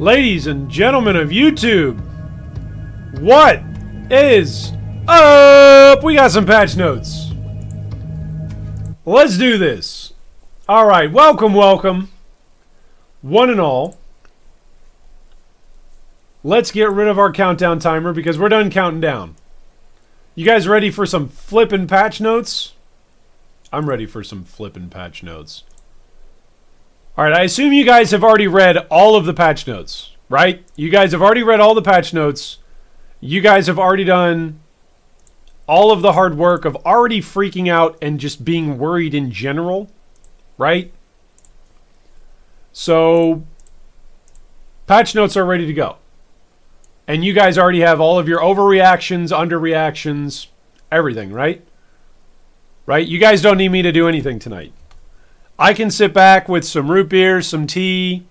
Ladies and gentlemen of YouTube, what is up? We got some patch notes. Let's do this. Alright, welcome, one and all. Let's get rid of our countdown timer because we're done counting down. You guys ready for some flippin' patch notes? I'm ready for some flippin' patch notes. Alright, I assume you guys have already read all of the patch notes, right? You guys have already read all the patch notes. You guys have already done all of the hard work of already freaking out and just being worried in general, right? So, patch notes are ready to go. And you guys already have all of your overreactions, underreactions, everything, right? Right? You guys don't need me to do anything tonight. I can sit back with some root beer, some tea,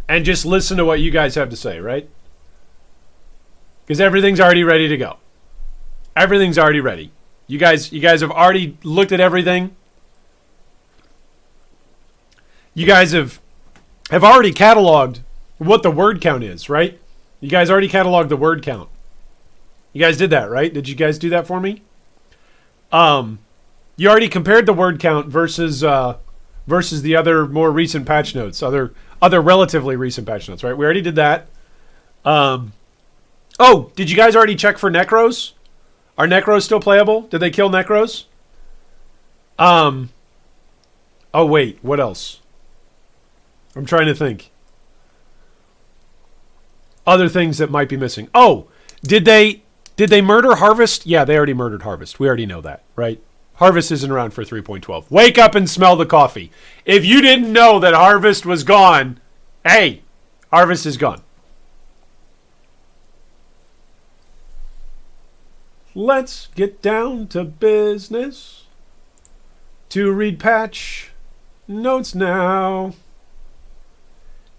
and just listen to what you guys have to say, right? Because everything's already ready to go. Everything's already ready. You guys have already looked at everything. You guys have already cataloged what the word count is, right? You guys already cataloged the word count. You guys did that, right? Did you guys do that for me? You already compared the word count versus the other more recent patch notes, other relatively recent patch notes, right? We already did that. Oh, did you guys already check for Necros? Are Necros still playable? Did they kill Necros? Oh wait, what else? I'm trying to think. Other things that might be missing. Oh, did they murder Harvest? Yeah, they already murdered Harvest. We already know that, right? Harvest isn't around for 3.12. Wake up and smell the coffee. If you didn't know that Harvest was gone, hey, Harvest is gone. Let's get down to business to read patch notes now.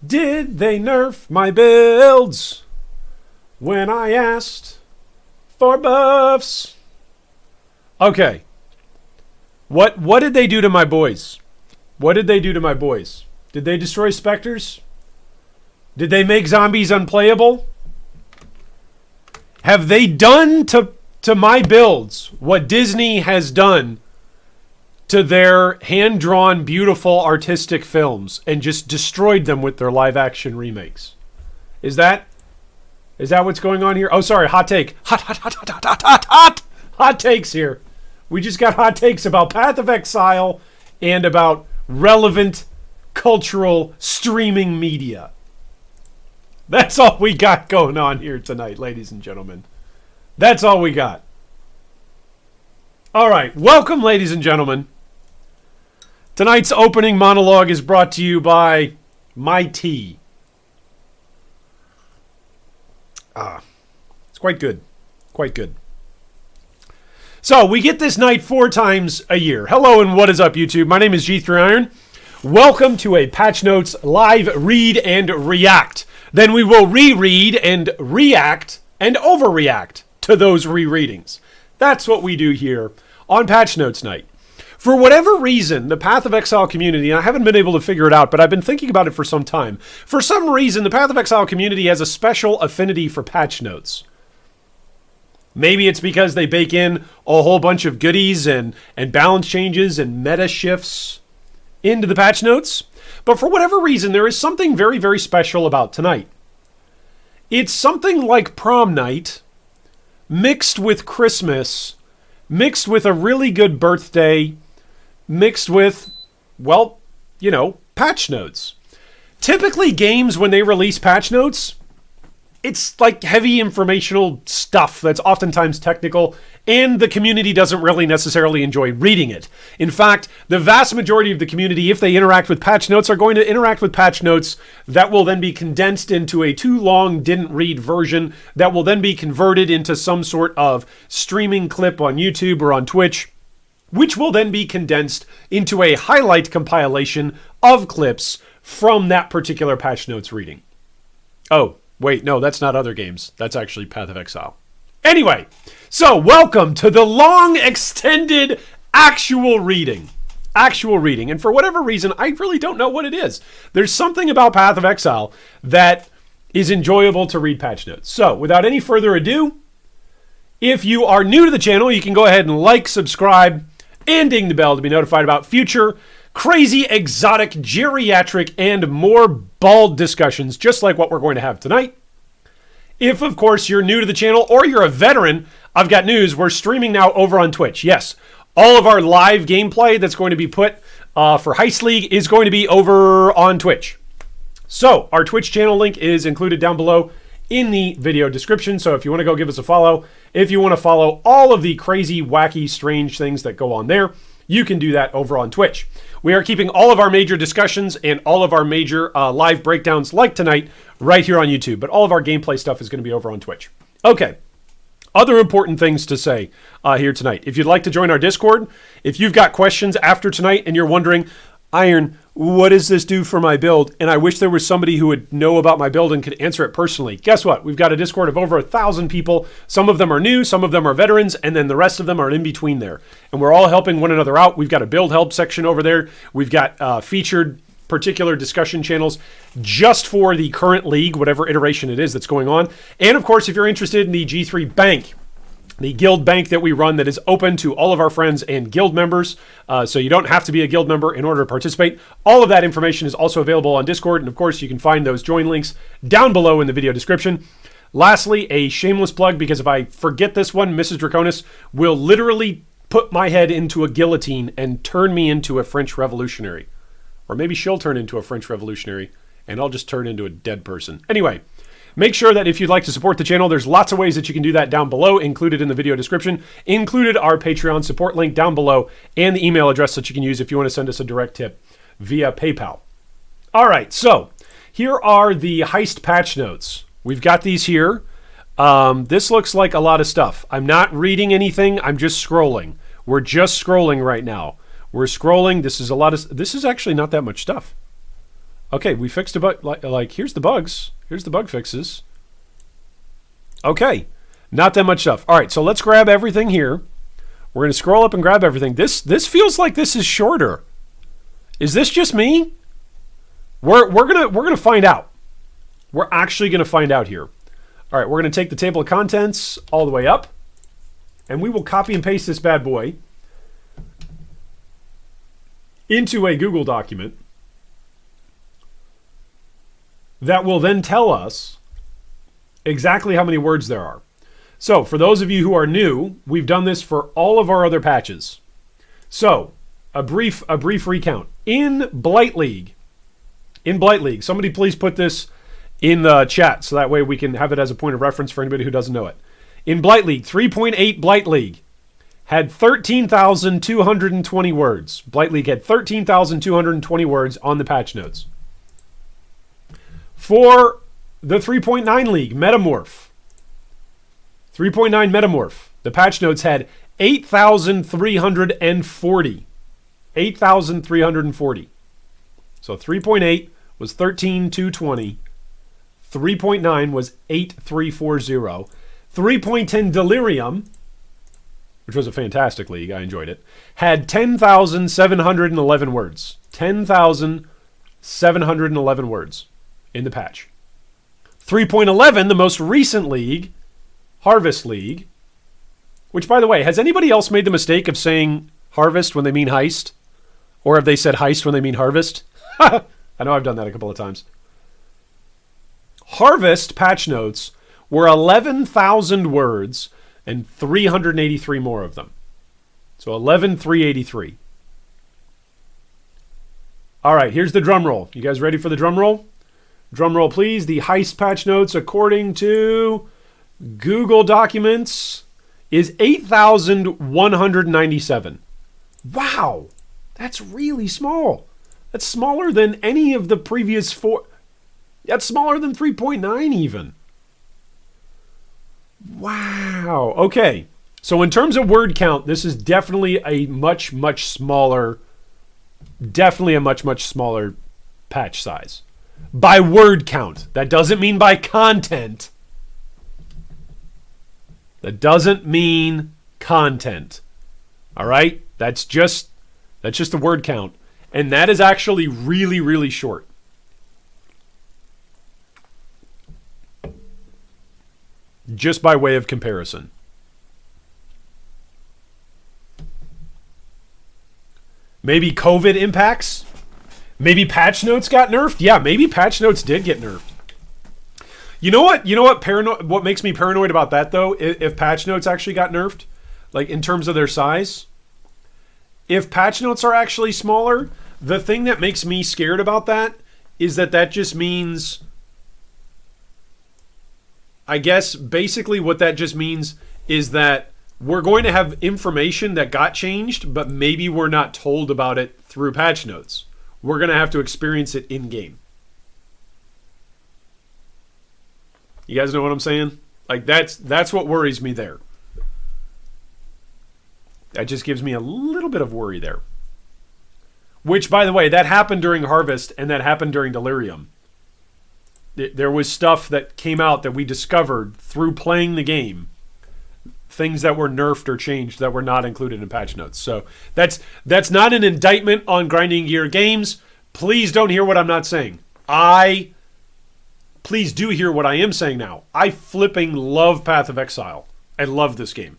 Did they nerf my builds when I asked for buffs? Okay. What did they do to my boys? What did they do to my boys? Did they destroy specters? Did they make zombies unplayable? Have they done to my builds what Disney has done to their hand-drawn, beautiful, artistic films and just destroyed them with their live-action remakes? Is that what's going on here? Oh, sorry, hot take. Hot takes here. We just got hot takes about Path of Exile and about relevant cultural streaming media. That's all we got going on here tonight, ladies and gentlemen. That's all we got. All right, welcome, ladies and gentlemen. Tonight's opening monologue is brought to you by my tea. It's quite good. Quite good. So, we get this night 4 times a year. Hello and what is up, YouTube? My name is G3Iron. Welcome to a Patch Notes live read and react. Then we will reread and react and overreact to those rereadings. That's what we do here on Patch Notes night. For whatever reason, the Path of Exile community, and I haven't been able to figure it out, but I've been thinking about it for some time. For some reason, the Path of Exile community has a special affinity for patch notes. Maybe it's because they bake in a whole bunch of goodies and balance changes and meta shifts into the patch notes. But for whatever reason, there is something very, very special about tonight. It's something like prom night mixed with Christmas, mixed with a really good birthday, mixed with, well, you know, patch notes. Typically, games, when they release patch notes, it's like heavy informational stuff that's oftentimes technical, and the community doesn't really necessarily enjoy reading it. In fact, the vast majority of the community, if they interact with patch notes, are going to interact with patch notes that will then be condensed into a too long didn't read version that will then be converted into some sort of streaming clip on YouTube or on Twitch, which will then be condensed into a highlight compilation of clips from that particular patch notes reading. Oh, wait, no, that's not other games. That's actually Path of Exile. Anyway, so welcome to the long extended actual reading actual reading. And for whatever reason, I really don't know what it is. There's something about Path of Exile that is enjoyable to read patch notes. So without any further ado, if you are new to the channel, you can go ahead and like, subscribe, and ding the bell to be notified about future crazy, exotic, geriatric, and more bald discussions, just like what we're going to have tonight. If, of course, you're new to the channel or you're a veteran, I've got news. We're streaming now over on Twitch. Yes, all of our live gameplay that's going to be put for Heist League is going to be over on Twitch. So our Twitch channel link is included down below in the video description. So if you want to go give us a follow, if you want to follow all of the crazy, wacky, strange things that go on there, you can do that over on Twitch. We are keeping all of our major discussions and all of our major live breakdowns like tonight right here on YouTube. But all of our gameplay stuff is going to be over on Twitch. Okay. Other important things to say here tonight. If you'd like to join our Discord, if you've got questions after tonight and you're wondering, Iron, what does this do for my build? And I wish there was somebody who would know about my build and could answer it personally. Guess what? We've got a Discord of over 1,000 people. Some of them are new, some of them are veterans, and then the rest of them are in between there. And we're all helping one another out. We've got a build help section over there. We've got featured particular discussion channels just for the current league, whatever iteration it is that's going on. And of course, if you're interested in the G3 Bank, the guild bank that we run that is open to all of our friends and guild members. So you don't have to be a guild member in order to participate. All of that information is also available on Discord. And of course, you can find those join links down below in the video description. Lastly, a shameless plug, because if I forget this one, Mrs. Draconis will literally put my head into a guillotine and turn me into a French revolutionary. Or maybe she'll turn into a French revolutionary and I'll just turn into a dead person. Anyway. Make sure that if you'd like to support the channel, there's lots of ways that you can do that down below, included in the video description, included our Patreon support link down below, and the email address that you can use if you want to send us a direct tip via PayPal. All right, so here are the Heist patch notes. We've got these here. This looks like a lot of stuff. I'm not reading anything. I'm just scrolling. We're just scrolling right now. We're scrolling. This is actually not that much stuff. Okay, we fixed a bug. Like here's the bugs. Here's the bug fixes. Okay, not that much stuff. All right, so let's grab everything here. We're going to scroll up and grab everything. This feels like this is shorter. Is this just me? We're gonna find out. We're actually gonna find out here. All right, we're gonna take the table of contents all the way up, and we will copy and paste this bad boy into a Google document that will then tell us exactly how many words there are. So for those of you who are new, we've done this for all of our other patches. So a brief recount. In Blight League, somebody please put this in the chat so that way we can have it as a point of reference for anybody who doesn't know it. In Blight League, 3.8 Blight League had 13,220 words. Blight League had 13,220 words on the patch notes. For the 3.9 League, Metamorph, 3.9 Metamorph, the patch notes had 8,340. 8,340. So 3.8 was 13,220. 3.9 was 8,340. 3.10 Delirium, which was a fantastic league, I enjoyed it, had 10,711 words. 10,711 words. In the patch. 3.11, the most recent league, Harvest League, which, by the way, has anybody else made the mistake of saying Harvest when they mean Heist? Or have they said Heist when they mean Harvest? I know I've done that a couple of times. Harvest patch notes were 11,000 words and 383 more of them. So 11,383. All right, here's the drum roll. You guys ready for the drum roll? Drum roll, please. The Heist patch notes, according to Google Documents, is 8,197. Wow, that's really small. That's smaller than any of the previous four. That's smaller than 3.9 even. Wow. Okay. So in terms of word count, this is definitely a much smaller patch size. By word count. That doesn't mean by content. That doesn't mean content. All right? That's just That's just the word count. And that is actually really, really short. Just by way of comparison. Maybe COVID impacts? Maybe patch notes got nerfed? Yeah, maybe patch notes did get nerfed. You know what? What makes me paranoid about that, though, if patch notes actually got nerfed, like in terms of their size? If patch notes are actually smaller, the thing that makes me scared about that is that just means, I guess basically what that just means is that we're going to have information that got changed, but maybe we're not told about it through patch notes. We're going to have to experience it in-game. You guys know what I'm saying? Like that's what worries me there. That just gives me a little bit of worry there. Which, by the way, that happened during Harvest and that happened during Delirium. There was stuff that came out that we discovered through playing the game. Things that were nerfed or changed that were not included in patch notes. So that's not an indictment on Grinding Gear Games. Please don't hear what I'm not saying. Please do hear what I am saying now. I flipping love Path of Exile. I love this game.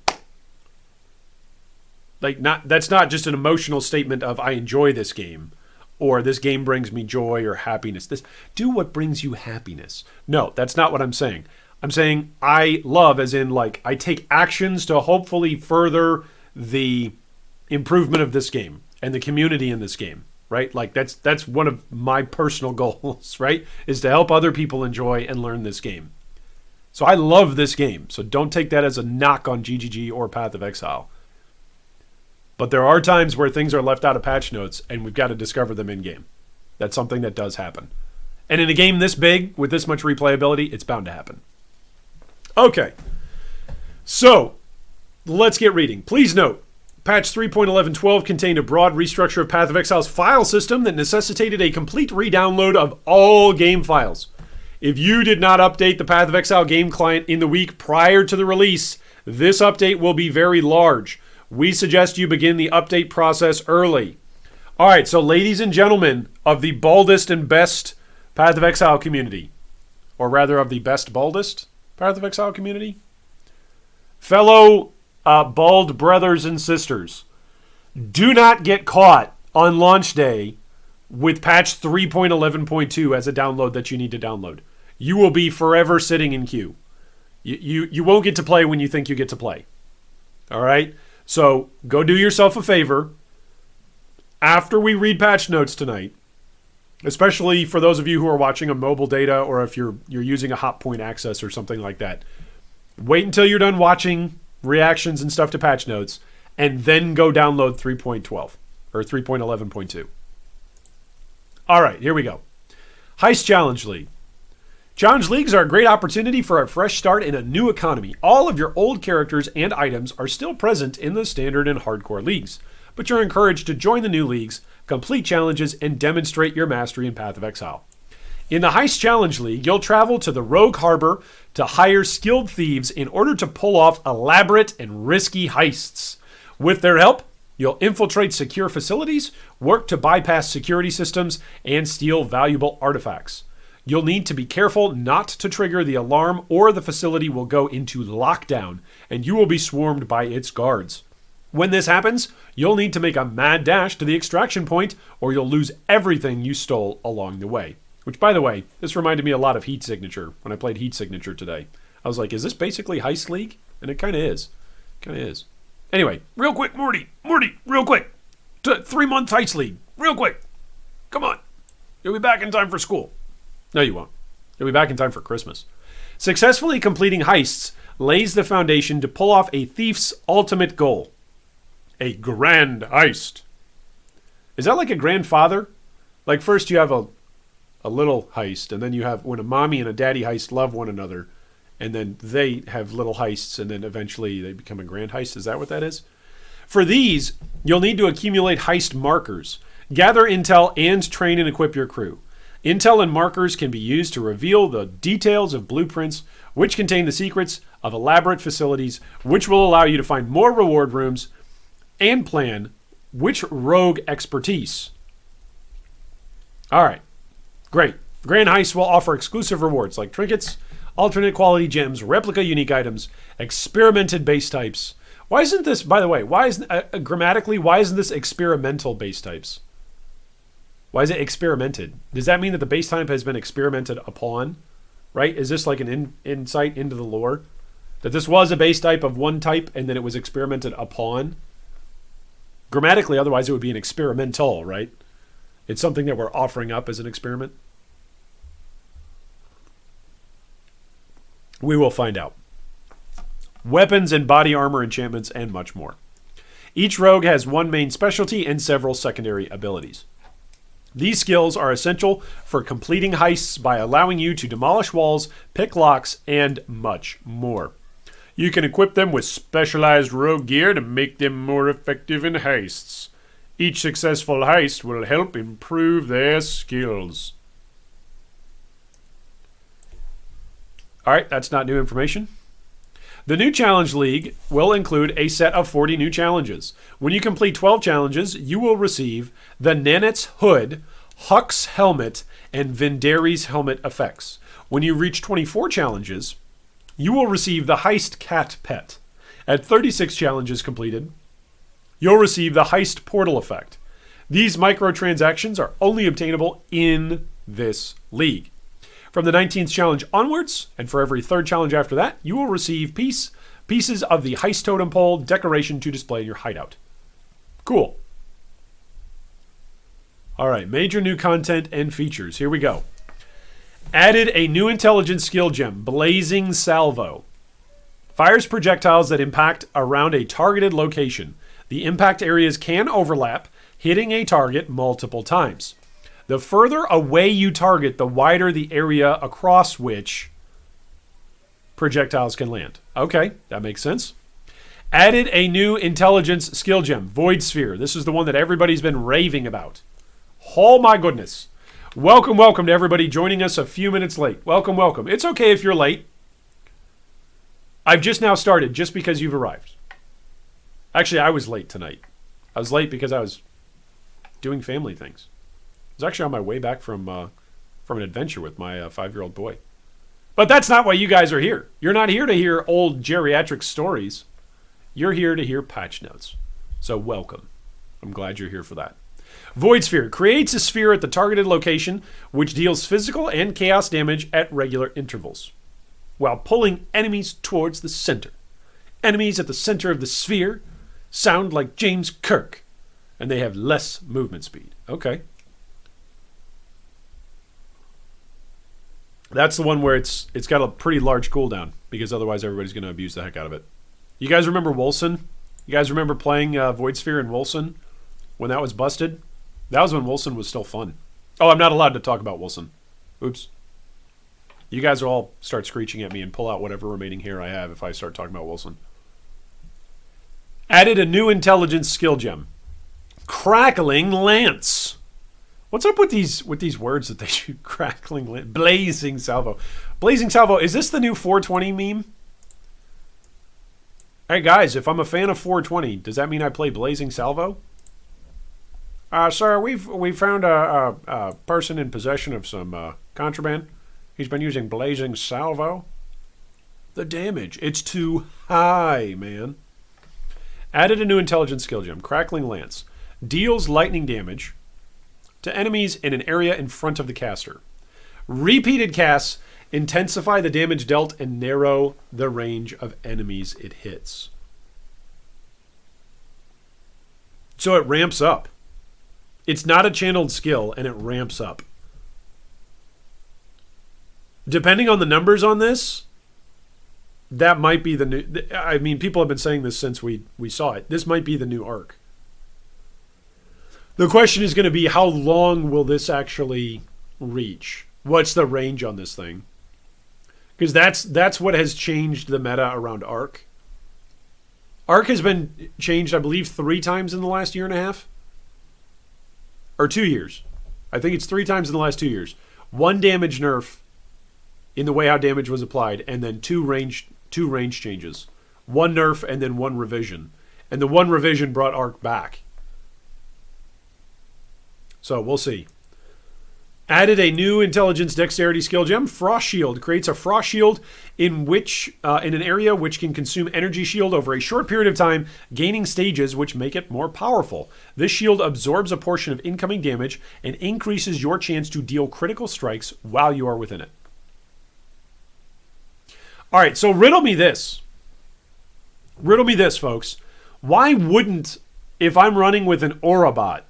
That's not just an emotional statement of I enjoy this game or this game brings me joy or happiness. Do what brings you happiness. No, that's not what I'm saying. I'm saying I love as in like I take actions to hopefully further the improvement of this game and the community in this game. Right? Like that's one of my personal goals, right? Is to help other people enjoy and learn this game. So I love this game. So don't take that as a knock on GGG or Path of Exile. But there are times where things are left out of patch notes and we've got to discover them in game. That's something that does happen. And in a game this big with this much replayability, it's bound to happen. Okay. So let's get reading. Please note, Patch 3.11.12 contained a broad restructure of Path of Exile's file system that necessitated a complete re-download of all game files. If you did not update the Path of Exile game client in the week prior to the release, this update will be very large. We suggest you begin the update process early. All right, so ladies and gentlemen of the baldest and best Path of Exile community, or rather of the best baldest Path of Exile community, fellow bald brothers and sisters, do not get caught on launch day with patch 3.11.2 as a download that you need to download. You will be forever sitting in queue. You won't get to play when you think you get to play. All right? So go do yourself a favor. After we read patch notes tonight, especially for those of you who are watching on mobile data or if you're using a Hotpoint access or something like that, wait until you're done watching reactions and stuff to patch notes, and then go download 3.12 or 3.11.2. All right, here we go. Heist Challenge League. Challenge Leagues are a great opportunity for a fresh start in a new economy. All of your old characters and items are still present in the standard and hardcore leagues, but you're encouraged to join the new leagues, complete challenges, and demonstrate your mastery in Path of Exile. In the Heist Challenge League, you'll travel to the Rogue Harbor to hire skilled thieves in order to pull off elaborate and risky heists. With their help, you'll infiltrate secure facilities, work to bypass security systems, and steal valuable artifacts. You'll need to be careful not to trigger the alarm or the facility will go into lockdown and you will be swarmed by its guards. When this happens, you'll need to make a mad dash to the extraction point or you'll lose everything you stole along the way. Which, by the way, this reminded me a lot of Heat Signature when I played Heat Signature today. I was like, is this basically Heist League? And it kind of is. Kind of is. Anyway, real quick, Morty, real quick. 3-month Heist League, real quick. Come on. You'll be back in time for school. No, you won't. You'll be back in time for Christmas. Successfully completing heists lays the foundation to pull off a thief's ultimate goal. A grand heist. Is that like a grandfather? Like first you have a little heist, and then you have when a mommy and a daddy heist love one another, and then they have little heists, and then eventually they become a grand heist. Is that what that is? For these, you'll need to accumulate heist markers, gather intel, and train and equip your crew. Intel and markers can be used to reveal the details of blueprints, which contain the secrets of elaborate facilities, which will allow you to find more reward rooms and plan Which rogue expertise? All right, great. Grand Heist will offer exclusive rewards like trinkets, alternate quality gems, replica unique items, experimented base types. Why isn't this, by the way, grammatically, why isn't this experimental base types? Why is it experimented? Does that mean that the base type has been experimented upon? Right? Is this like an insight into the lore? That this was a base type of one type and then it was experimented upon? Grammatically, otherwise it would be an experimental, right? It's something that we're offering up as an experiment. We will find out. Weapons and body armor enchantments and much more. Each rogue has one main specialty and several secondary abilities. These skills are essential for completing heists by allowing you to demolish walls, pick locks, and much more. You can equip them with specialized rogue gear to make them more effective in heists. Each successful heist will help improve their skills. All right, that's not new information. The new Challenge League will include a set of 40 new challenges. When you complete 12 challenges, you will receive the Nanet's Hood, Huck's Helmet, and Venderi's Helmet effects. When you reach 24 challenges, you will receive the Heist Cat Pet. At 36 challenges completed, you'll receive the Heist Portal effect. These microtransactions are only obtainable in this league. From the 19th challenge onwards, and for every third challenge after that, you will receive pieces of the Heist Totem Pole decoration to display in your hideout. Cool. All right, major new content and features. Here we go. Added a new intelligence skill gem, Blazing Salvo. Fires projectiles that impact around a targeted location. The impact areas can overlap, hitting a target multiple times. The further away you target, the wider the area across which projectiles can land. Okay, that makes sense. Added a new intelligence skill gem, Void Sphere. This is the one that everybody's been raving about. Oh my goodness. Welcome to everybody joining us a few minutes late. Welcome. It's okay if you're late. I've just now started just because you've arrived. Actually, I was late tonight. I was late because I was doing family things. I was actually on my way back from an adventure with my 5-year-old boy. But that's not why you guys are here. You're not here to hear old geriatric stories. You're here to hear patch notes. So welcome. I'm glad you're here for that. Void Sphere creates a sphere at the targeted location which deals physical and chaos damage at regular intervals, while pulling enemies towards the center. Enemies at the center of the sphere sound like James Kirk, and they have less movement speed. Okay. That's the one where it's got a pretty large cooldown, because otherwise everybody's going to abuse the heck out of it. You guys remember Wolcen? You guys remember playing Void Sphere in Wolcen when that was busted? That was when Wolcen was still fun. Oh, I'm not allowed to talk about Wolcen. Oops. You guys will all start screeching at me and pull out whatever remaining hair I have if I start talking about Wolcen. Added a new intelligence skill gem, Crackling Lance. What's up with these words that they shoot? Crackling Lance, Blazing Salvo. Blazing Salvo, is this the new 420 meme? Hey guys, if I'm a fan of 420, does that mean I play Blazing Salvo? Sir, we've found a person in possession of some contraband. He's been using Blazing Salvo. The damage, it's too high, man. Added a new intelligence skill gem, Crackling Lance. Deals lightning damage to enemies in an area in front of the caster. Repeated casts intensify the damage dealt and narrow the range of enemies it hits. So it ramps up. It's not a channeled skill, and it ramps up. Depending on the numbers on this, that might be the new... I mean, people have been saying this since we saw it. This might be the new arc. The question is going to be, how long will this actually reach? What's the range on this thing? Because that's what has changed the meta around arc. Arc has been changed, I believe, 3 times in the last year and a half. Or 2 years. I think it's 3 times in the last 2 years. 1 damage nerf in the way how damage was applied, and then 2 range changes. 1 nerf and then 1 revision. And the 1 revision brought arc back. So we'll see. Added a new intelligence dexterity skill gem, Frost Shield. Creates a frost shield in an area which can consume energy shield over a short period of time, gaining stages which make it more powerful. This shield absorbs a portion of incoming damage and increases your chance to deal critical strikes while you are within it. All right, so riddle me this. Riddle me this, folks. Why wouldn't, if I'm running with an Aura bot,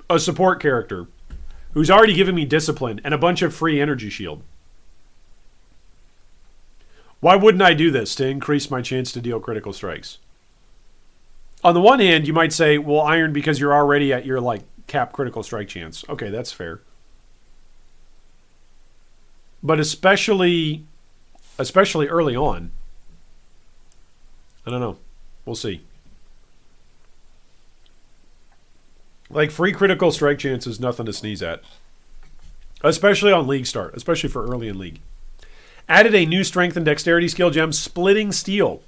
a support character, who's already given me discipline and a bunch of free energy shield, why wouldn't I do this to increase my chance to deal critical strikes? On the one hand, you might say, well, Iron, because you're already at your like cap critical strike chance. Okay, that's fair. But especially early on, I don't know. We'll see. Like, free critical strike chance is nothing to sneeze at. Especially on League start. Especially for early in League. Added a new strength and dexterity skill gem, Splitting Steel.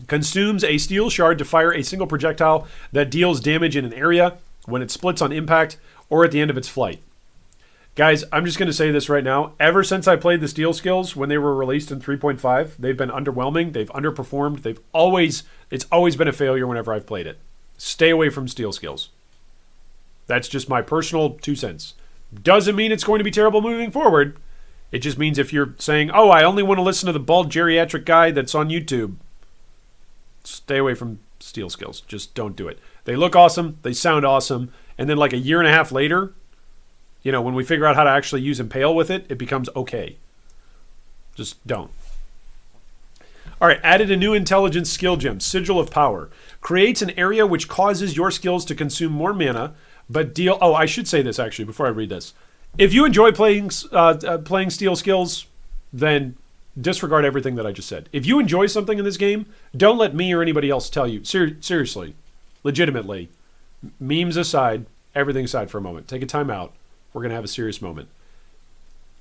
Consumes a steel shard to fire a single projectile that deals damage in an area when it splits on impact or at the end of its flight. Guys, I'm just going to say this right now. Ever since I played the steel skills when they were released in 3.5, they've been underwhelming. They've underperformed. It's always been a failure whenever I've played it. Stay away from steel skills. That's just my personal 2 cents. Doesn't mean it's going to be terrible moving forward. It just means if you're saying, oh, I only want to listen to the bald geriatric guy that's on YouTube, stay away from steel skills. Just don't do it. They look awesome. They sound awesome. And then like a year and a half later, you know, when we figure out how to actually use Impale with it, it becomes okay. Just don't. All right, added a new intelligence skill gem, Sigil of Power. Creates an area which causes your skills to consume more mana, but deal... Oh, I should say this, actually, before I read this. If you enjoy playing steel skills, then disregard everything that I just said. If you enjoy something in this game, don't let me or anybody else tell you. Seriously, legitimately, memes aside, everything aside for a moment. Take a time out. We're going to have a serious moment.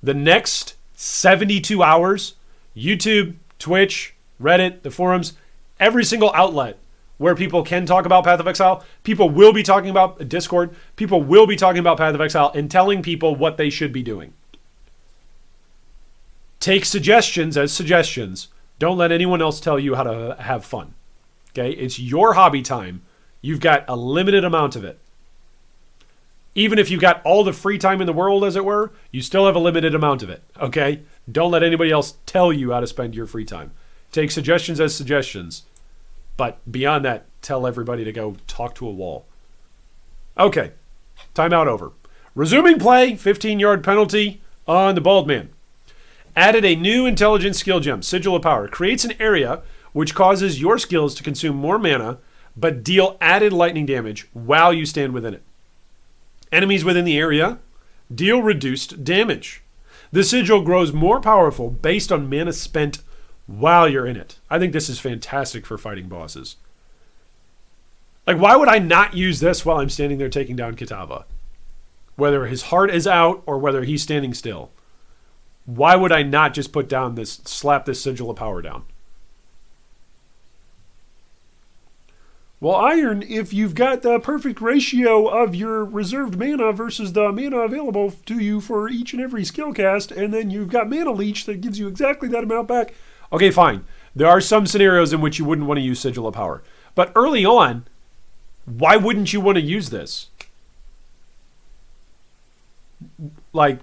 The next 72 hours, YouTube, Twitch, Reddit, the forums, every single outlet where people can talk about Path of Exile, people will be talking about Discord, people will be talking about Path of Exile and telling people what they should be doing. Take suggestions as suggestions. Don't let anyone else tell you how to have fun. Okay? It's your hobby time. You've got a limited amount of it. Even if you've got all the free time in the world, as it were, you still have a limited amount of it. Okay? Don't let anybody else tell you how to spend your free time. Take suggestions as suggestions. But beyond that, tell everybody to go talk to a wall. Okay. Timeout over. Resuming play, 15-yard penalty on the bald man. Added a new intelligence skill gem, Sigil of Power. Creates an area which causes your skills to consume more mana, but deal added lightning damage while you stand within it. Enemies within the area deal reduced damage. The sigil grows more powerful based on mana spent while you're in it. I think this is fantastic for fighting bosses. Like, why would I not use this while I'm standing there taking down Kitava? Whether his heart is out or whether he's standing still. Why would I not just slap this Sigil of Power down? Well, Iron, if you've got the perfect ratio of your reserved mana versus the mana available to you for each and every skill cast, and then you've got Mana Leech that gives you exactly that amount back. Okay, fine. There are some scenarios in which you wouldn't want to use Sigil of Power. But early on, why wouldn't you want to use this? Like,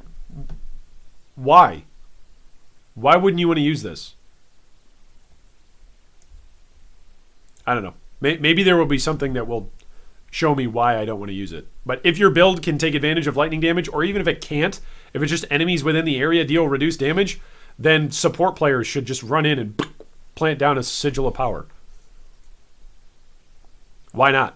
why? Why wouldn't you want to use this? I don't know. Maybe there will be something that will show me why I don't want to use it. But if your build can take advantage of lightning damage, or even if it can't, if it's just enemies within the area deal reduced damage, then support players should just run in and plant down a Sigil of Power. Why not?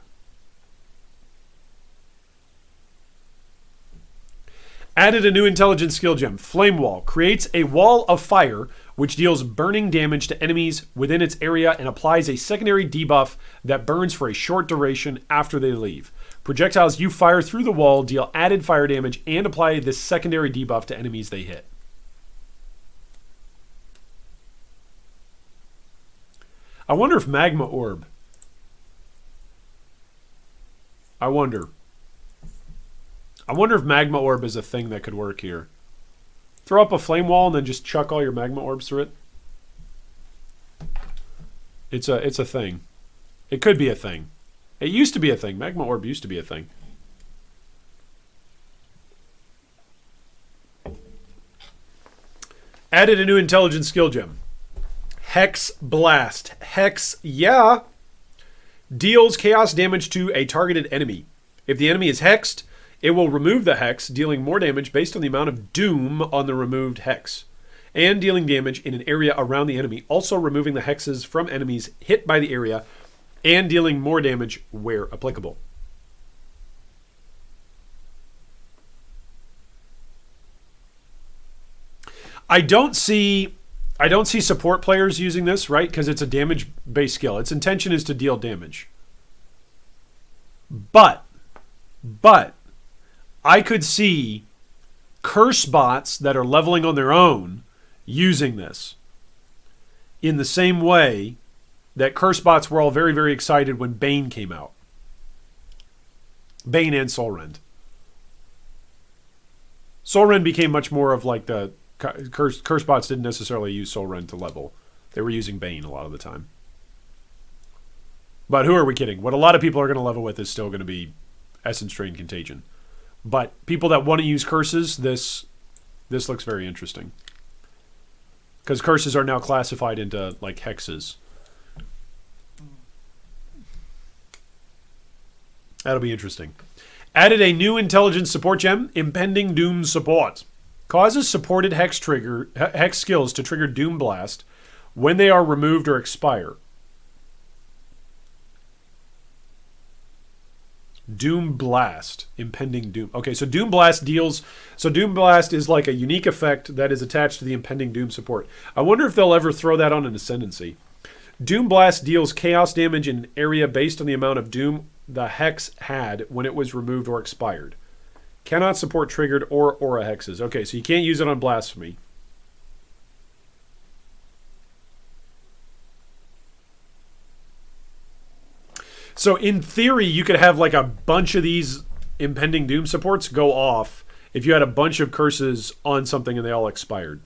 Added a new intelligence skill gem, Flame Wall. Creates a wall of fire which deals burning damage to enemies within its area and applies a secondary debuff that burns for a short duration after they leave. Projectiles you fire through the wall deal added fire damage and apply this secondary debuff to enemies they hit. I wonder if Magma Orb. I wonder. I wonder if Magma Orb is a thing that could work here. Throw up a flame wall and then just chuck all your Magma Orbs through it. It's a thing. It could be a thing. It used to be a thing. Magma Orb used to be a thing. Added a new intelligence skill gem. Hex Blast. Hex, yeah. Deals chaos damage to a targeted enemy. If the enemy is hexed, it will remove the hex, dealing more damage based on the amount of doom on the removed hex, and dealing damage in an area around the enemy, also removing the hexes from enemies hit by the area, and dealing more damage where applicable. I don't see support players using this, right? Because it's a damage-based skill. Its intention is to deal damage. But I could see curse bots that are leveling on their own using this in the same way that curse bots were all very, very excited when Bane came out. Bane and Soulrend. Soulrend became much more of like the... Curse bots didn't necessarily use Soulrend to level. They were using Bane a lot of the time. But who are we kidding? What a lot of people are going to level with is still going to be Essence Drain Contagion. But people that want to use curses, this looks very interesting. Because curses are now classified into like hexes. That'll be interesting. Added a new intelligence support gem, Impending Doom Support. Causes supported hex skills to trigger Doom Blast when they are removed or expire. Doom Blast, Impending Doom. Okay, so Doom Blast deals... So Doom Blast is like a unique effect that is attached to the Impending Doom support. I wonder if they'll ever throw that on an Ascendancy. Doom Blast deals chaos damage in an area based on the amount of Doom the hex had when it was removed or expired. Cannot support triggered or aura hexes. Okay, so you can't use it on Blasphemy. So in theory, you could have like a bunch of these Impending Doom supports go off if you had a bunch of curses on something and they all expired.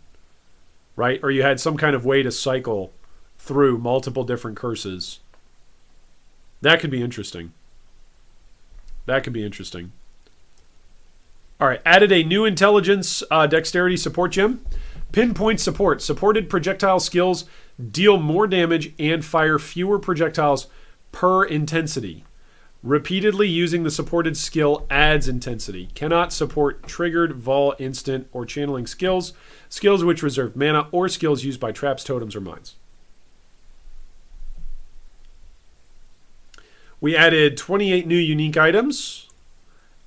Right? Or you had some kind of way to cycle through multiple different curses. That could be interesting. That could be interesting. All right, added a new intelligence dexterity support gem. Pinpoint support. Supported projectile skills deal more damage and fire fewer projectiles per intensity. Repeatedly using the supported skill adds intensity. Cannot support triggered, vol, instant, or channeling skills. Skills which reserve mana or skills used by traps, totems, or mines. We added 28 new unique items.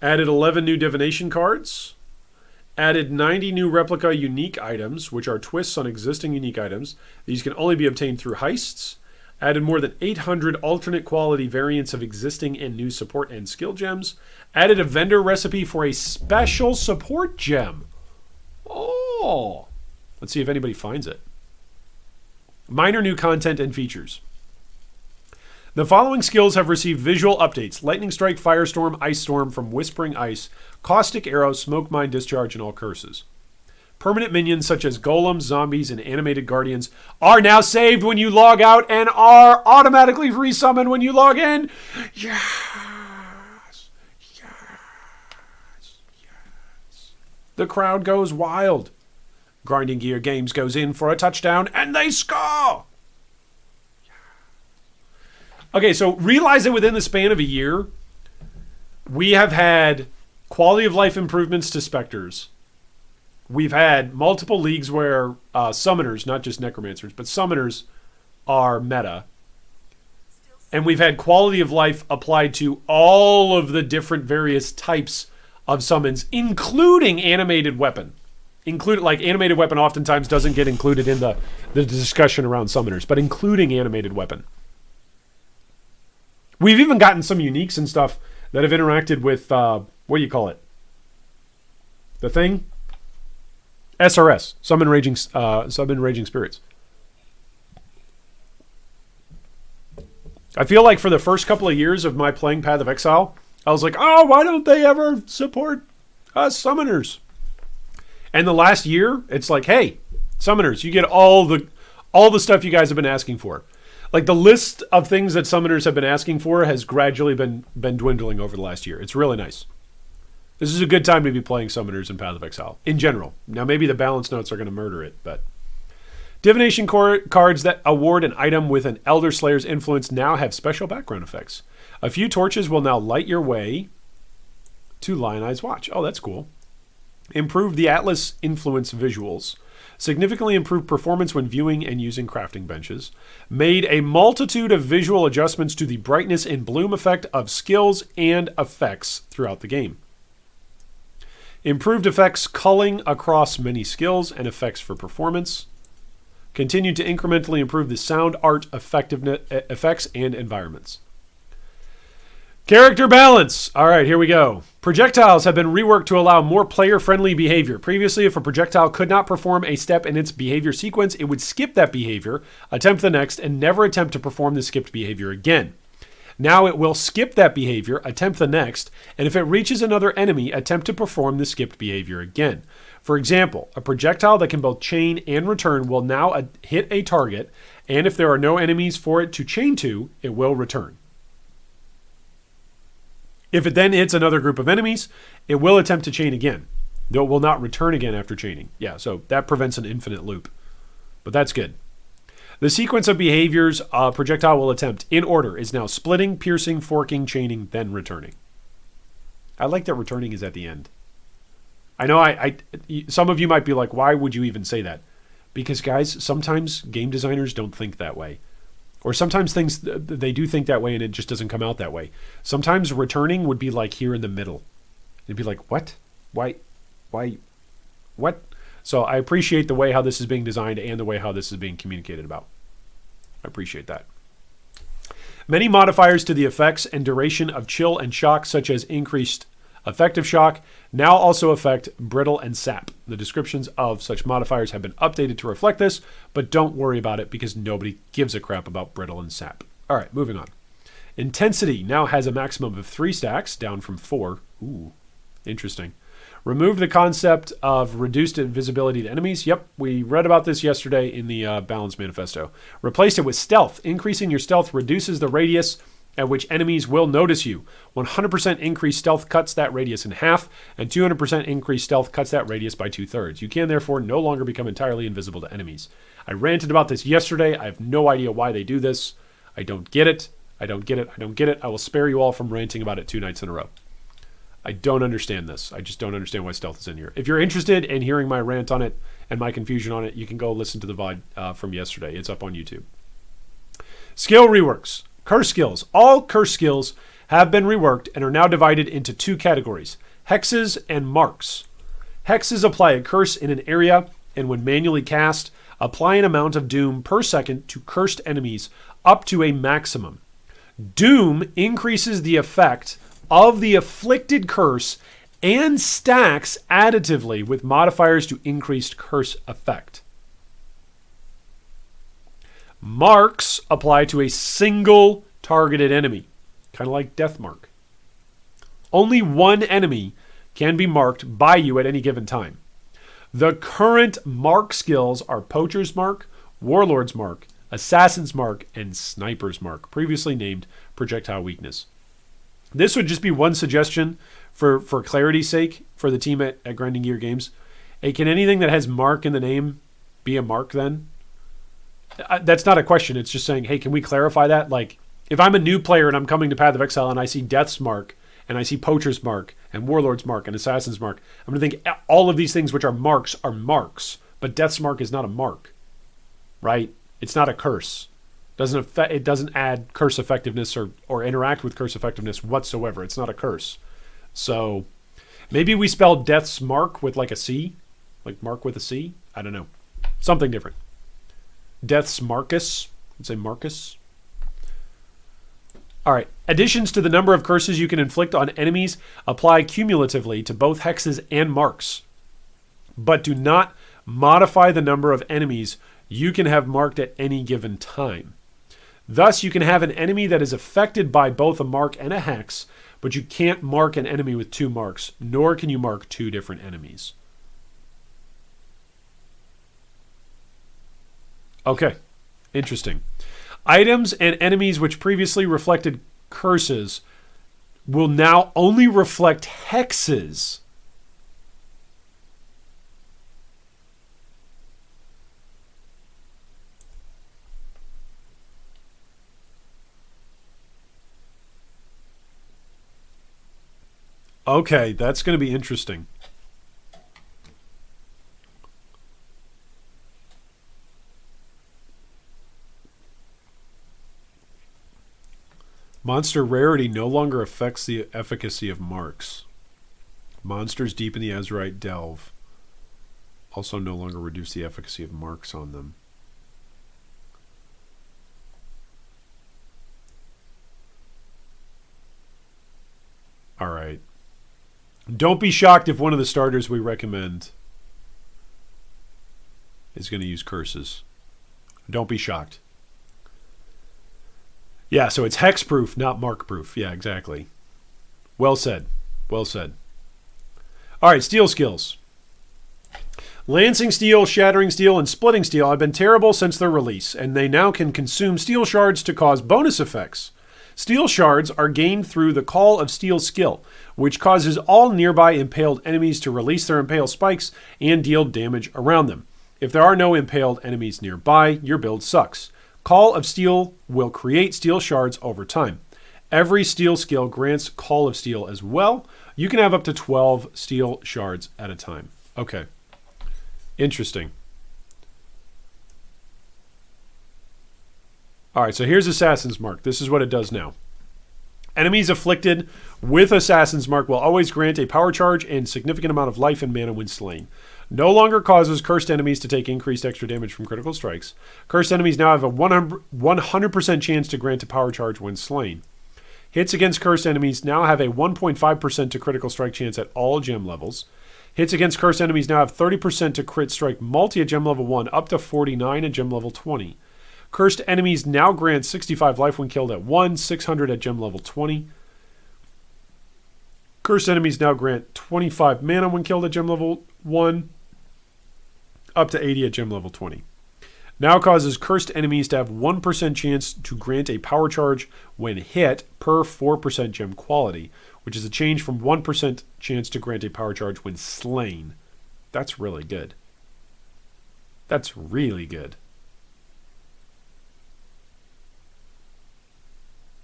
Added 11 new divination cards. Added 90 new replica unique items, which are twists on existing unique items. These can only be obtained through heists. Added more than 800 alternate quality variants of existing and new support and skill gems. Added a vendor recipe for a special support gem. Oh! Let's see if anybody finds it. Minor new content and features. The following skills have received visual updates. Lightning Strike, Firestorm, Ice Storm from Whispering Ice, Caustic Arrow, Smoke Mine, Discharge, and all curses. Permanent minions such as golems, zombies, and animated guardians are now saved when you log out and are automatically resummoned when you log in. Yes! Yes! Yes! The crowd goes wild. Grinding Gear Games goes in for a touchdown and they score! Okay, so realize that within the span of a year, we have had quality of life improvements to Spectres. We've had multiple leagues where summoners, not just necromancers, but summoners are meta. And we've had quality of life applied to all of the different various types of summons, including animated weapon. Like animated weapon oftentimes doesn't get included in the discussion around summoners, but including animated weapon. We've even gotten some uniques and stuff that have interacted with, what do you call it? The thing? SRS, Summon Raging Spirits. I feel like for the first couple of years of my playing Path of Exile, I was like, oh, why don't they ever support Summoners. And the last year, it's like, hey, Summoners, you get all the stuff you guys have been asking for. Like the list of things that Summoners have been asking for has gradually been dwindling over the last year. It's really nice. This is a good time to be playing Summoners in Path of Exile, in general. Now, maybe the balance notes are going to murder it, but... Divination cards that award an item with an Elder Slayer's influence now have special background effects. A few torches will now light your way to Lionized Watch. Oh, that's cool. Improve the Atlas influence visuals. Significantly improved performance when viewing and using crafting benches. Made a multitude of visual adjustments to the brightness and bloom effect of skills and effects throughout the game. Improved effects culling across many skills and effects for performance. Continued to incrementally improve the sound art effects and environments. Character balance. All right, here we go. Projectiles have been reworked to allow more player-friendly behavior. Previously, if a projectile could not perform a step in its behavior sequence, it would skip that behavior, attempt the next, and never attempt to perform the skipped behavior again. Now it will skip that behavior, attempt the next, and if it reaches another enemy, attempt to perform the skipped behavior again. For example, a projectile that can both chain and return will now hit a target, and if there are no enemies for it to chain to, it will return. If it then hits another group of enemies, it will attempt to chain again, though it will not return again after chaining. Yeah, so that prevents an infinite loop. But that's good. The sequence of behaviors a projectile will attempt in order is now splitting, piercing, forking, chaining, then returning. I like that returning is at the end. I know some of you might be like, why would you even say that? Because, guys, sometimes game designers don't think that way. Or sometimes things, they do think that way and it just doesn't come out that way. Sometimes returning would be like here in the middle. It'd be like, what? Why? What? So I appreciate the way how this is being designed and the way how this is being communicated about. I appreciate that. Many modifiers to the effects and duration of chill and shock, such as increased effective shock, now also affect brittle and sap. The descriptions of such modifiers have been updated to reflect this, but don't worry about it because nobody gives a crap about brittle and sap. All right, moving on. Intensity now has a maximum of 3 stacks, down from 4. Ooh, interesting. Remove the concept of reduced invisibility to enemies. Yep, we read about this yesterday in the Balance Manifesto. Replace it with stealth. Increasing your stealth reduces the radius at which enemies will notice you. 100% increased stealth cuts that radius in half, and 200% increased stealth cuts that radius by 2/3. You can therefore no longer become entirely invisible to enemies. I ranted about this yesterday. I have no idea why they do this. I don't get it. I don't get it. I will spare you all from ranting about it 2 nights in a row. I don't understand this. I just don't understand why stealth is in here. If you're interested in hearing my rant on it and my confusion on it, you can go listen to the VOD from yesterday. It's up on YouTube. Skill reworks. Curse skills. All curse skills have been reworked and are now divided into 2 categories, hexes and marks. Hexes apply a curse in an area and when manually cast, apply an amount of doom per second to cursed enemies up to a maximum. Doom increases the effect of the afflicted curse and stacks additively with modifiers to increased curse effect. Marks apply to a single targeted enemy, kind of like Death Mark. Only one enemy can be marked by you at any given time. The current mark skills are Poacher's Mark, Warlord's Mark, Assassin's Mark, and Sniper's Mark, previously named Projectile Weakness. This would just be one suggestion for clarity's sake for the team at Grinding Gear Games. Hey, can anything that has Mark in the name be a mark then? That's not a question. It's just saying, hey, can we clarify that? Like, if I'm a new player and I'm coming to Path of Exile and I see Death's Mark and I see Poacher's Mark and Warlord's Mark and Assassin's Mark, I'm going to think all of these things which are marks, but Death's Mark is not a mark, right? It's not a curse. It doesn't add curse effectiveness or interact with curse effectiveness whatsoever. It's not a curse. So maybe we spell Death's Mark with like a C, like Mark with a C. I don't know. Something different. Death's Marcus. Let's say Marcus. All right. Additions to the number of curses you can inflict on enemies apply cumulatively to both hexes and marks, but do not modify the number of enemies you can have marked at any given time. Thus, you can have an enemy that is affected by both a mark and a hex, but you can't mark an enemy with 2 marks, nor can you mark 2 different enemies. Okay, interesting. Items and enemies which previously reflected curses will now only reflect hexes. Okay, that's going to be interesting. Monster rarity no longer affects the efficacy of marks. Monsters deep in the Azurite Delve also no longer reduce the efficacy of marks on them. All right. Don't be shocked if one of the starters we recommend is going to use curses. Don't be shocked. Yeah, so it's hexproof, not markproof. Yeah, exactly. Well said. Well said. All right, steel skills. Lancing steel, shattering steel, and splitting steel have been terrible since their release, and they now can consume steel shards to cause bonus effects. Steel shards are gained through the Call of Steel skill, which causes all nearby impaled enemies to release their impale spikes and deal damage around them. If there are no impaled enemies nearby, your build sucks. Call of Steel will create steel shards over time. Every steel skill grants Call of Steel as well. You can have up to 12 steel shards at a time. Okay. Interesting. All right, so here's Assassin's Mark. This is what it does now. Enemies afflicted with Assassin's Mark will always grant a power charge and significant amount of life and mana when slain. No longer causes cursed enemies to take increased extra damage from critical strikes. Cursed enemies now have a 100% chance to grant a power charge when slain. Hits against cursed enemies now have a 1.5% to critical strike chance at all gem levels. Hits against cursed enemies now have 30% to crit strike multi at gem level 1 up to 49 at gem level 20. Cursed enemies now grant 65 life when killed at 1, 600 at gem level 20. Cursed enemies now grant 25 mana when killed at gem level 1, up to 80 at gem level 20. Now causes cursed enemies to have 1% chance to grant a power charge when hit per 4% gem quality, which is a change from 1% chance to grant a power charge when slain. That's really good. That's really good.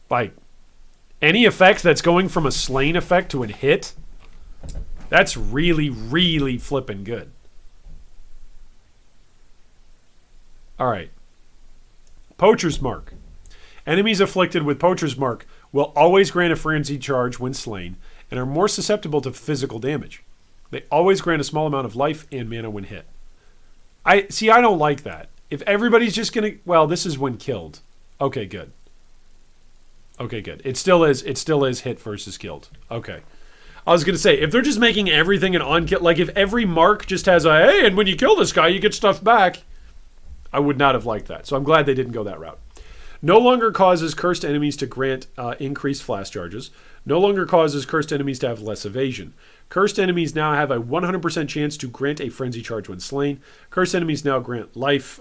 Like, any effect that's going from a slain effect to a hit, that's really, really flipping good. All right. Poacher's Mark. Enemies afflicted with Poacher's Mark will always grant a frenzy charge when slain and are more susceptible to physical damage. They always grant a small amount of life and mana when hit. I don't like that. If everybody's just going to... Well, this is when killed. Okay, good. Okay, good. It still is hit versus killed. Okay. I was going to say, if they're just making everything an on-kill... Like, if every mark just has a, hey, and when you kill this guy, you get stuff back... I would not have liked that. So I'm glad they didn't go that route. No longer causes cursed enemies to grant increased flash charges. No longer causes cursed enemies to have less evasion. Cursed enemies now have a 100% chance to grant a frenzy charge when slain. Cursed enemies now grant life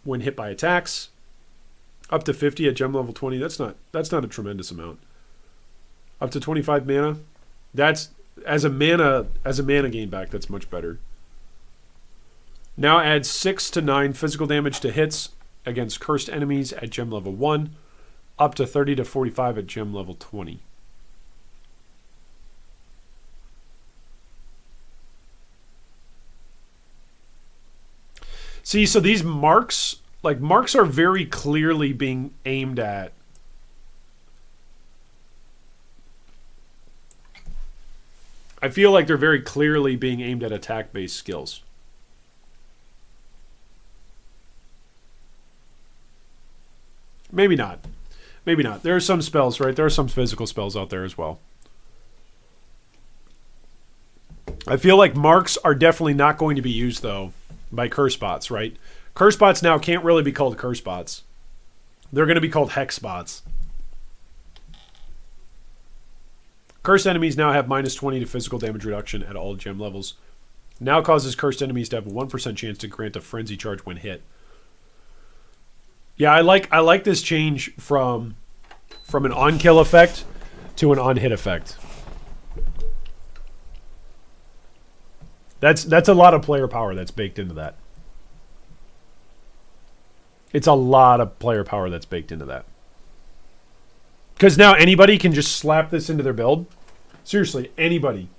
when hit by attacks. Up to 50 at gem level 20. That's not a tremendous amount. Up to 25 mana. That's as a mana gain back, that's much better. Now adds 6 to 9 physical damage to hits against cursed enemies at gem level 1, up to 30 to 45 at gem level 20. See, so these marks are very clearly being aimed at I feel like they're very clearly being aimed at attack-based skills. Maybe not. Maybe not. There are some spells, right? There are some physical spells out there as well. I feel like marks are definitely not going to be used, though, by curse bots, right? Curse bots now can't really be called curse bots. They're going to be called hex bots. Cursed enemies now have -20 to physical damage reduction at all gem levels. Now causes cursed enemies to have a 1% chance to grant a frenzy charge when hit. Yeah, I like this change from an on-kill effect to an on-hit effect. That's a lot of player power that's baked into that. It's a lot of player power that's baked into that. Because now anybody can just slap this into their build. Seriously, anybody.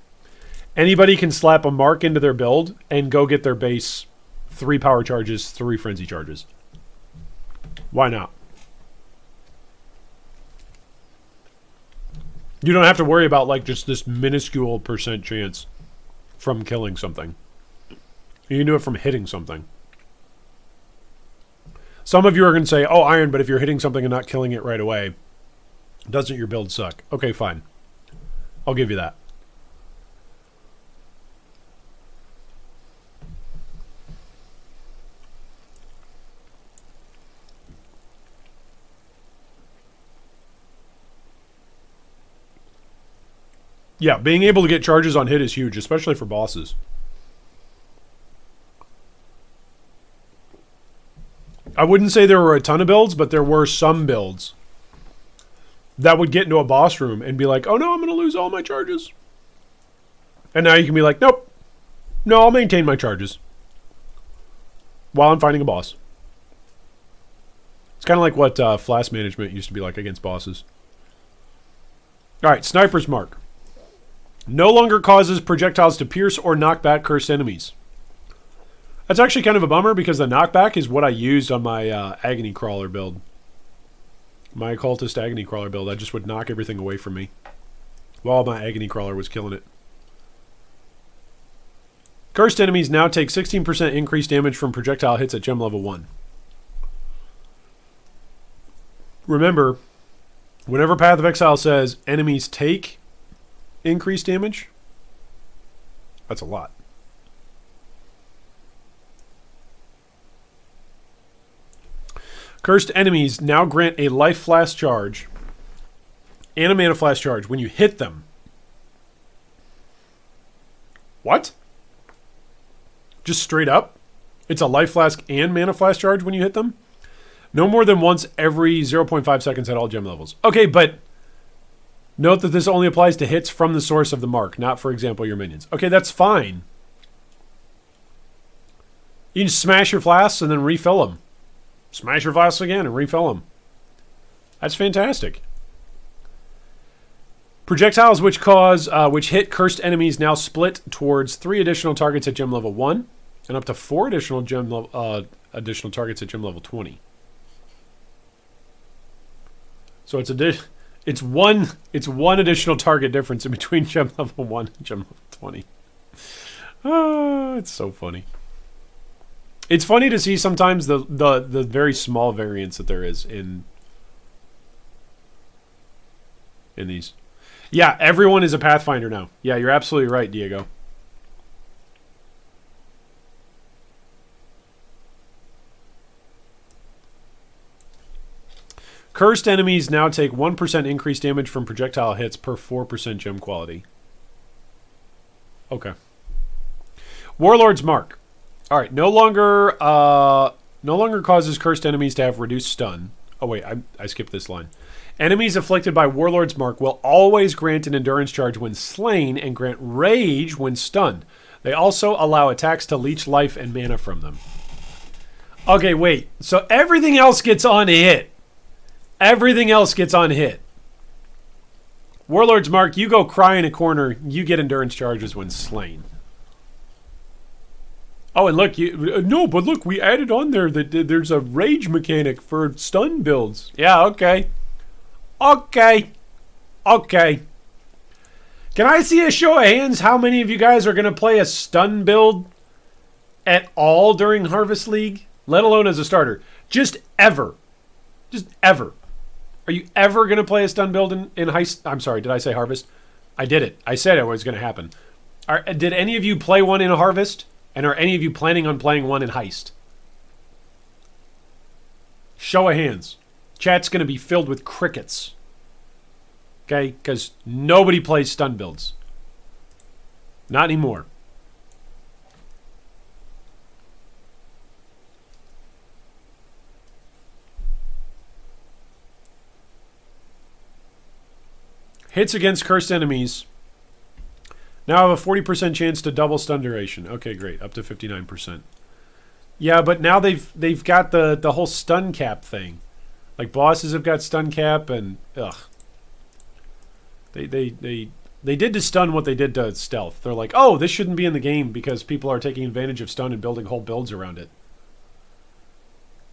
Anybody can slap a mark into their build and go get their base 3 power charges, 3 frenzy charges. Why not? You don't have to worry about like just this minuscule % chance from killing something. You can do it from hitting something. Some of you are going to say, oh, Iron, but if you're hitting something and not killing it right away, doesn't your build suck? Okay, fine. I'll give you that. Yeah, being able to get charges on hit is huge, especially for bosses. I wouldn't say there were a ton of builds, but there were some builds that would get into a boss room and be like, oh no, I'm going to lose all my charges. And now you can be like, nope. No, I'll maintain my charges while I'm fighting a boss. It's kind of like what flask management used to be like against bosses. All right, Sniper's Mark. No longer causes projectiles to pierce or knock back cursed enemies. That's actually kind of a bummer because the knockback is what I used on my Agony Crawler build. My Occultist Agony Crawler build. I just would knock everything away from me while my Agony Crawler was killing it. Cursed enemies now take 16% increased damage from projectile hits at gem level 1. Remember, whenever Path of Exile says enemies take increased damage, that's a lot. Cursed enemies now grant a life flash charge and a mana flash charge when you hit them. What? Just straight up? It's a life flask and mana flash charge when you hit them? No more than once every 0.5 seconds at all gem levels. Okay, but note that this only applies to hits from the source of the mark, not, for example, your minions. Okay, that's fine. You can smash your flasks and then refill them. Smash your flasks again and refill them. That's fantastic. Projectiles which hit cursed enemies now split towards 3 additional targets at gem level 1 and up to 4 additional targets at gem level 20. So it's one additional target difference in between gem level 1 and gem level 20. Ah, it's so funny. It's funny to see sometimes the very small variance that there is in these. Yeah, everyone is a Pathfinder now. Yeah, you're absolutely right, Diego. Cursed enemies now take 1% increased damage from projectile hits per 4% gem quality. Okay. Warlord's Mark. All right, no longer causes cursed enemies to have reduced stun. Oh wait, I skipped this line. Enemies afflicted by Warlord's Mark will always grant an endurance charge when slain and grant rage when stunned. They also allow attacks to leech life and mana from them. Okay, wait. So everything else gets on hit. Everything else gets on hit. Warlord's Mark, you go cry in a corner, you get endurance charges when slain. Oh, and look, but look, we added on there that there's a rage mechanic for stun builds. Yeah, okay. Okay. Can I see a show of hands how many of you guys are going to play a stun build at all during Harvest League? Let alone as a starter. Just ever. Are you ever going to play a stun build in Heist? I'm sorry, did I say Harvest? I did it. I said it was going to happen. Did any of you play one in a Harvest? And are any of you planning on playing one in Heist? Show of hands. Chat's going to be filled with crickets. Okay? Because nobody plays stun builds. Not anymore. Hits against cursed enemies now have a 40% chance to double stun duration. Okay, great. Up to 59%. Yeah, but now they've got the whole stun cap thing. Like bosses have got stun cap and ugh. They did to stun what they did to stealth. They're like, "Oh, this shouldn't be in the game because people are taking advantage of stun and building whole builds around it."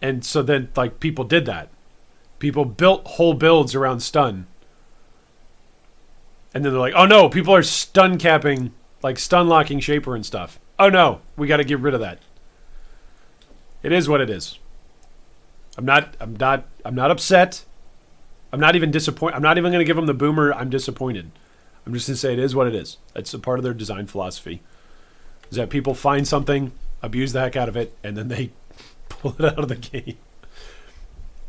And so then like people did that. People built whole builds around stun. And then they're like, oh no, people are stun capping, like stun locking Shaper and stuff. Oh no, we got to get rid of that. It is what it is. I'm not upset. I'm not even disappointed. I'm not even going to give them the boomer. I'm disappointed. I'm just going to say it is what it is. It's a part of their design philosophy. Is that people find something, abuse the heck out of it, and then they pull it out of the game.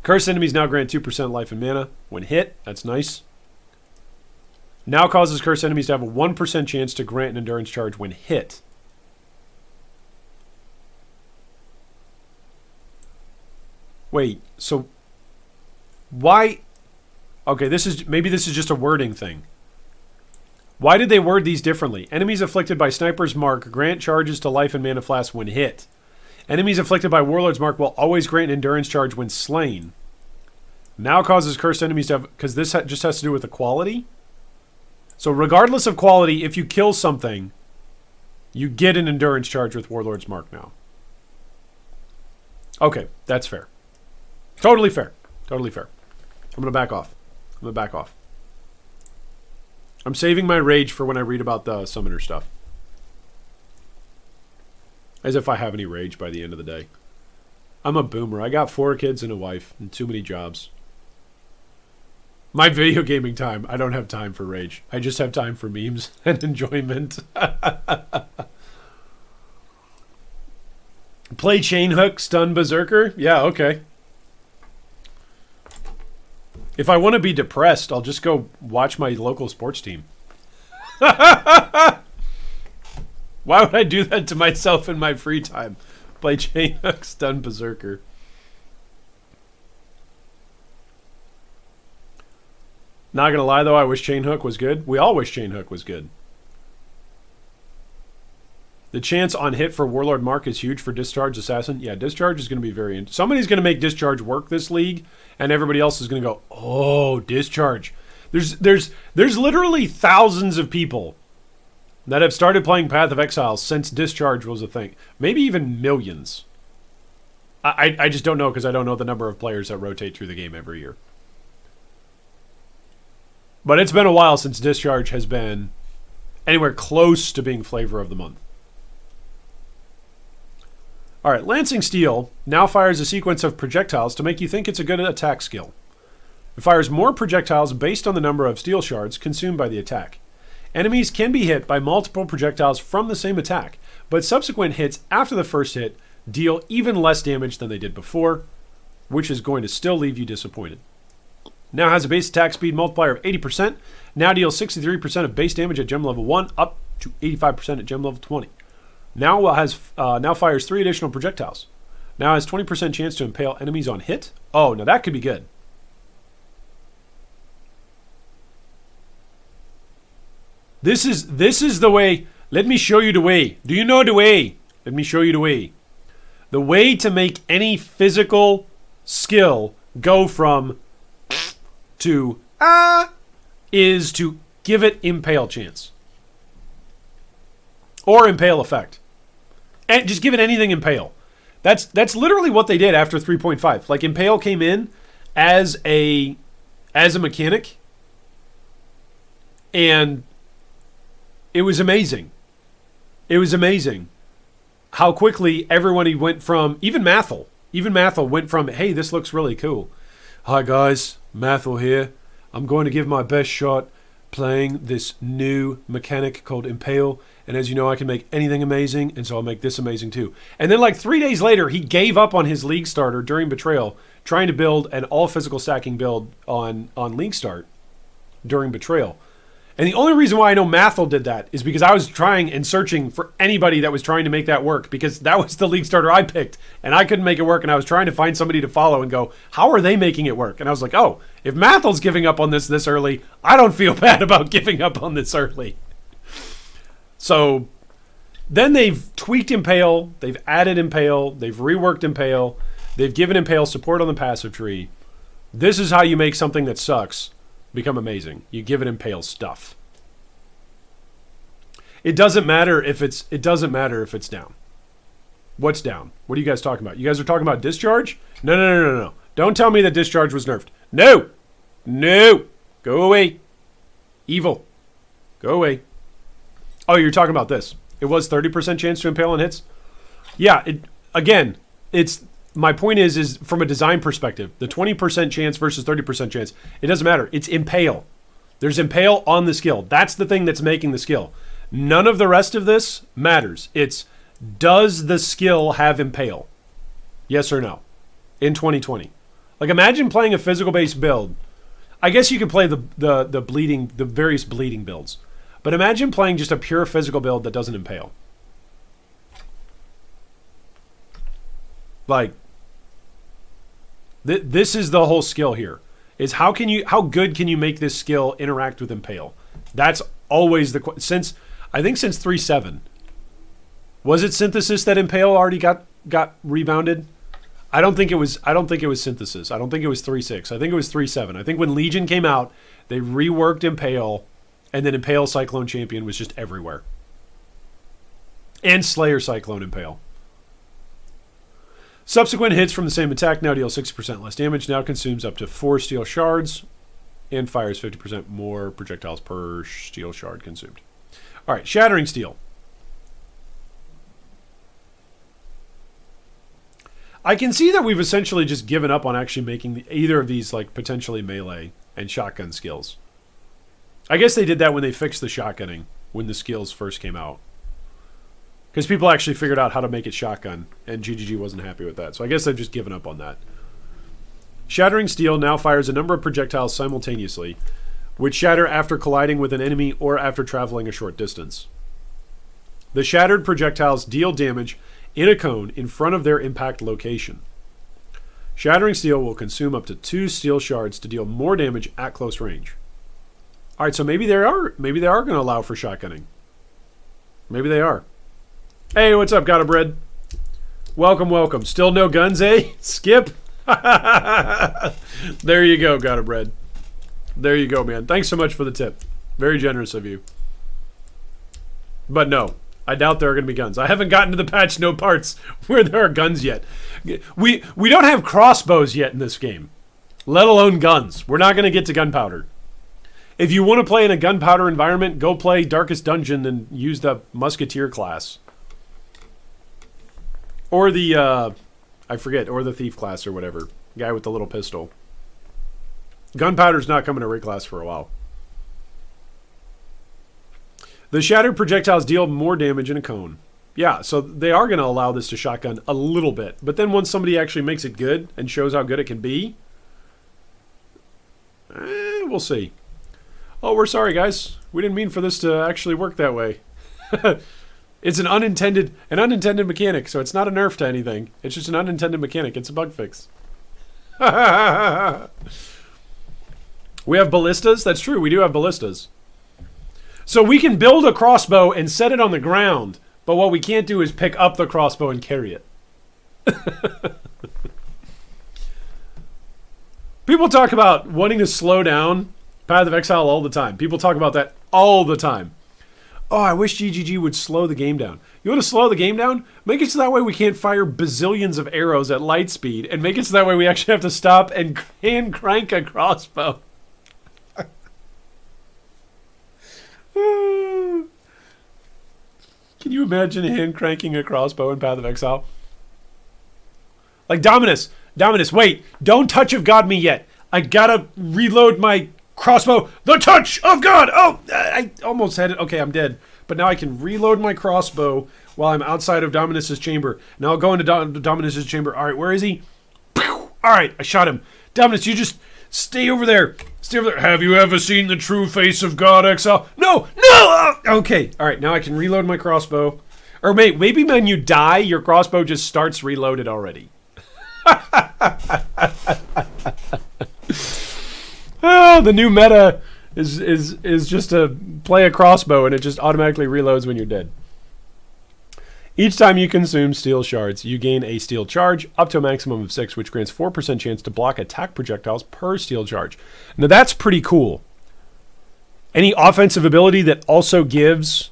Cursed enemies now grant 2% life and mana when hit. That's nice. Now causes cursed enemies to have a 1% chance to grant an endurance charge when hit. Wait, so why? Okay, maybe this is just a wording thing. Why did they word these differently? Enemies afflicted by Sniper's Mark grant charges to life and mana flask when hit. Enemies afflicted by Warlord's Mark will always grant an endurance charge when slain. Now causes cursed enemies to have, because this just has to do with the quality. So regardless of quality, if you kill something, you get an endurance charge with Warlord's Mark now. Okay, that's fair. Totally fair. Totally fair. I'm going to back off. I'm saving my rage for when I read about the summoner stuff. As if I have any rage by the end of the day. I'm a boomer. I got 4 kids and a wife and too many jobs. My video gaming time, I don't have time for rage. I just have time for memes and enjoyment. Play Chain Hook, Stun Berserker? Yeah, okay. If I want to be depressed, I'll just go watch my local sports team. Why would I do that to myself in my free time? Play Chain Hook, Stun Berserker. Not gonna lie though, I wish Chain Hook was good. We all wish Chain Hook was good. The chance on hit for Warlord Mark is huge for Discharge Assassin. Yeah, Discharge is gonna be very somebody's gonna make Discharge work this league, and everybody else is gonna go, oh, Discharge. There's literally thousands of people that have started playing Path of Exile since Discharge was a thing. Maybe even millions. I just don't know because I don't know the number of players that rotate through the game every year. But it's been a while since Discharge has been anywhere close to being flavor of the month. All right, Lancing Steel now fires a sequence of projectiles to make you think it's a good attack skill. It fires more projectiles based on the number of steel shards consumed by the attack. Enemies can be hit by multiple projectiles from the same attack, but subsequent hits after the first hit deal even less damage than they did before, which is going to still leave you disappointed. Now has a base attack speed multiplier of 80%. Now deals 63% of base damage at gem level 1, up to 85% at gem level 20. Now fires 3 additional projectiles. Now has 20% chance to impale enemies on hit. Oh, now that could be good. This is the way. Let me show you the way. Do you know the way? Let me show you the way. The way to make any physical skill go from to is to give it impale chance. Or impale effect. And just give it anything impale. That's literally what they did after 3.5. Like impale came in as a mechanic, and it was amazing. It was amazing how quickly everybody went from, even Mathel went from, hey, this looks really cool. Hi guys, Mathel here. I'm going to give my best shot playing this new mechanic called Impale, and as you know, I can make anything amazing, and so I'll make this amazing too. And then like 3 days later, he gave up on his League starter during Betrayal, trying to build an all-physical stacking build on League Start, during Betrayal. And the only reason why I know Mathel did that is because I was trying and searching for anybody that was trying to make that work, because that was the League starter I picked, and I couldn't make it work, and I was trying to find somebody to follow and go, how are they making it work? And I was like, oh, if Mathel's giving up on this early, I don't feel bad about giving up on this early. So then they've tweaked Impale, they've added Impale, they've reworked Impale, they've given Impale support on the passive tree. This is how you make something that sucks become amazing. You give it Impale stuff. It doesn't matter if it's down. What's down? What are you guys talking about? You guys are talking about Discharge? No. Don't tell me that Discharge was nerfed. No. Go away. Evil. Go away. Oh, you're talking about this. It was 30% chance to Impale on hits? Yeah, my point is from a design perspective, the 20% chance versus 30% chance, it doesn't matter. It's Impale. There's Impale on the skill. That's the thing that's making the skill. None of the rest of this matters. It's, does the skill have Impale? Yes or no? In 2020. Like, imagine playing a physical-based build. I guess you could play the various bleeding builds. But imagine playing just a pure physical build that doesn't Impale. Like, this is the whole skill here. Is how good can you make this skill interact with Impale? That's always the since 3.7. Was it Synthesis that Impale already got rebounded? I don't think it was Synthesis. I don't think it was 3.6. I think it was 3.7. I think when Legion came out, they reworked Impale, and then Impale Cyclone Champion was just everywhere. And Slayer Cyclone Impale. Subsequent hits from the same attack now deal 60% less damage, now consumes up to 4 steel shards, and fires 50% more projectiles per steel shard consumed. All right, Shattering Steel. I can see that we've essentially just given up on actually making either of these like potentially melee and shotgun skills. I guess they did that when they fixed the shotgunning when the skills first came out. Because people actually figured out how to make it shotgun, and GGG wasn't happy with that. So I guess they've just given up on that. Shattering Steel now fires a number of projectiles simultaneously, which shatter after colliding with an enemy or after traveling a short distance. The shattered projectiles deal damage in a cone in front of their impact location. Shattering Steel will consume up to 2 steel shards to deal more damage at close range. All right, so maybe they are going to allow for shotgunning. Maybe they are. Hey, what's up, Gotta Bread? Welcome. Still no guns, eh? Skip? There you go, Gotta Bread. There you go, man. Thanks so much for the tip. Very generous of you. But no, I doubt there are going to be guns. I haven't gotten to the patch no parts where there are guns yet. We don't have crossbows yet in this game, let alone guns. We're not going to get to gunpowder. If you want to play in a gunpowder environment, go play Darkest Dungeon and use the Musketeer class. Or the, or the Thief class or whatever. Guy with the little pistol. Gunpowder's not coming to reclass for a while. The shattered projectiles deal more damage in a cone. Yeah, so they are going to allow this to shotgun a little bit. But then once somebody actually makes it good and shows how good it can be, we'll see. Oh, we're sorry, guys. We didn't mean for this to actually work that way. It's an unintended mechanic, so it's not a nerf to anything. It's just an unintended mechanic. It's a bug fix. We have ballistas? That's true, we do have ballistas. So we can build a crossbow and set it on the ground, but what we can't do is pick up the crossbow and carry it. People talk about wanting to slow down Path of Exile all the time. People talk about that all the time. Oh, I wish GGG would slow the game down. You want to slow the game down? Make it so that way we can't fire bazillions of arrows at light speed, and make it so that way we actually have to stop and hand crank a crossbow. Can you imagine hand cranking a crossbow in Path of Exile? Like Dominus, wait, don't Touch of God me yet. I gotta reload my crossbow. The Touch of God! Oh, I almost had it. Okay, I'm dead. But now I can reload my crossbow while I'm outside of Dominus's chamber. Now I'll go into Dominus's chamber. All right, where is he? All right, I shot him. Dominus, you just Stay over there. Stay over there. Have you ever seen the true face of God, Exile? No! No! Okay. All right, now I can reload my crossbow. Or maybe when you die, your crossbow just starts reloaded already. Oh, the new meta is just to play a crossbow and it just automatically reloads when you're dead. Each time you consume steel shards, you gain a steel charge up to a maximum of 6, which grants 4% chance to block attack projectiles per steel charge. Now that's pretty cool. Any offensive ability that also gives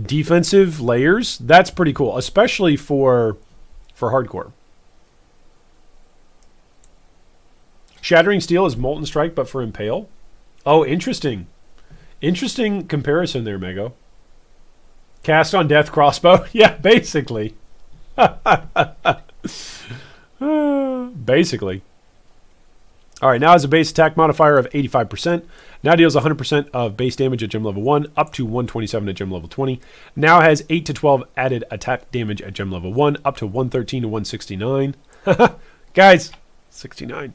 defensive layers, that's pretty cool, especially for hardcore. Shattering Steel is Molten Strike, but for Impale. Oh, interesting. Interesting comparison there, Mego. Cast on Death Crossbow. Yeah, basically. Basically. All right, now has a base attack modifier of 85%. Now deals 100% of base damage at gem level 1, up to 127 at gem level 20. Now has 8 to 12 added attack damage at gem level 1, up to 113 to 169. Guys, 69.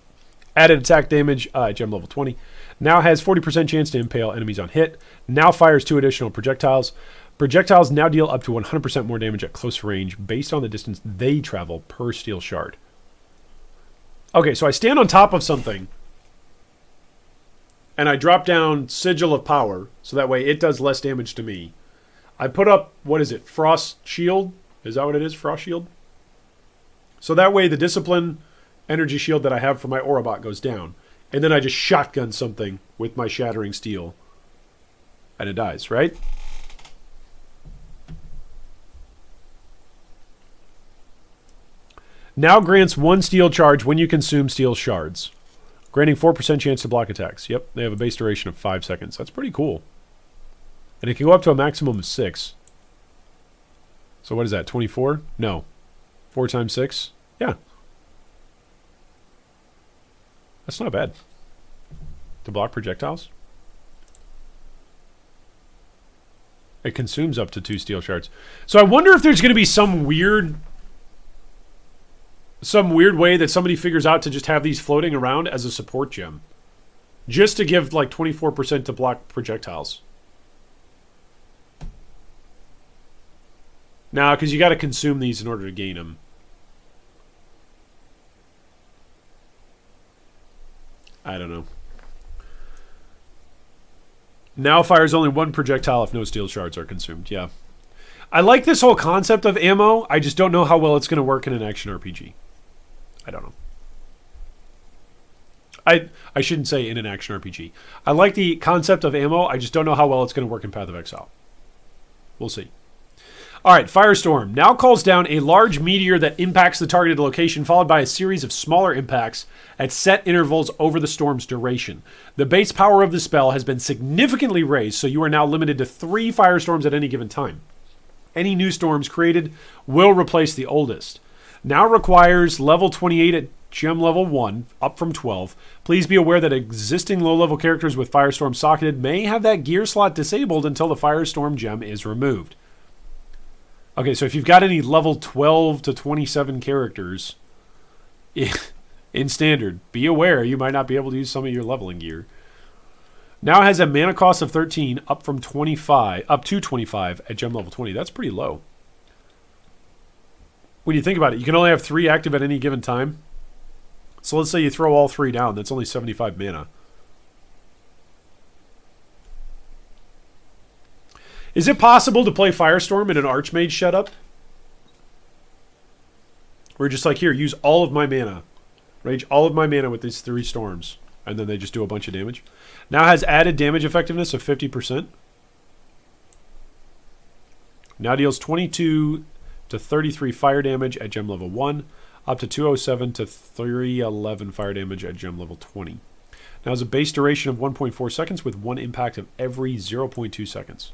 Added attack damage at gem level 20. Now has 40% chance to impale enemies on hit. Now fires 2 additional projectiles. Projectiles now deal up to 100% more damage at close range based on the distance they travel per steel shard. Okay, so I stand on top of something and I drop down Sigil of Power so that way it does less damage to me. I put up, what is it, Frost Shield? Is that what it is, Frost Shield? So that way the Discipline energy shield that I have for my Orabot goes down. And then I just shotgun something with my Shattering Steel. And it dies, right? Now grants 1 steel charge when you consume steel shards. Granting 4% chance to block attacks. Yep, they have a base duration of 5 seconds. That's pretty cool. And it can go up to a maximum of 6. So what is that, 24? No. 4 times 6? Yeah. That's not bad. To block projectiles. It consumes up to 2 steel shards. So I wonder if there's going to be some weird way that somebody figures out to just have these floating around as a support gem. Just to give like 24% to block projectiles. Nah, because you got to consume these in order to gain them. I don't know. Now fires only 1 projectile if no steel shards are consumed. Yeah. I like this whole concept of ammo. I just don't know how well it's going to work in an action RPG. I don't know. I shouldn't say in an action RPG. I like the concept of ammo. I just don't know how well it's going to work in Path of Exile. We'll see. All right, Firestorm now calls down a large meteor that impacts the targeted location, followed by a series of smaller impacts at set intervals over the storm's duration. The base power of the spell has been significantly raised, so you are now limited to 3 firestorms at any given time. Any new storms created will replace the oldest. Now requires level 28 at gem level 1, up from 12. Please be aware that existing low-level characters with Firestorm socketed may have that gear slot disabled until the Firestorm gem is removed. Okay, so if you've got any level 12 to 27 characters in Standard, be aware you might not be able to use some of your leveling gear. Now has a mana cost of 13, up to 25 at gem level 20. That's pretty low. When you think about it, you can only have 3 active at any given time. So let's say you throw all 3 down, that's only 75 mana. Is it possible to play Firestorm in an Archmage setup? We're just like, here, use all of my mana. Rage all of my mana with these 3 storms. And then they just do a bunch of damage. Now has added damage effectiveness of 50%. Now deals 22 to 33 fire damage at gem level 1. Up to 207 to 311 fire damage at gem level 20. Now has a base duration of 1.4 seconds with 1 impact of every 0.2 seconds.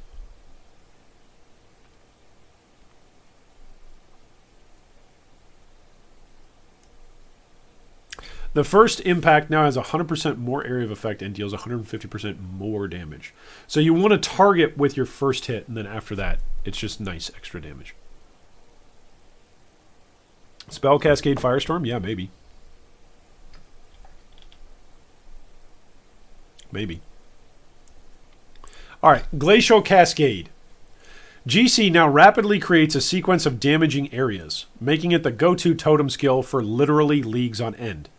The first impact now has 100% more area of effect and deals 150% more damage. So you want to target with your first hit, and then after that, it's just nice extra damage. Spell Cascade Firestorm? Yeah, maybe. Maybe. All right, Glacial Cascade. GC now rapidly creates a sequence of damaging areas, making it the go-to totem skill for literally leagues on end,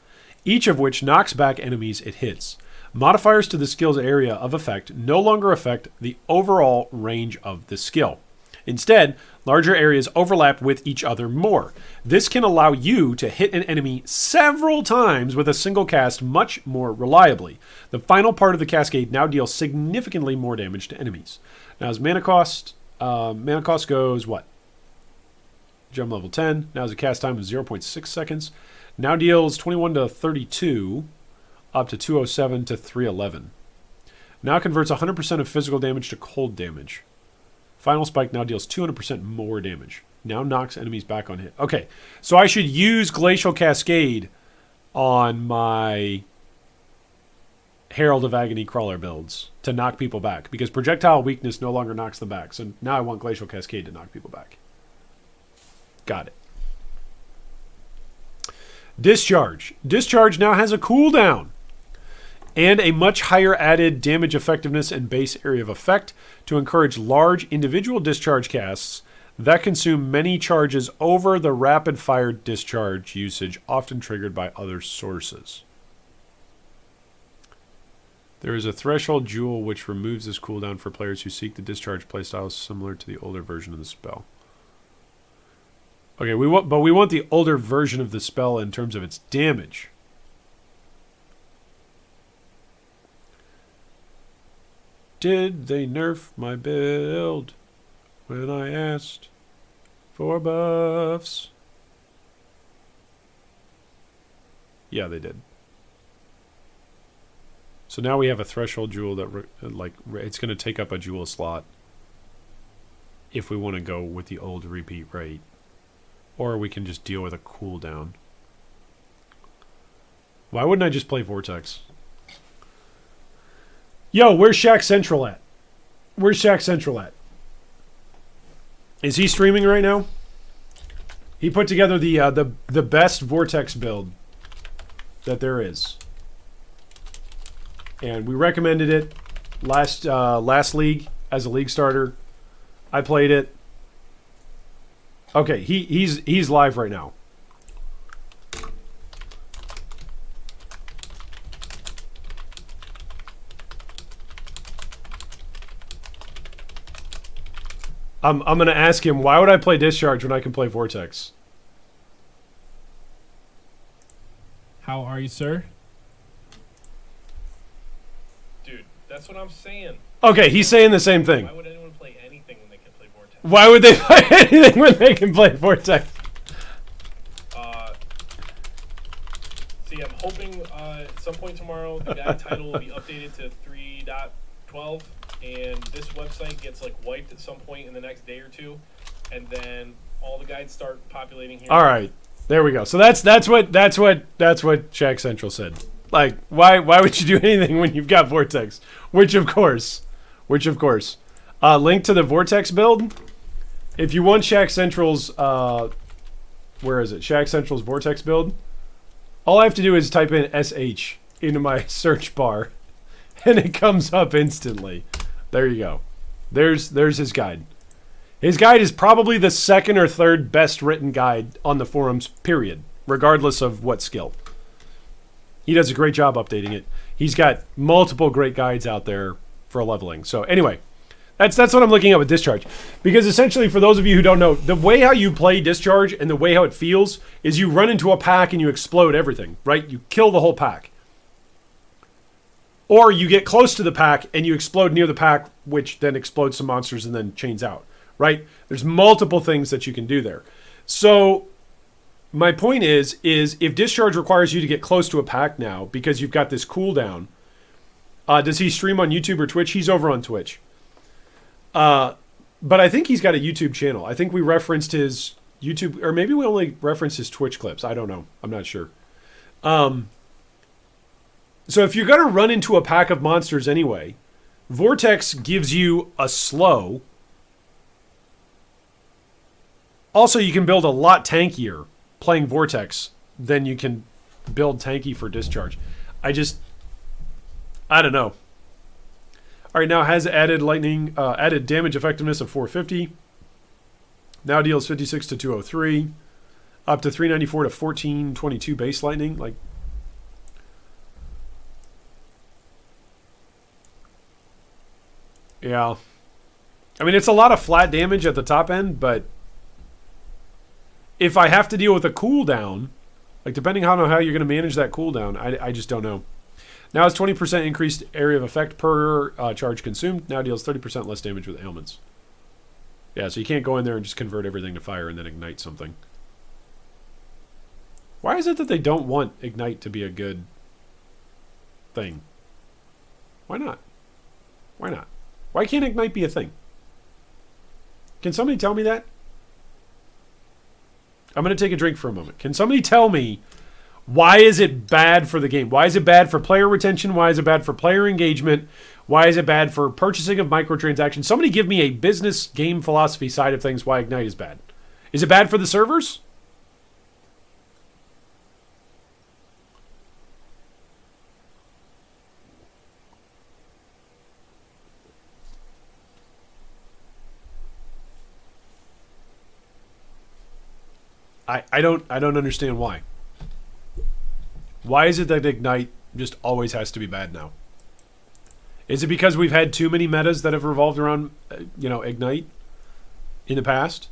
each of which knocks back enemies it hits. Modifiers to the skill's area of effect no longer affect the overall range of the skill. Instead, larger areas overlap with each other more. This can allow you to hit an enemy several times with a single cast much more reliably. The final part of the cascade now deals significantly more damage to enemies. Now, as mana cost goes what? Gem level 10. Now has a cast time of 0.6 seconds. Now deals 21 to 32, up to 207 to 311. Now converts 100% of physical damage to cold damage. Final Spike now deals 200% more damage. Now knocks enemies back on hit. Okay, so I should use Glacial Cascade on my Herald of Agony crawler builds to knock people back, because Projectile Weakness no longer knocks them back. So now I want Glacial Cascade to knock people back. Got it. Discharge. Discharge now has a cooldown and a much higher added damage effectiveness and base area of effect to encourage large individual discharge casts that consume many charges over the rapid fire discharge usage often triggered by other sources. There is a threshold jewel which removes this cooldown for players who seek the discharge playstyle similar to the older version of the spell. Okay, we want the older version of the spell in terms of its damage. Did they nerf my build when I asked for buffs? Yeah, they did. So now we have a threshold jewel that it's going to take up a jewel slot if we want to go with the old repeat rate. Or we can just deal with a cooldown. Why wouldn't I just play Vortex? Yo, where's Shaq Central at? Where's Shaq Central at? Is he streaming right now? He put together the best Vortex build that there is. And we recommended it last league as a league starter. I played it. Okay, he's live right now. I'm gonna ask him, why would I play Discharge when I can play Vortex? How are you, sir? Dude, that's what I'm saying. Okay, he's saying the same thing. Why would anyone play anything when they can play Vortex? Why would they play anything when they can play Vortex? See, I'm hoping at some point tomorrow the guide title will be updated to 3.12, and this website gets like wiped at some point in the next day or two, and then all the guides start populating here. All right, there we go. So that's what Shaq Central said. Like, why would you do anything when you've got Vortex? Which of course. Link to the Vortex build. If you want Shaq Central's, where is it? Shaq Central's Vortex build. All I have to do is type in SH into my search bar, and it comes up instantly. There you go. There's his guide. His guide is probably the second or third best written guide on the forums, period, regardless of what skill. He does a great job updating it. He's got multiple great guides out there for leveling. So anyway, that's what I'm looking at with Discharge. Because essentially, for those of you who don't know, the way how you play Discharge and the way how it feels is you run into a pack and you explode everything, right? You kill the whole pack. Or you get close to the pack and you explode near the pack, which then explodes some monsters and then chains out, right? There's multiple things that you can do there. So my point is if Discharge requires you to get close to a pack now because you've got this cooldown, does he stream on YouTube or Twitch? He's over on Twitch. But I think he's got a YouTube channel. I think we referenced his YouTube, or maybe we only referenced his Twitch clips. I don't know. I'm not sure. So if you're going to run into a pack of monsters anyway, Vortex gives you a slow. Also, you can build a lot tankier playing Vortex than you can build tanky for Discharge. I don't know. All right, now has added added damage effectiveness of 450. Now deals 56 to 203, up to 394 to 1422 base lightning. Like, yeah. I mean, it's a lot of flat damage at the top end, but if I have to deal with a cooldown, like depending on how you're going to manage that cooldown, I just don't know. Now it's 20% increased area of effect per charge consumed. Now deals 30% less damage with ailments. Yeah, so you can't go in there and just convert everything to fire and then ignite something. Why is it that they don't want ignite to be a good thing? Why not? Why not? Why can't ignite be a thing? Can somebody tell me that? I'm going to take a drink for a moment. Can somebody tell me, why is it bad for the game? Why is it bad for player retention? Why is it bad for player engagement? Why is it bad for purchasing of microtransactions? Somebody give me a business game philosophy side of things why Ignite is bad. Is it bad for the servers? I don't understand why. Why is it that Ignite just always has to be bad now? Is it because we've had too many metas that have revolved around, Ignite in the past?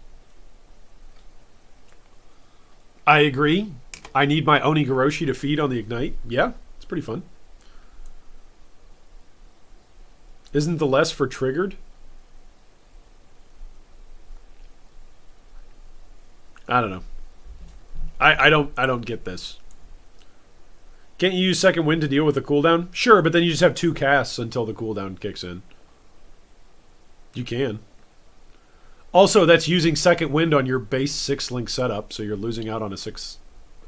I agree. I need my Onigoroshi to feed on the Ignite. Yeah, it's pretty fun. Isn't the less for triggered? I don't know. I don't get this. Can't you use second wind to deal with the cooldown? Sure, but then you just have 2 casts until the cooldown kicks in. You can. Also, that's using second wind on your base 6-link setup, so you're losing out on a 6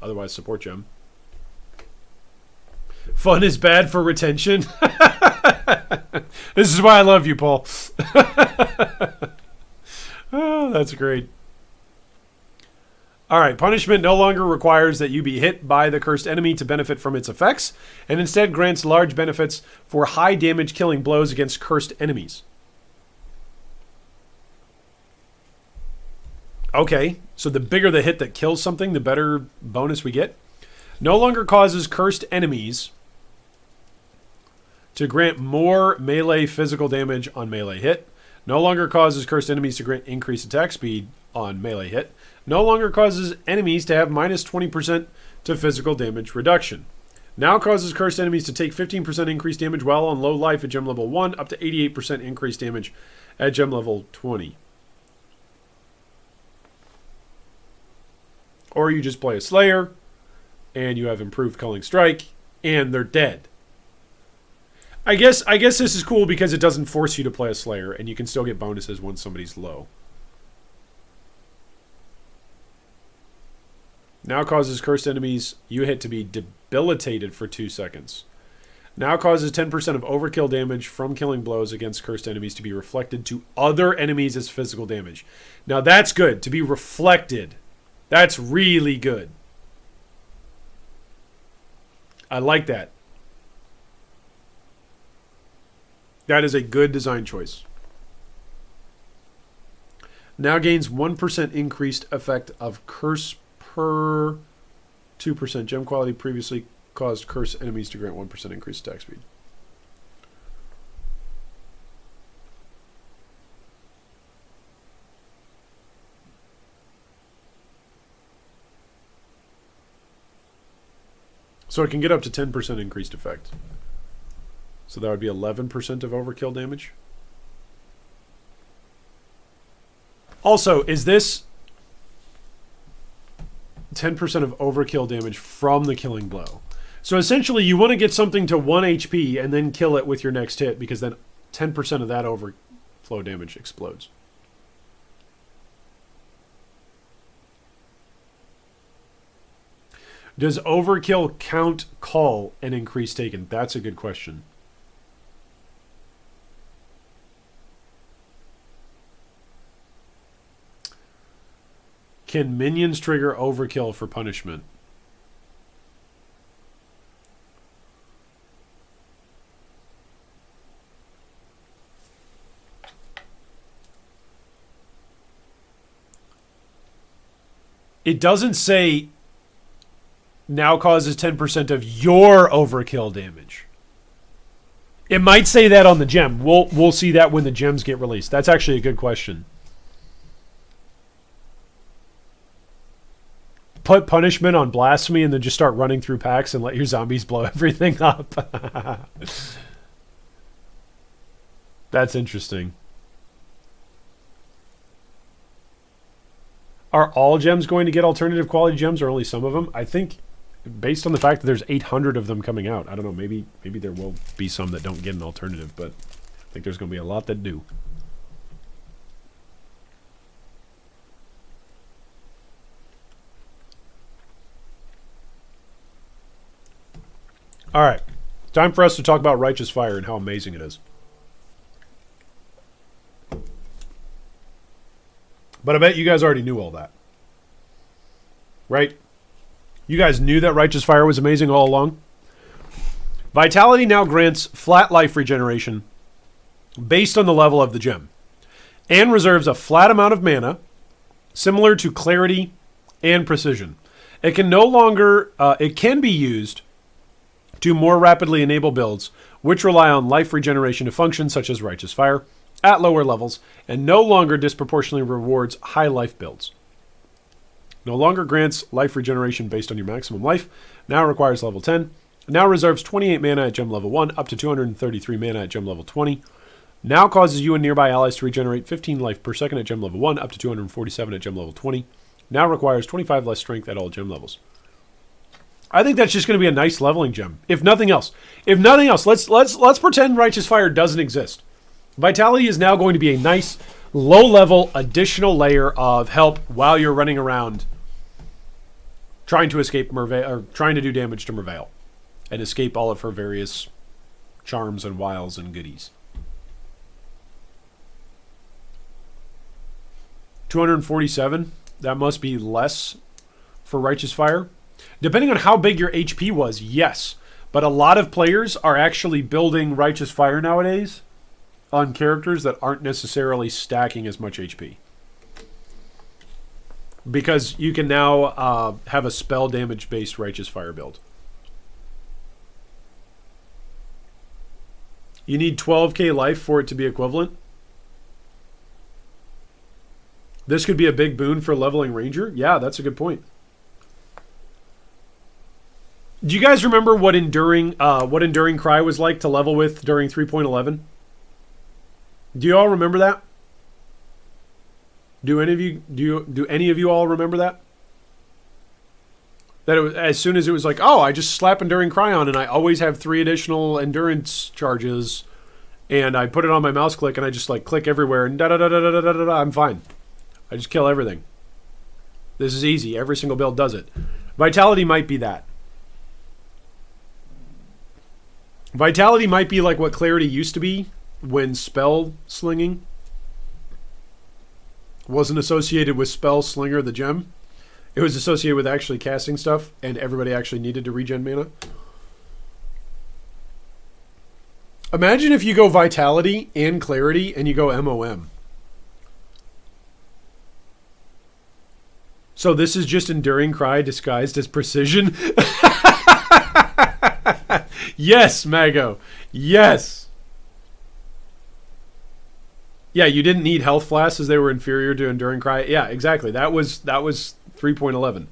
otherwise support gem. Fun is bad for retention. This is why I love you, Paul. Oh, that's great. Alright, punishment no longer requires that you be hit by the cursed enemy to benefit from its effects, and instead grants large benefits for high damage killing blows against cursed enemies. Okay, so the bigger the hit that kills something, the better bonus we get. No longer causes cursed enemies to grant more melee physical damage on melee hit. No longer causes cursed enemies to grant increased attack speed on melee hit. No longer causes enemies to have minus 20% to physical damage reduction. Now causes cursed enemies to take 15% increased damage while on low life at gem level 1, up to 88% increased damage at gem level 20. Or you just play a Slayer, and you have improved Culling Strike, and they're dead. I guess this is cool because it doesn't force you to play a Slayer, and you can still get bonuses when somebody's low. Now causes cursed enemies you hit to be debilitated for 2 seconds. Now causes 10% of overkill damage from killing blows against cursed enemies to be reflected to other enemies as physical damage. Now that's good, to be reflected. That's really good. I like that. That is a good design choice. Now gains 1% increased effect of curse per 2%. Gem quality previously caused cursed enemies to grant 1% increased attack speed. So it can get up to 10% increased effect. So that would be 11% of overkill damage. Also, is this 10% of overkill damage from the killing blow? So essentially you want to get something to 1 HP and then kill it with your next hit, because then 10% of that overflow damage explodes. Does overkill count call an increase taken? That's a good question. Can minions trigger overkill for punishment? It doesn't say now causes 10% of your overkill damage. It might say that on the gem. We'll see that when the gems get released. That's actually a good question. Put punishment on blasphemy and then just start running through packs and let your zombies blow everything up. That's interesting. Are all gems going to get alternative quality gems or only some of them? I think based on the fact that there's 800 of them coming out, I don't know, maybe there will be some that don't get an alternative, but I think there's going to be a lot that do. All right, time for us to talk about Righteous Fire and how amazing it is. But I bet you guys already knew all that. Right? You guys knew that Righteous Fire was amazing all along? Vitality now grants flat life regeneration based on the level of the gem, and reserves a flat amount of mana, similar to Clarity and Precision. It can be used to more rapidly enable builds which rely on life regeneration to function, such as Righteous Fire, at lower levels, and no longer disproportionately rewards high life builds. No longer grants life regeneration based on your maximum life, now requires level 10, now reserves 28 mana at gem level 1, up to 233 mana at gem level 20, now causes you and nearby allies to regenerate 15 life per second at gem level 1, up to 247 at gem level 20, now requires 25 less strength at all gem levels. I think that's just going to be a nice leveling gem, if nothing else. If nothing else, let's pretend Righteous Fire doesn't exist. Vitality is now going to be a nice, low-level, additional layer of help while you're running around trying to escape Merveil, or trying to do damage to Merveil and escape all of her various charms and wiles and goodies. 247, that must be less for Righteous Fire. Depending on how big your HP was, yes. But a lot of players are actually building Righteous Fire nowadays on characters that aren't necessarily stacking as much HP. Because you can now have a spell damage based Righteous Fire build. You need 12k life for it to be equivalent. This could be a big boon for leveling Ranger. Yeah, that's a good point. Do you guys remember what Enduring Cry was like to level with during 3.11? Do you all remember that? Do any of you all remember that? That it was, as soon as it was like, oh, I just slap Enduring Cry on and I always have 3 additional endurance charges, and I put it on my mouse click and I just like click everywhere and da-da-da-da-da-da-da-da, I'm fine. I just kill everything. This is easy. Every single build does it. Vitality might be that. Vitality might be like what Clarity used to be when spell slinging wasn't associated with spell slinger the gem. It was associated with actually casting stuff, and everybody actually needed to regen mana. Imagine if you go Vitality and Clarity and you go MOM. So this is just Enduring Cry disguised as Precision? Yes, Mago. Yes. Yeah, you didn't need health flasks as they were inferior to Enduring Cry. Yeah, exactly. That was 3.11.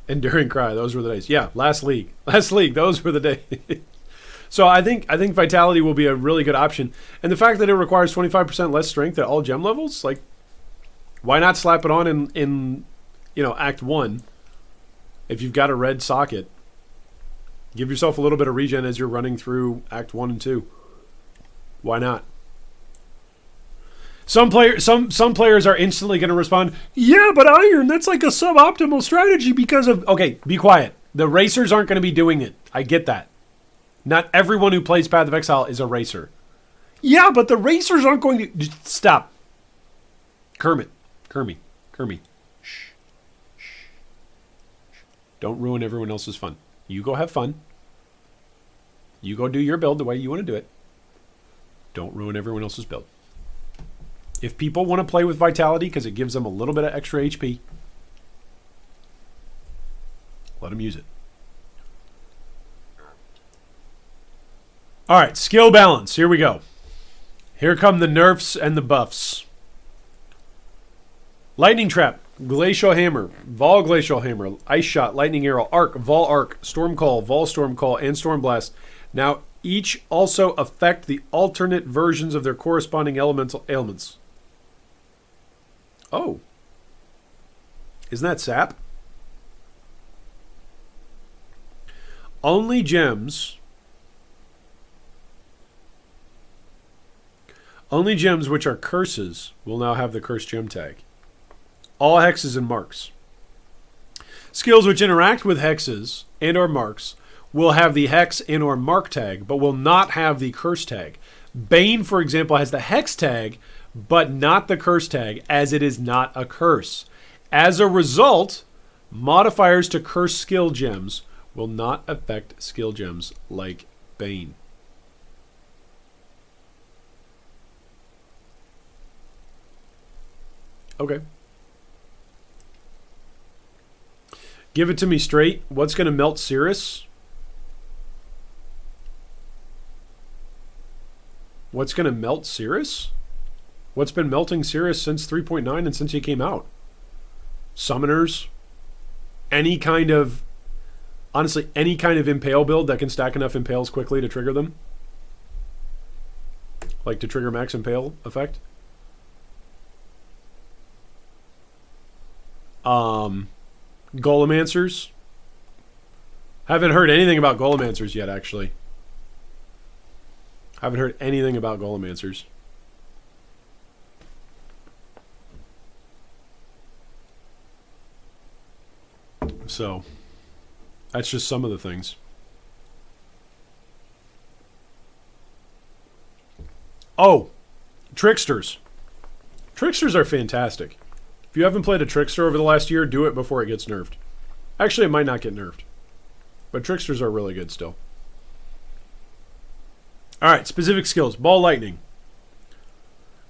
Enduring Cry, those were the days. Yeah, last league, those were the days. So I think Vitality will be a really good option, and the fact that it requires 25% less strength at all gem levels, like, why not slap it on in Act 1 if you've got a red socket? Give yourself a little bit of regen as you're running through Act 1 and 2. Why not? Some players are instantly going to respond, yeah, but Iron, that's like a suboptimal strategy because of... Okay, be quiet. The racers aren't going to be doing it. I get that. Not everyone who plays Path of Exile is a racer. Yeah, but the racers aren't going to... Just stop. Kermit. Shh. Don't ruin everyone else's fun. You go have fun. You go do your build the way you want to do it. Don't ruin everyone else's build. If people want to play with Vitality because it gives them a little bit of extra HP, Let him use it. All right, skill balance. Here we go. Here come the nerfs and the buffs. Lightning Trap, Glacial Hammer, Vol Glacial Hammer, Ice Shot, Lightning Arrow, Arc, Vol Arc, Storm Call, Vol Storm Call, and Storm Blast. Now, each also affect the alternate versions of their corresponding elemental ailments. Oh. Isn't that sap? Only gems which are curses will now have the curse gem tag. All hexes and marks. Skills which interact with hexes and or marks will have the hex and or mark tag, but will not have the curse tag. Bane, for example, has the hex tag, but not the curse tag, as it is not a curse. As a result, modifiers to curse skill gems will not affect skill gems like Bane. Okay. Give it to me straight. What's going to melt Cirrus? What's going to melt Cirrus? What's been melting Cirrus since 3.9 and since he came out? Summoners? Any kind of... Honestly, any kind of Impale build that can stack enough Impales quickly to trigger them? Like to trigger max Impale effect? Golemancers. Haven't heard anything about Golemancers yet, actually. Haven't heard anything about Golemancers. So, that's just some of the things. Oh, Tricksters. Tricksters are fantastic. If you haven't played a Trickster over the last year, do it before it gets nerfed. Actually, it might not get nerfed. But Tricksters are really good still. Alright, specific skills. Ball Lightning.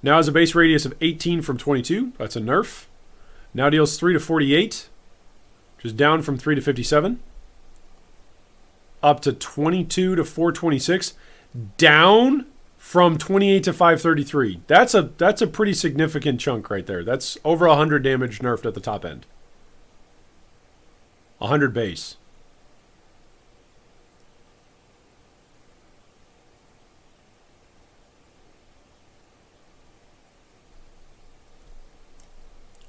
Now has a base radius of 18 from 22. That's a nerf. Now deals 3 to 48. Which is down from 3 to 57. Up to 22 to 426. Down from 28 to 533. That's a pretty significant chunk right there. That's over 100 damage nerfed at the top end. 100 base.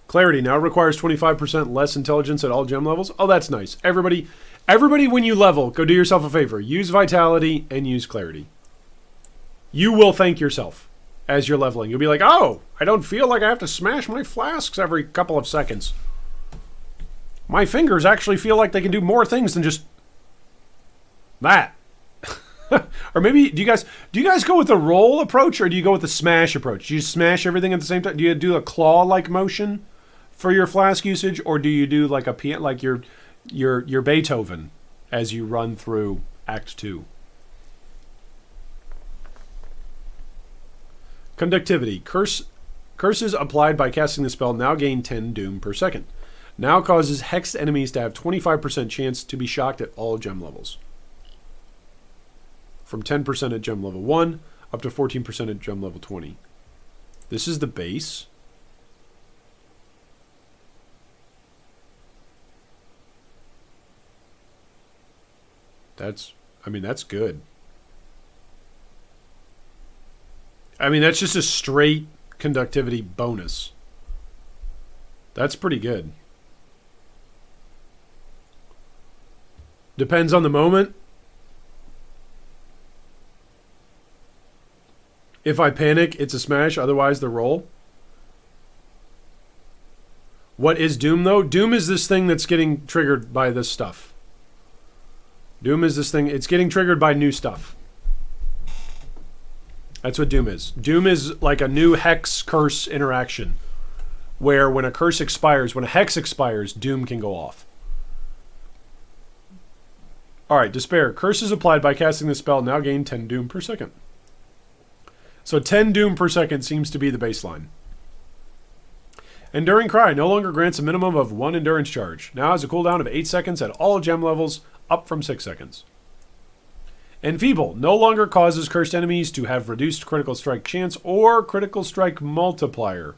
Clarity now requires 25% less intelligence at all gem levels. Oh, that's nice. Everybody when you level, go do yourself a favor. Use Vitality and use Clarity. You will thank yourself as you're leveling. You'll be like, oh, I don't feel like I have to smash my flasks every couple of seconds. My fingers actually feel like they can do more things than just that. Or maybe, do you guys go with the roll approach or do you go with the smash approach? Do you smash everything at the same time? Do you do a claw-like motion for your flask usage, or do you do like your Beethoven as you run through Act 2? Conductivity. Curses applied by casting the spell now gain 10 doom per second. Now causes hexed enemies to have 25% chance to be shocked at all gem levels. From 10% at gem level 1 up to 14% at gem level 20. This is the base. That's good. I mean, that's just a straight conductivity bonus. That's pretty good. Depends on the moment. If I panic, it's a smash. Otherwise, the roll. What is Doom, though? Doom is this thing that's getting triggered by this stuff. Doom is this thing. It's getting triggered by new stuff. That's what Doom is. Doom is like a new hex curse interaction. Where when a curse expires, when a hex expires, Doom can go off. Alright, Despair. Curses applied by casting the spell now gain 10 Doom per second. So 10 Doom per second seems to be the baseline. Enduring Cry no longer grants a minimum of 1 endurance charge. Now has a cooldown of 8 seconds at all gem levels, up from 6 seconds. Enfeeble no longer causes cursed enemies to have reduced critical strike chance or critical strike multiplier.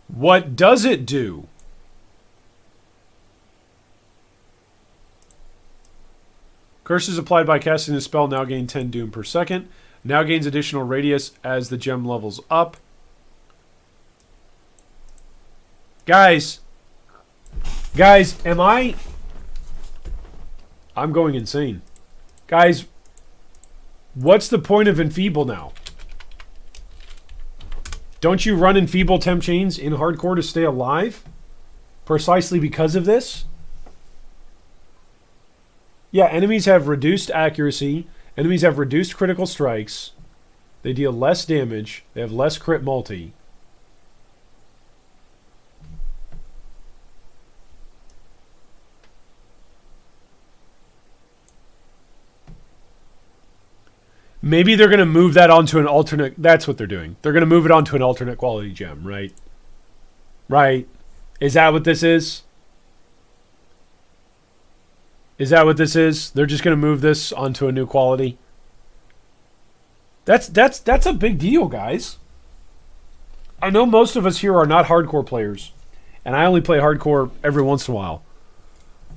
What does it do? Curses applied by casting the spell now gain 10 Doom per second. Now gains additional radius as the gem levels up. Guys, I'm going insane. Guys, what's the point of Enfeeble now? Don't you run Enfeeble temp chains in hardcore to stay alive? Precisely because of this? Yeah, enemies have reduced accuracy. Enemies have reduced critical strikes. They deal less damage. They have less crit multi. Maybe they're going to move that onto an alternate... That's what they're doing. They're going to move it onto an alternate quality gem, right? Right. Is that what this is? Is that what this is? They're just going to move this onto a new quality? That's a big deal, guys. I know most of us here are not hardcore players. And I only play hardcore every once in a while.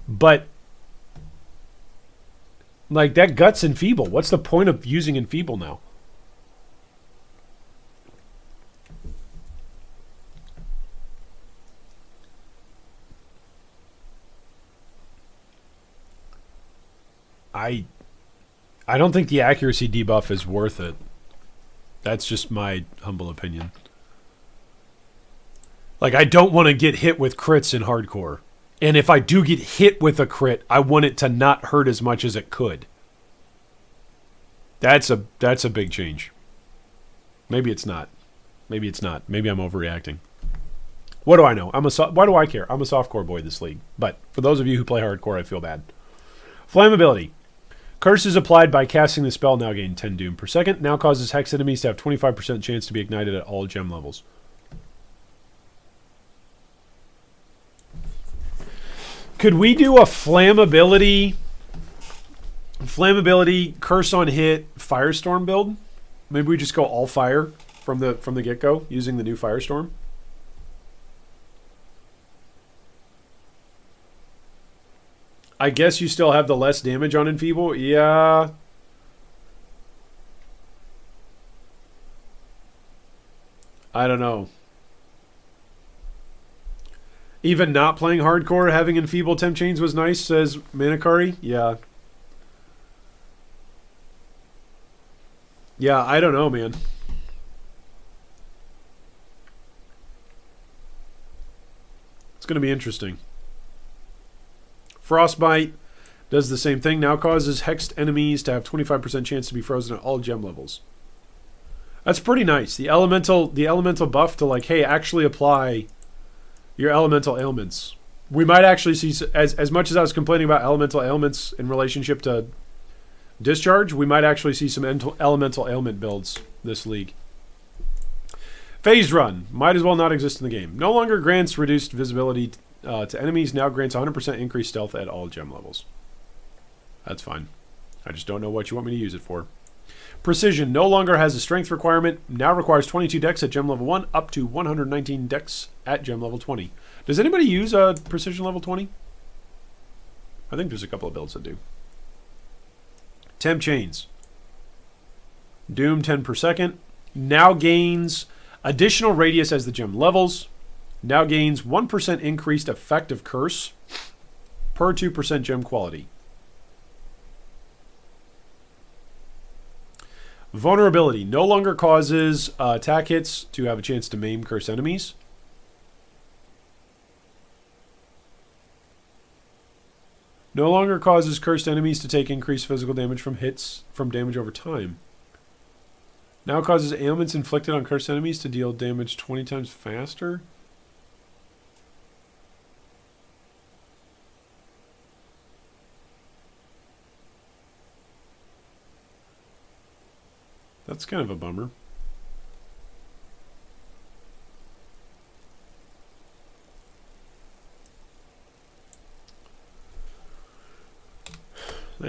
But... like, that guts Enfeeble. What's the point of using Enfeeble now? I don't think the accuracy debuff is worth it. That's just my humble opinion. Like, I don't want to get hit with crits in hardcore. And if I do get hit with a crit, I want it to not hurt as much as it could. That's a big change. Maybe it's not. Maybe it's not. Maybe I'm overreacting. What do I know? Why do I care? I'm a softcore boy this league. But for those of you who play hardcore, I feel bad. Flammability. Curses applied by casting the spell now gain 10 Doom per second. Now causes Hex enemies to have 25% chance to be ignited at all gem levels. Could we do a flammability curse on hit Firestorm build? Maybe we just go all fire from the get-go using the new Firestorm. I guess you still have the less damage on Enfeeble. Yeah. I don't know. Even not playing hardcore, having Enfeeble temp chains was nice, says Manakari. Yeah. Yeah, I don't know, man. It's going to be interesting. Frostbite does the same thing. Now causes hexed enemies to have 25% chance to be frozen at all gem levels. That's pretty nice. The elemental buff to, like, hey, actually apply your elemental ailments. We might actually see, as much as I was complaining about elemental ailments in relationship to Discharge, we might actually see some elemental ailment builds this league. Phased Run might as well not exist in the game. No longer grants reduced visibility to enemies. Now grants 100% increased stealth at all gem levels. That's fine. I just don't know what you want me to use it for. Precision no longer has a strength requirement. Now requires 22 dex at gem level 1, up to 119 dex at gem level 20. Does anybody use Precision level 20? I think there's a couple of builds that do. Temp Chains. Doom 10 per second. Now gains additional radius as the gem levels. Now gains 1% increased effective curse per 2% gem quality. Vulnerability no longer causes attack hits to have a chance to maim curse enemies. No longer causes cursed enemies to take increased physical damage from hits from damage over time. Now causes ailments inflicted on cursed enemies to deal damage 20 times faster. That's kind of a bummer.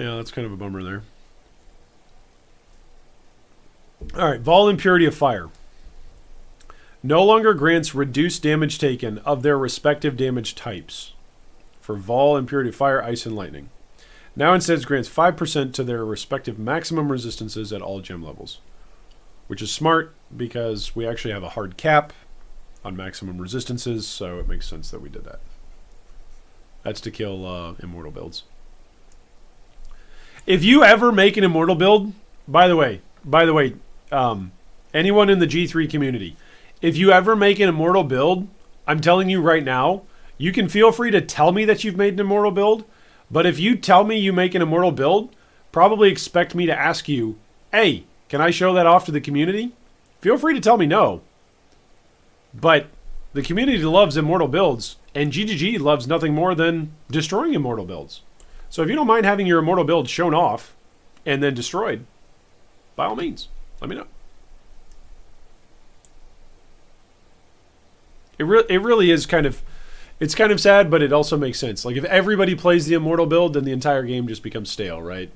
Yeah, that's kind of a bummer there. All right, Vol Impurity of Fire. No longer grants reduced damage taken of their respective damage types for Vol Impurity of Fire, Ice, and Lightning. Now instead grants 5% to their respective maximum resistances at all gem levels. Which is smart because we actually have a hard cap on maximum resistances, so it makes sense that we did that. That's to kill immortal builds. If you ever make an immortal build, by the way, anyone in the G3 community, if you ever make an immortal build, I'm telling you right now, you can feel free to tell me that you've made an immortal build, but if you tell me you make an immortal build, probably expect me to ask you, hey, can I show that off to the community? Feel free to tell me no. But the community loves immortal builds, and GGG loves nothing more than destroying immortal builds. So if you don't mind having your immortal build shown off and then destroyed, by all means, let me know. It really is kind of, it's kind of sad, but it also makes sense. Like if everybody plays the immortal build, then the entire game just becomes stale, right?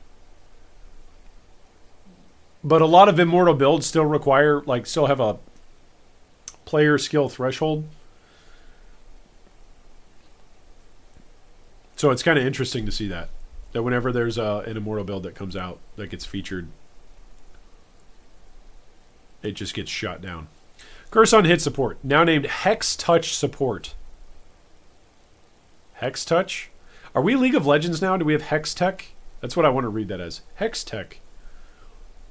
But a lot of immortal builds still require, like, still have a player skill threshold. So it's kind of interesting to see that whenever there's an immortal build that comes out that gets featured, it just gets shot down. Curse on hit support, now named Hex Touch support. Hex Touch? Are we League of Legends now? Do we have Hex Tech? That's what I want to read that as. Hex Tech.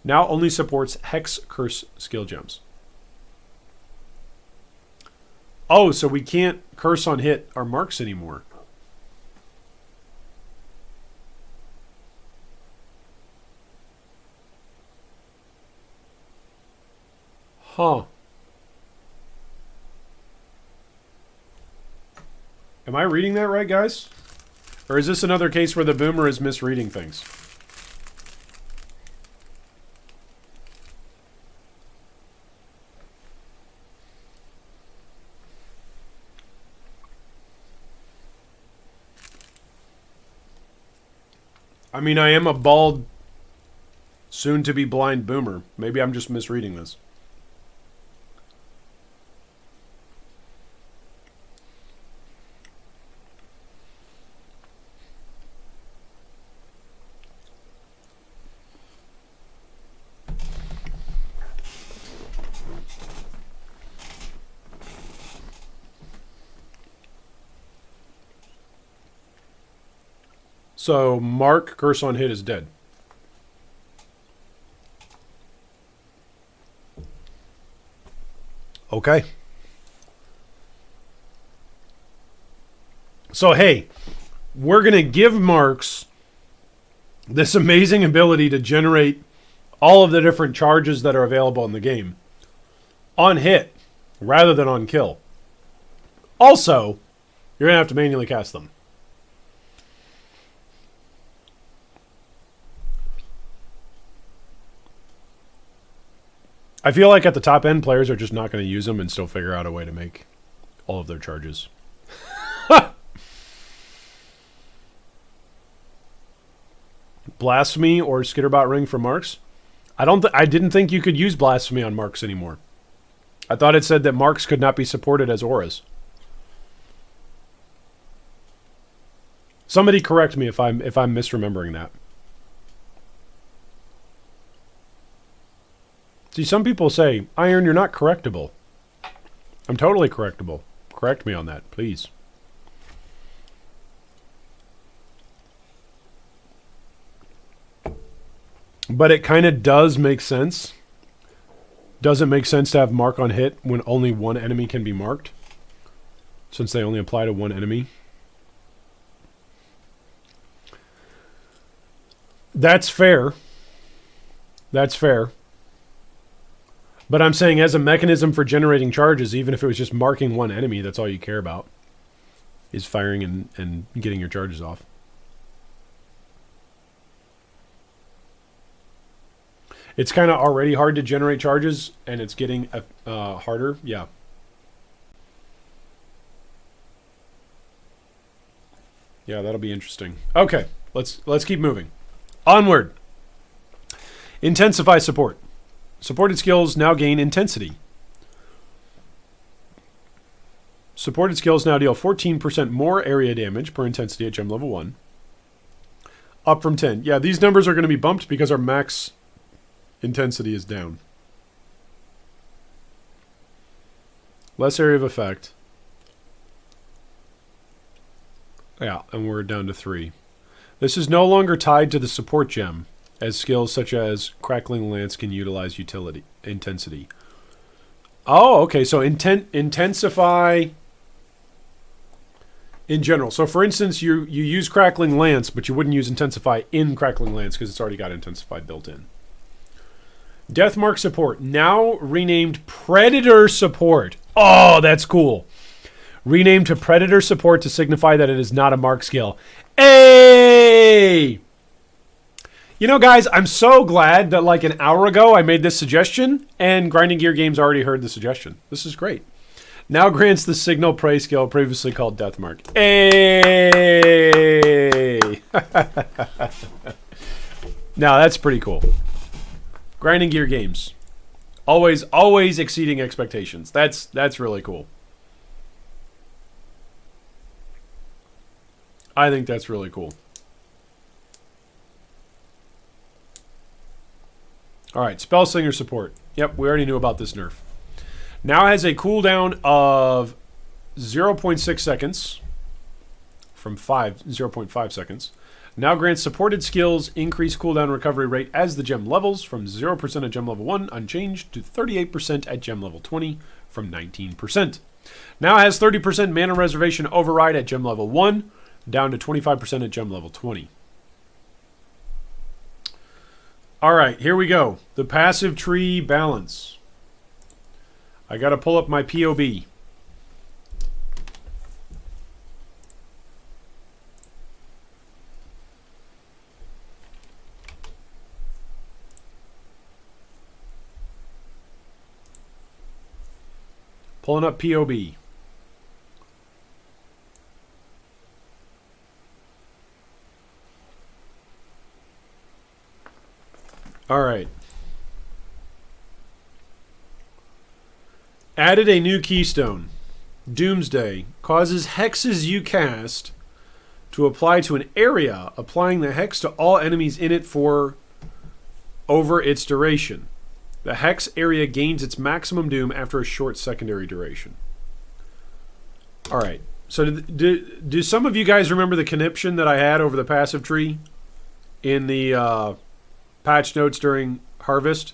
Now only supports Hex Curse skill gems. Oh, so we can't curse on hit our marks anymore. Huh. Am I reading that right, guys? Or is this another case where the boomer is misreading things? I mean, I am a bald, soon-to-be blind boomer. Maybe I'm just misreading this. So, Mark, Curse on Hit is dead. Okay. So, hey, we're going to give Marks this amazing ability to generate all of the different charges that are available in the game on hit rather than on kill. Also, you're going to have to manually cast them. I feel like at the top end, players are just not going to use them and still figure out a way to make all of their charges. Blasphemy or Skitterbot Ring for Marks? I didn't think you could use Blasphemy on Marks anymore. I thought it said that Marks could not be supported as auras. Somebody correct me if I'm misremembering that. See, some people say, Iron, you're not correctable. I'm totally correctable. Correct me on that, please. But it kind of does make sense. Does it make sense to have mark on hit when only one enemy can be marked? Since they only apply to one enemy. That's fair. That's fair. But I'm saying as a mechanism for generating charges, even if it was just marking one enemy, that's all you care about. Is firing and getting your charges off. It's kind of already hard to generate charges, and it's getting harder. Yeah. Yeah, that'll be interesting. Okay, let's keep moving. Onward. Intensify support. Supported skills now gain intensity. Supported skills now deal 14% more area damage per intensity at gem level 1. Up from 10. Yeah, these numbers are going to be bumped because our max intensity is down. Less area of effect. Yeah, and we're down to 3. This is no longer tied to the support gem, as skills such as Crackling Lance can utilize intensity. Oh, okay, so intensify in general. So for instance, you use Crackling Lance, but you wouldn't use Intensify in Crackling Lance because it's already got Intensify built in. Deathmark support, now renamed Predator support. Oh, that's cool. Renamed to Predator support to signify that it is not a mark skill. Hey! You know, guys, I'm so glad that like an hour ago I made this suggestion and Grinding Gear Games already heard the suggestion. This is great. Now grants the signal prey skill previously called Deathmark. Hey! Now that's pretty cool. Grinding Gear Games. Always exceeding expectations. That's really cool. I think that's really cool. Alright, Spell Slinger support. Yep, we already knew about this nerf. Now has a cooldown of 0.6 seconds from 0.5 seconds. Now grants supported skills increase cooldown recovery rate as the gem levels from 0% at gem level 1 unchanged to 38% at gem level 20 from 19%. Now has 30% mana reservation override at gem level 1 down to 25% at gem level 20. Alright, here we go. The passive tree balance. I gotta pull up my POB. Pulling up POB. All right. Added a new keystone. Doomsday causes hexes you cast to apply to an area, applying the hex to all enemies in it for over its duration. The hex area gains its maximum doom after a short secondary duration. All right. So do some of you guys remember the conniption that I had over the passive tree in the patch notes during Harvest?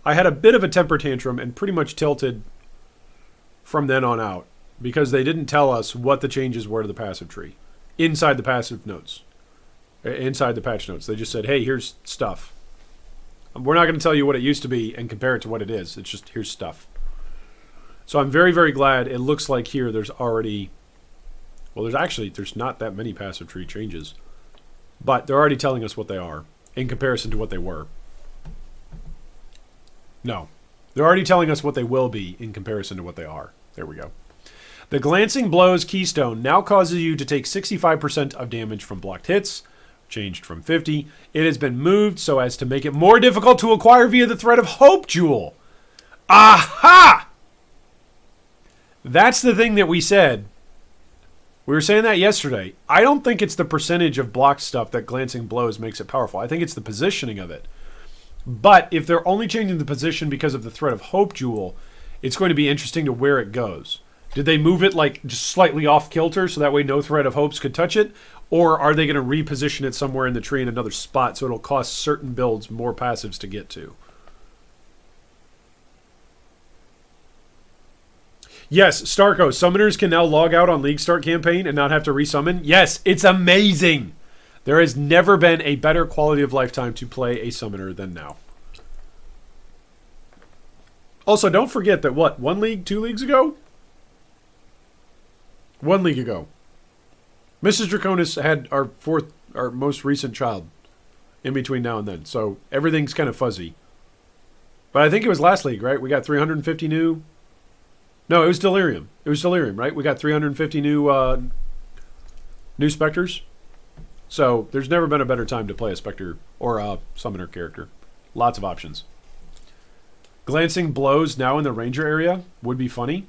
I had a bit of a temper tantrum and pretty much tilted from then on out because they didn't tell us what the changes were to the passive tree inside the passive notes, inside the patch notes. They just said, hey, here's stuff. We're not going to tell you what it used to be and compare it to what it is. It's just, here's stuff. So I'm very, very glad. It looks like here there's already, well, there's not that many passive tree changes, but they're already telling us what they are in comparison to what they were. No, they're already telling us what they will be in comparison to what they are. There we go. The Glancing Blows Keystone now causes you to take 65% of damage from blocked hits, changed from 50. It has been moved so as to make it more difficult to acquire via the Thread of Hope Jewel. Aha! That's the thing that we said. We were saying that yesterday. I don't think it's the percentage of blocked stuff that Glancing Blows makes it powerful. I think it's the positioning of it. But if they're only changing the position because of the Thread of Hope Jewel, it's going to be interesting to where it goes. Did they move it like just slightly off kilter so that way no Thread of Hopes could touch it? Or are they going to reposition it somewhere in the tree in another spot so it'll cost certain builds more passives to get to? Yes, Starko, summoners can now log out on League Start campaign and not have to resummon. Yes, it's amazing. There has never been a better quality of lifetime to play a summoner than now. Also, don't forget that, what, 1 league, 2 leagues ago? 1 league ago. Mrs. Draconis had our most recent child in between now and then. So everything's kind of fuzzy. But I think it was last league, right? We got 350 new. No, it was Delirium. It was Delirium, right? We got 350 new Spectres. So there's never been a better time to play a Spectre or a Summoner character. Lots of options. Glancing blows now in the Ranger area would be funny.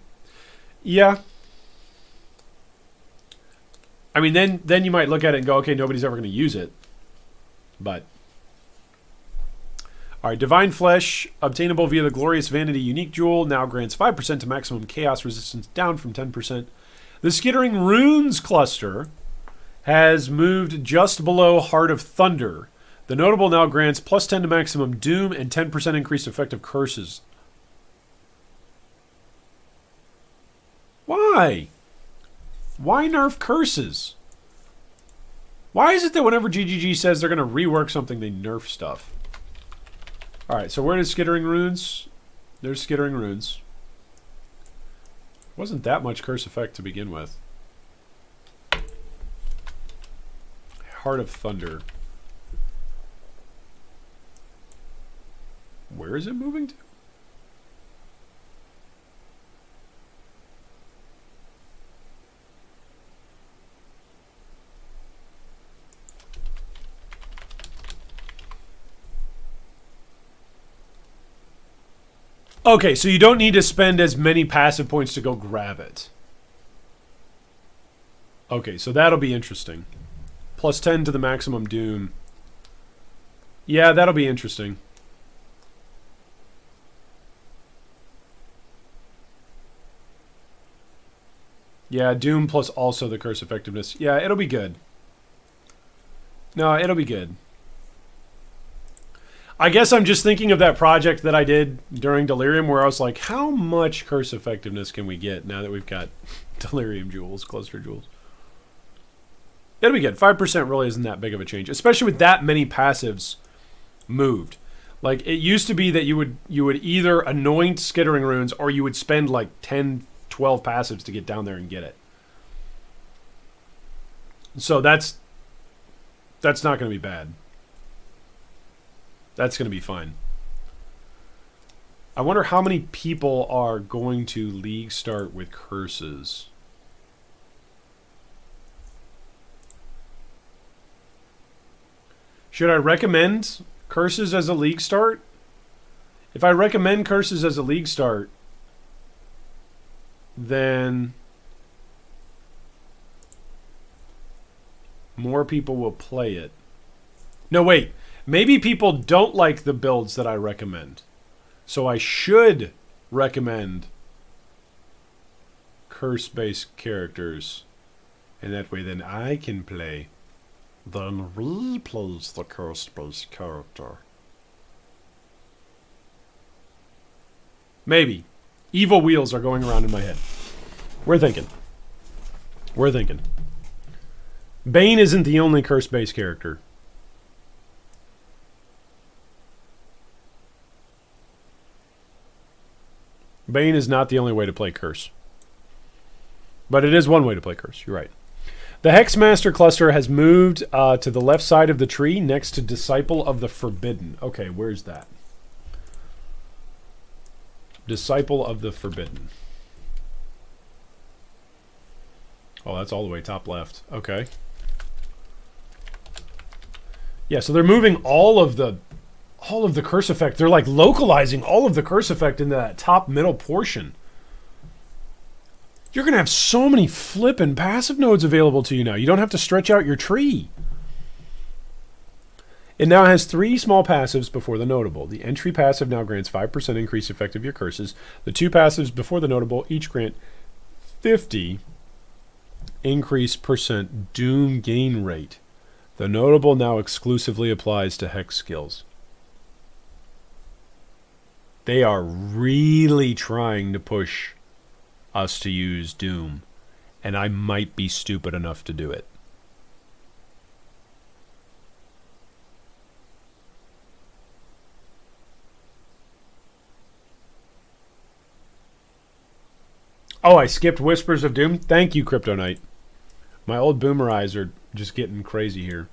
Yeah. I mean, then you might look at it and go, okay, nobody's ever going to use it. But... Alright, Divine Flesh, obtainable via the Glorious Vanity unique jewel, now grants 5% to maximum chaos resistance, down from 10%. The Skittering Runes cluster has moved just below Heart of Thunder. The notable now grants plus 10 to maximum doom and 10% increased effective curses. Why? Why nerf curses? Why is it that whenever GGG says they're going to rework something, they nerf stuff? Alright, so where is Skittering Runes? There's Skittering Runes. Wasn't that much curse effect to begin with. Heart of Thunder. Where is it moving to? Okay, so you don't need to spend as many passive points to go grab it. Okay, so that'll be interesting. Plus 10 to the maximum doom. Yeah, that'll be interesting. Yeah, doom plus also the curse effectiveness. Yeah, it'll be good. No, it'll be good. I guess I'm just thinking of that project that I did during Delirium where I was like, how much curse effectiveness can we get now that we've got Delirium jewels, cluster jewels? It'll be good. 5% really isn't that big of a change, especially with that many passives moved. Like, it used to be that you would either anoint Skittering Runes or you would spend like 10, 12 passives to get down there and get it. So that's not going to be bad. That's going to be fine. I wonder how many people are going to League start with curses. Should I recommend curses as a League start? If I recommend curses as a League start, then more people will play it. No, wait. Maybe people don't like the builds that I recommend. So I should recommend curse-based characters. And that way then I can play. Then replays the curse-based character. Maybe. Evil wheels are going around in my head. We're thinking. We're thinking. Bane isn't the only curse-based character. Bane is not the only way to play Curse. But it is one way to play Curse. You're right. The Hex Master cluster has moved to the left side of the tree next to Disciple of the Forbidden. Okay, where's that? Disciple of the Forbidden. Oh, that's all the way top left. Okay. Yeah, so they're moving all of the curse effect. They're like localizing all of the curse effect into that top middle portion. You're going to have so many flippin' passive nodes available to you now. You don't have to stretch out your tree. It now has 3 small passives before the notable. The entry passive now grants 5% increase effect of your curses. The 2 passives before the notable each grant 50 increase percent doom gain rate. The notable now exclusively applies to hex skills. They are really trying to push us to use Doom, and I might be stupid enough to do it. Oh, I skipped Whispers of Doom. Thank you, Crypto Knight. My old boomer eyes are just getting crazy here.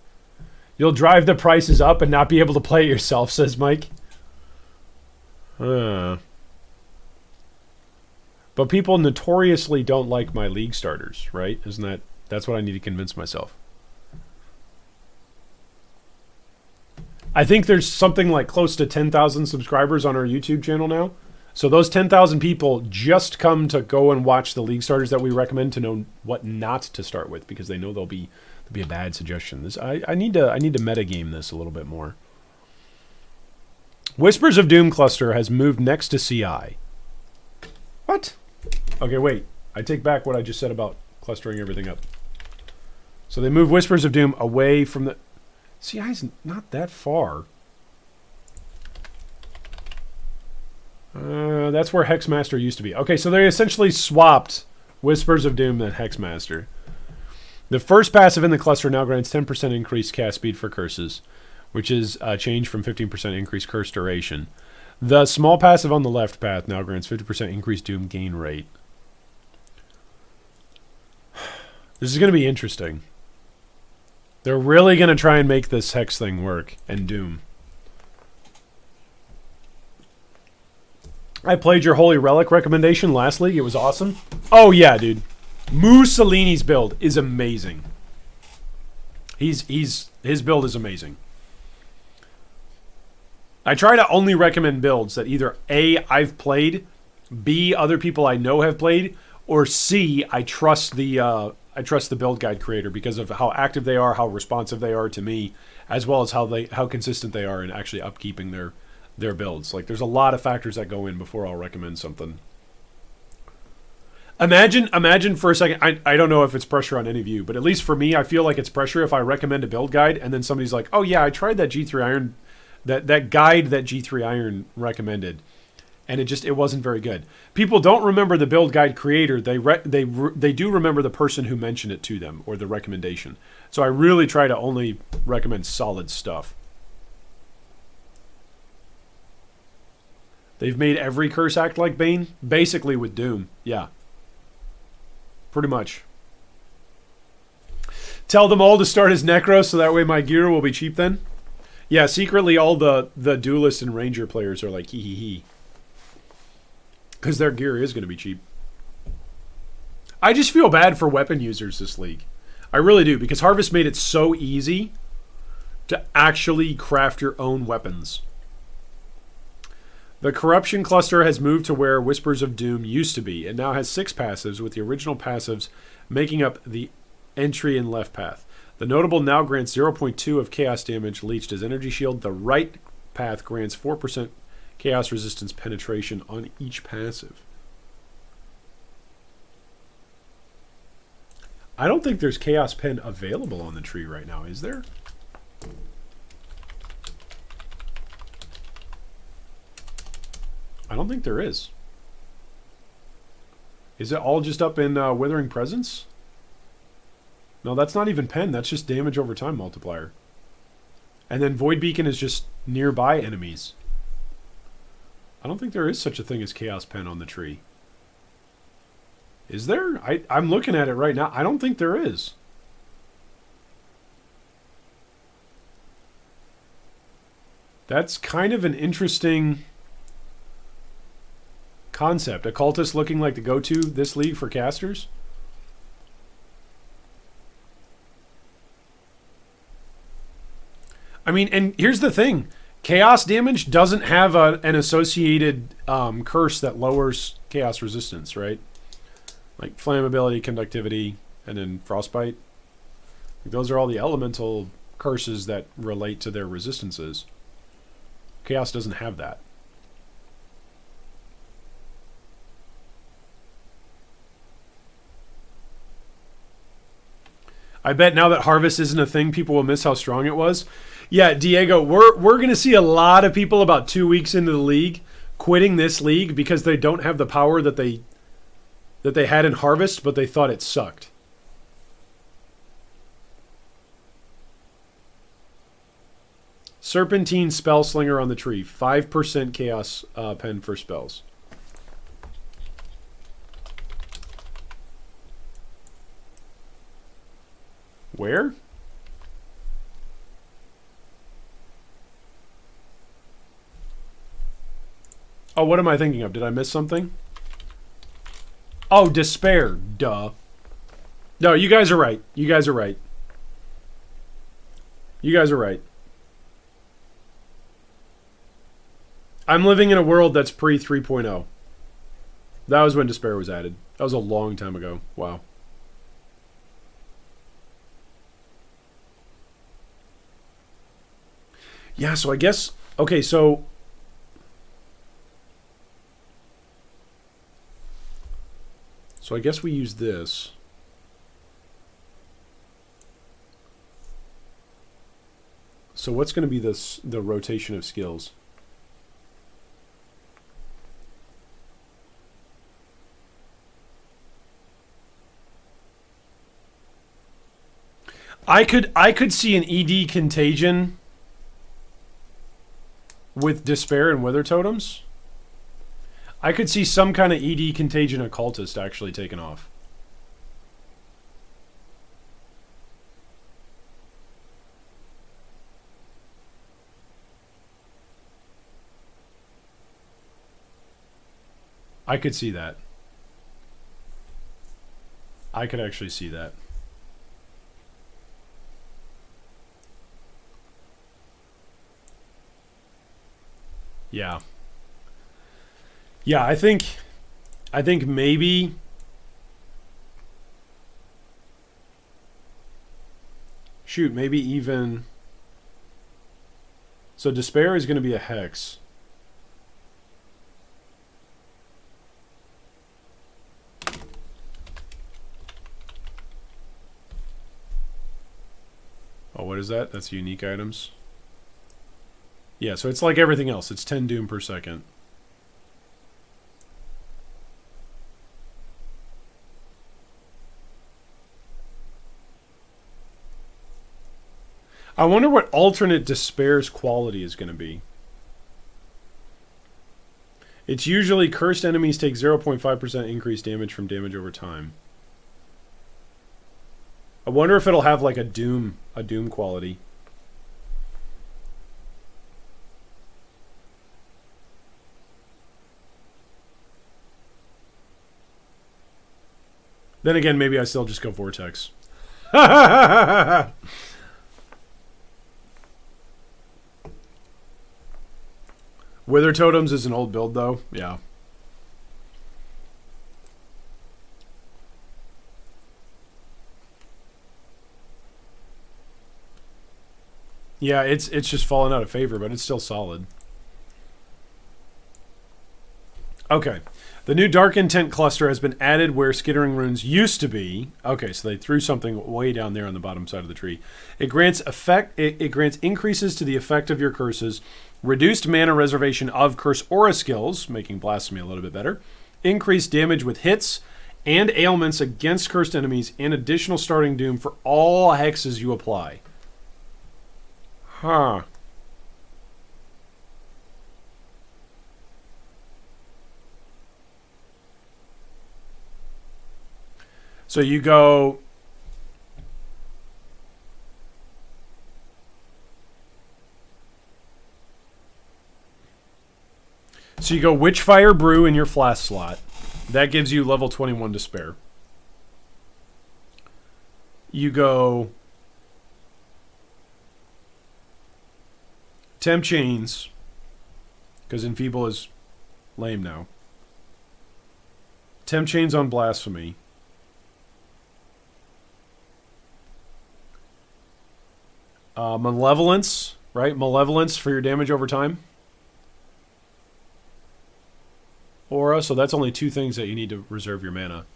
You'll drive the prices up and not be able to play it yourself, says Mike. But people notoriously don't like my league starters, right? That's what I need to convince myself. I think there's something like close to 10,000 subscribers on our YouTube channel now. So those 10,000 people just come to go and watch the league starters that we recommend to know what not to start with, because they know there'll be a bad suggestion. I need to metagame this a little bit more. Whispers of Doom cluster has moved next to CI. What? Okay, wait. I take back what I just said about clustering everything up. So they move Whispers of Doom away from the... CI's not that far. That's where Hex Master used to be. Okay, so they essentially swapped Whispers of Doom and Hex Master. The first passive in the cluster now grants 10% increased cast speed for curses, which is a change from 15% increased curse duration. The small passive on the left path now grants 50% increased Doom gain rate. This is going to be interesting. They're really going to try and make this Hex thing work, and Doom. I played your Holy Relic recommendation last league. It was awesome. Oh, yeah, dude. Mussolini's build is amazing. His build is amazing. I try to only recommend builds that either A, I've played, B, other people I know have played, or C, I trust the build guide creator because of how active they are, how responsive they are to me, as well as how consistent they are in actually upkeeping their builds. Like, there's a lot of factors that go in before I'll recommend something. Imagine for a second, I don't know if it's pressure on any of you, but at least for me, I feel like it's pressure if I recommend a build guide and then somebody's like, oh yeah, I tried that G3 Iron, that guide that G3 Iron recommended, and it wasn't very good. People don't remember the build guide creator. They do remember the person who mentioned it to them or the recommendation. So I really try to only recommend solid stuff. They've made every curse act like Bane, basically with Doom. Yeah. Pretty much. Tell them all to start as Necro so that way my gear will be cheap then. Yeah, secretly all the Duelist and Ranger players are like hee hee hee. Because their gear is going to be cheap. I just feel bad for weapon users this league. I really do, because Harvest made it so easy to actually craft your own weapons. The Corruption cluster has moved to where Whispers of Doom used to be. It now has 6 passives, with the original passives making up the entry and left path. The notable now grants 0.2 of chaos damage leached as energy shield. The right path grants 4% chaos resistance penetration on each passive. I don't think there's chaos pen available on the tree right now, is there? I don't think there is. Is it all just up in Withering Presence? No, that's not even pen. That's just damage over time multiplier. And then Void Beacon is just nearby enemies. I don't think there is such a thing as Chaos Pen on the tree. Is there? I'm looking at it right now. I don't think there is. That's kind of an interesting concept. Occultist looking like the go-to this league for casters. I mean, and here's the thing. Chaos damage doesn't have an associated curse that lowers chaos resistance, right? Like flammability, conductivity, and then frostbite. Those are all the elemental curses that relate to their resistances. Chaos doesn't have that. I bet now that Harvest isn't a thing, people will miss how strong it was. Yeah, Diego, we're going to see a lot of people about 2 weeks into the league quitting this league because they don't have the power that they had in Harvest, but they thought it sucked. Serpentine Spell Slinger on the tree. 5% chaos pen for spells. Where? Oh, what am I thinking of? Did I miss something? Oh, Despair. Duh. No, you guys are right. You guys are right. You guys are right. I'm living in a world that's pre 3.0. That was when Despair was added. That was a long time ago. Wow. Yeah, so I guess... Okay, so... So I guess we use this. So what's going to be the rotation of skills? I could see an ED Contagion with Despair and Wither Totems. I could see some kind of ED Contagion Occultist actually taken off. I could see that. I could actually see that. Yeah. Yeah, I think maybe shoot, maybe even so Despair is going to be a Hex. Oh, what is that? That's unique items. Yeah, so it's like everything else. It's 10 Doom per second. I wonder what alternate Despair's quality is going to be. It's usually cursed enemies take 0.5% increased damage from damage over time. I wonder if it'll have like a Doom quality. Then again, maybe I still just go Vortex. Wither Totems is an old build, though. Yeah. Yeah, it's just fallen out of favor, but it's still solid. Okay. The new Dark Intent cluster has been added where Skittering Runes used to be. Okay, so they threw something way down there on the bottom side of the tree. It grants it grants increases to the effect of your curses, reduced mana reservation of curse aura skills, making blasphemy a little bit better, increased damage with hits and ailments against cursed enemies, and additional starting doom for all hexes you apply. Huh. So you go... So you go Witchfire Brew in your flask slot. That gives you level 21 Despair. You go... Temp Chains, because Enfeeble is lame now. Temp Chains on Blasphemy. Malevolence, right? Malevolence for your damage over time. Aura, so that's only 2 things that you need to reserve your mana.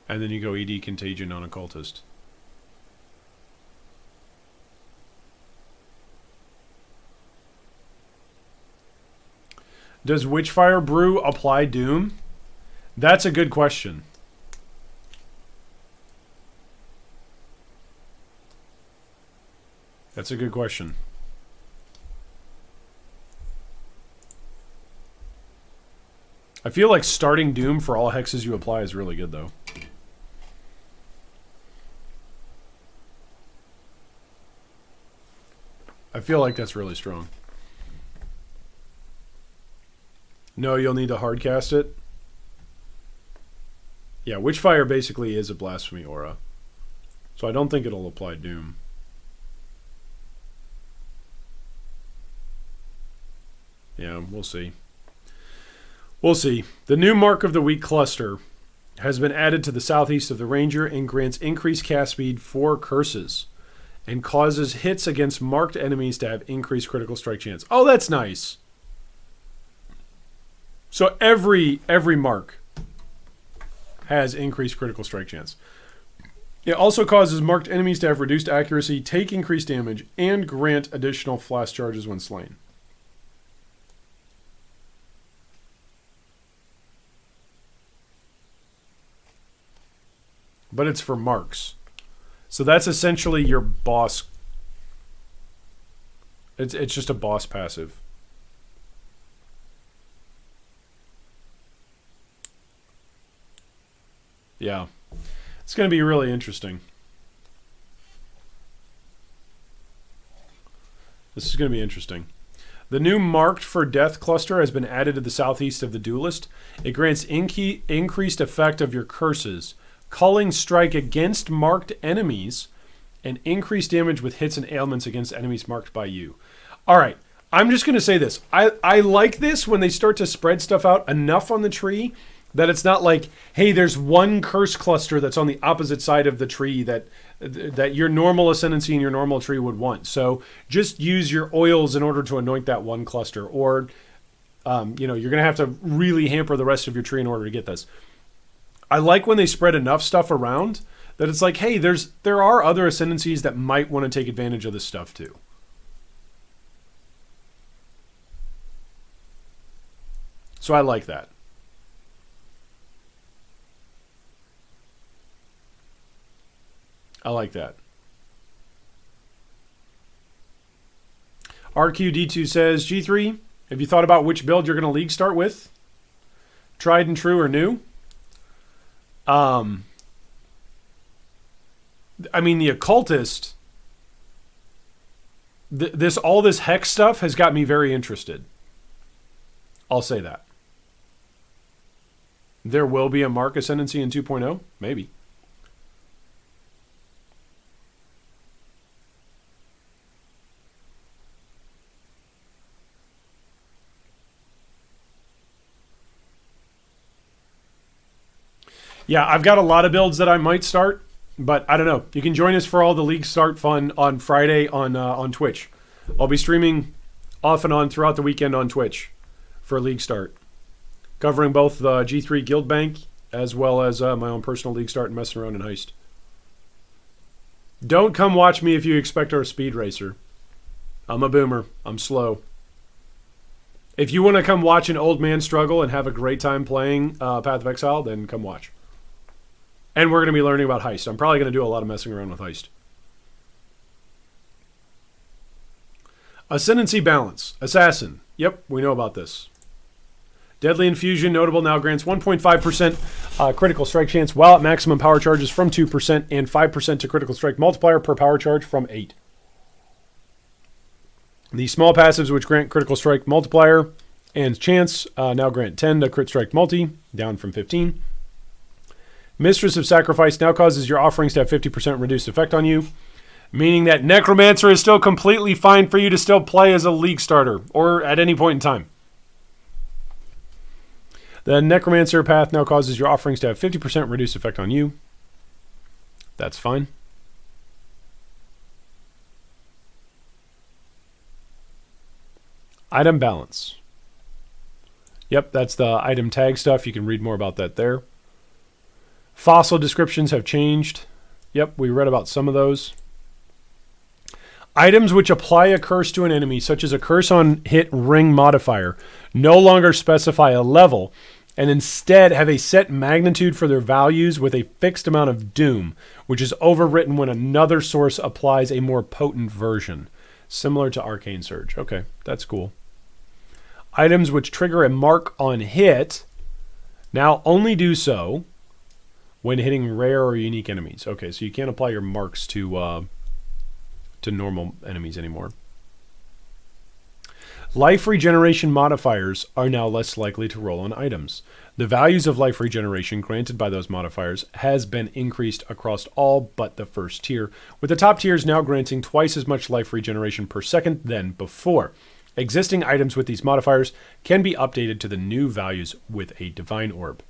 And then you go ED Contagion on Occultist. Does Witchfire Brew apply Doom? That's a good question. That's a good question. I feel like starting Doom for all hexes you apply is really good, though. I feel like that's really strong. No, you'll need to hardcast it. Yeah, Witchfire basically is a Blasphemy Aura. So I don't think it'll apply Doom. Yeah, we'll see. We'll see. The new Mark of the Week cluster has been added to the southeast of the Ranger and grants increased cast speed for curses and causes hits against marked enemies to have increased critical strike chance. Oh, that's nice. So every mark has increased critical strike chance. It also causes marked enemies to have reduced accuracy, take increased damage, and grant additional flash charges when slain. But it's for marks. So that's essentially your boss. It's just a boss passive. Yeah. It's going to be really interesting. This is going to be interesting. The new Marked for Death cluster has been added to the southeast of the Duelist. It grants increased effect of your curses, culling strike against marked enemies, and increased damage with hits and ailments against enemies marked by you. All right, I'm just going to say this. I like this when they start to spread stuff out enough on the tree that it's not like, hey, there's one curse cluster that's on the opposite side of the tree that your normal Ascendancy and your normal tree would want. So just use your oils in order to anoint that one cluster. Or, you're going to have to really hamper the rest of your tree in order to get this. I like when they spread enough stuff around that it's like, hey, there are other Ascendancies that might want to take advantage of this stuff too. So I like that. I like that. RQD2 says, G3, have you thought about which build you're going to league start with? Tried and true or new? I mean, the Occultist, all this Hex stuff has got me very interested. I'll say that. There will be a Mark Ascendancy in 2.0? Maybe. Yeah, I've got a lot of builds that I might start, but I don't know. You can join us for all the league start fun on Friday on Twitch. I'll be streaming off and on throughout the weekend on Twitch for league start, covering both the G3 Guild Bank as well as my own personal league start and messing around in Heist. Don't come watch me if you expect our speed racer. I'm a boomer. I'm slow. If you want to come watch an old man struggle and have a great time playing Path of Exile, then come watch. And we're going to be learning about Heist. I'm probably going to do a lot of messing around with Heist. Ascendancy Balance. Assassin. Yep, we know about this. Deadly Infusion, notable, now grants 1.5% critical strike chance while at maximum power charges from 2% and 5% to critical strike multiplier per power charge from 8. The small passives, which grant critical strike multiplier and chance, now grant 10 to crit strike multi, down from 15. Mistress of Sacrifice now causes your offerings to have 50% reduced effect on you, meaning that Necromancer is still completely fine for you to still play as a league starter or at any point in time. The Necromancer path now causes your offerings to have 50% reduced effect on you. That's fine. Item balance. Yep, that's the item tag stuff. You can read more about that there. Fossil descriptions have changed. Yep, we read about some of those. Items which apply a curse to an enemy, such as a curse on hit ring modifier, no longer specify a level and instead have a set magnitude for their values with a fixed amount of doom, which is overwritten when another source applies a more potent version, similar to Arcane Surge. Okay, that's cool. Items which trigger a mark on hit now only do so when hitting rare or unique enemies. Okay, so you can't apply your marks to normal enemies anymore. Life regeneration modifiers are now less likely to roll on items. The values of life regeneration granted by those modifiers has been increased across all but the first tier, with the top tiers now granting twice as much life regeneration per second than before. Existing items with these modifiers can be updated to the new values with a Divine Orb.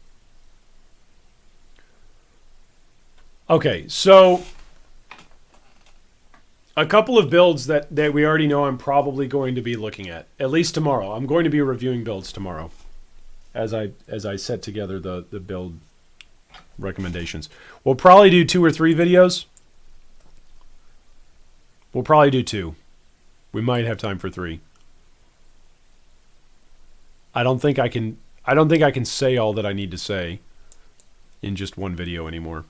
Okay, so a couple of builds that we already know I'm probably going to be looking at least tomorrow. I'm going to be reviewing builds tomorrow as I set together the build recommendations. We'll probably do 2 or 3 videos. We'll probably do 2. We might have time for 3. I don't think I can say all that I need to say in just one video anymore.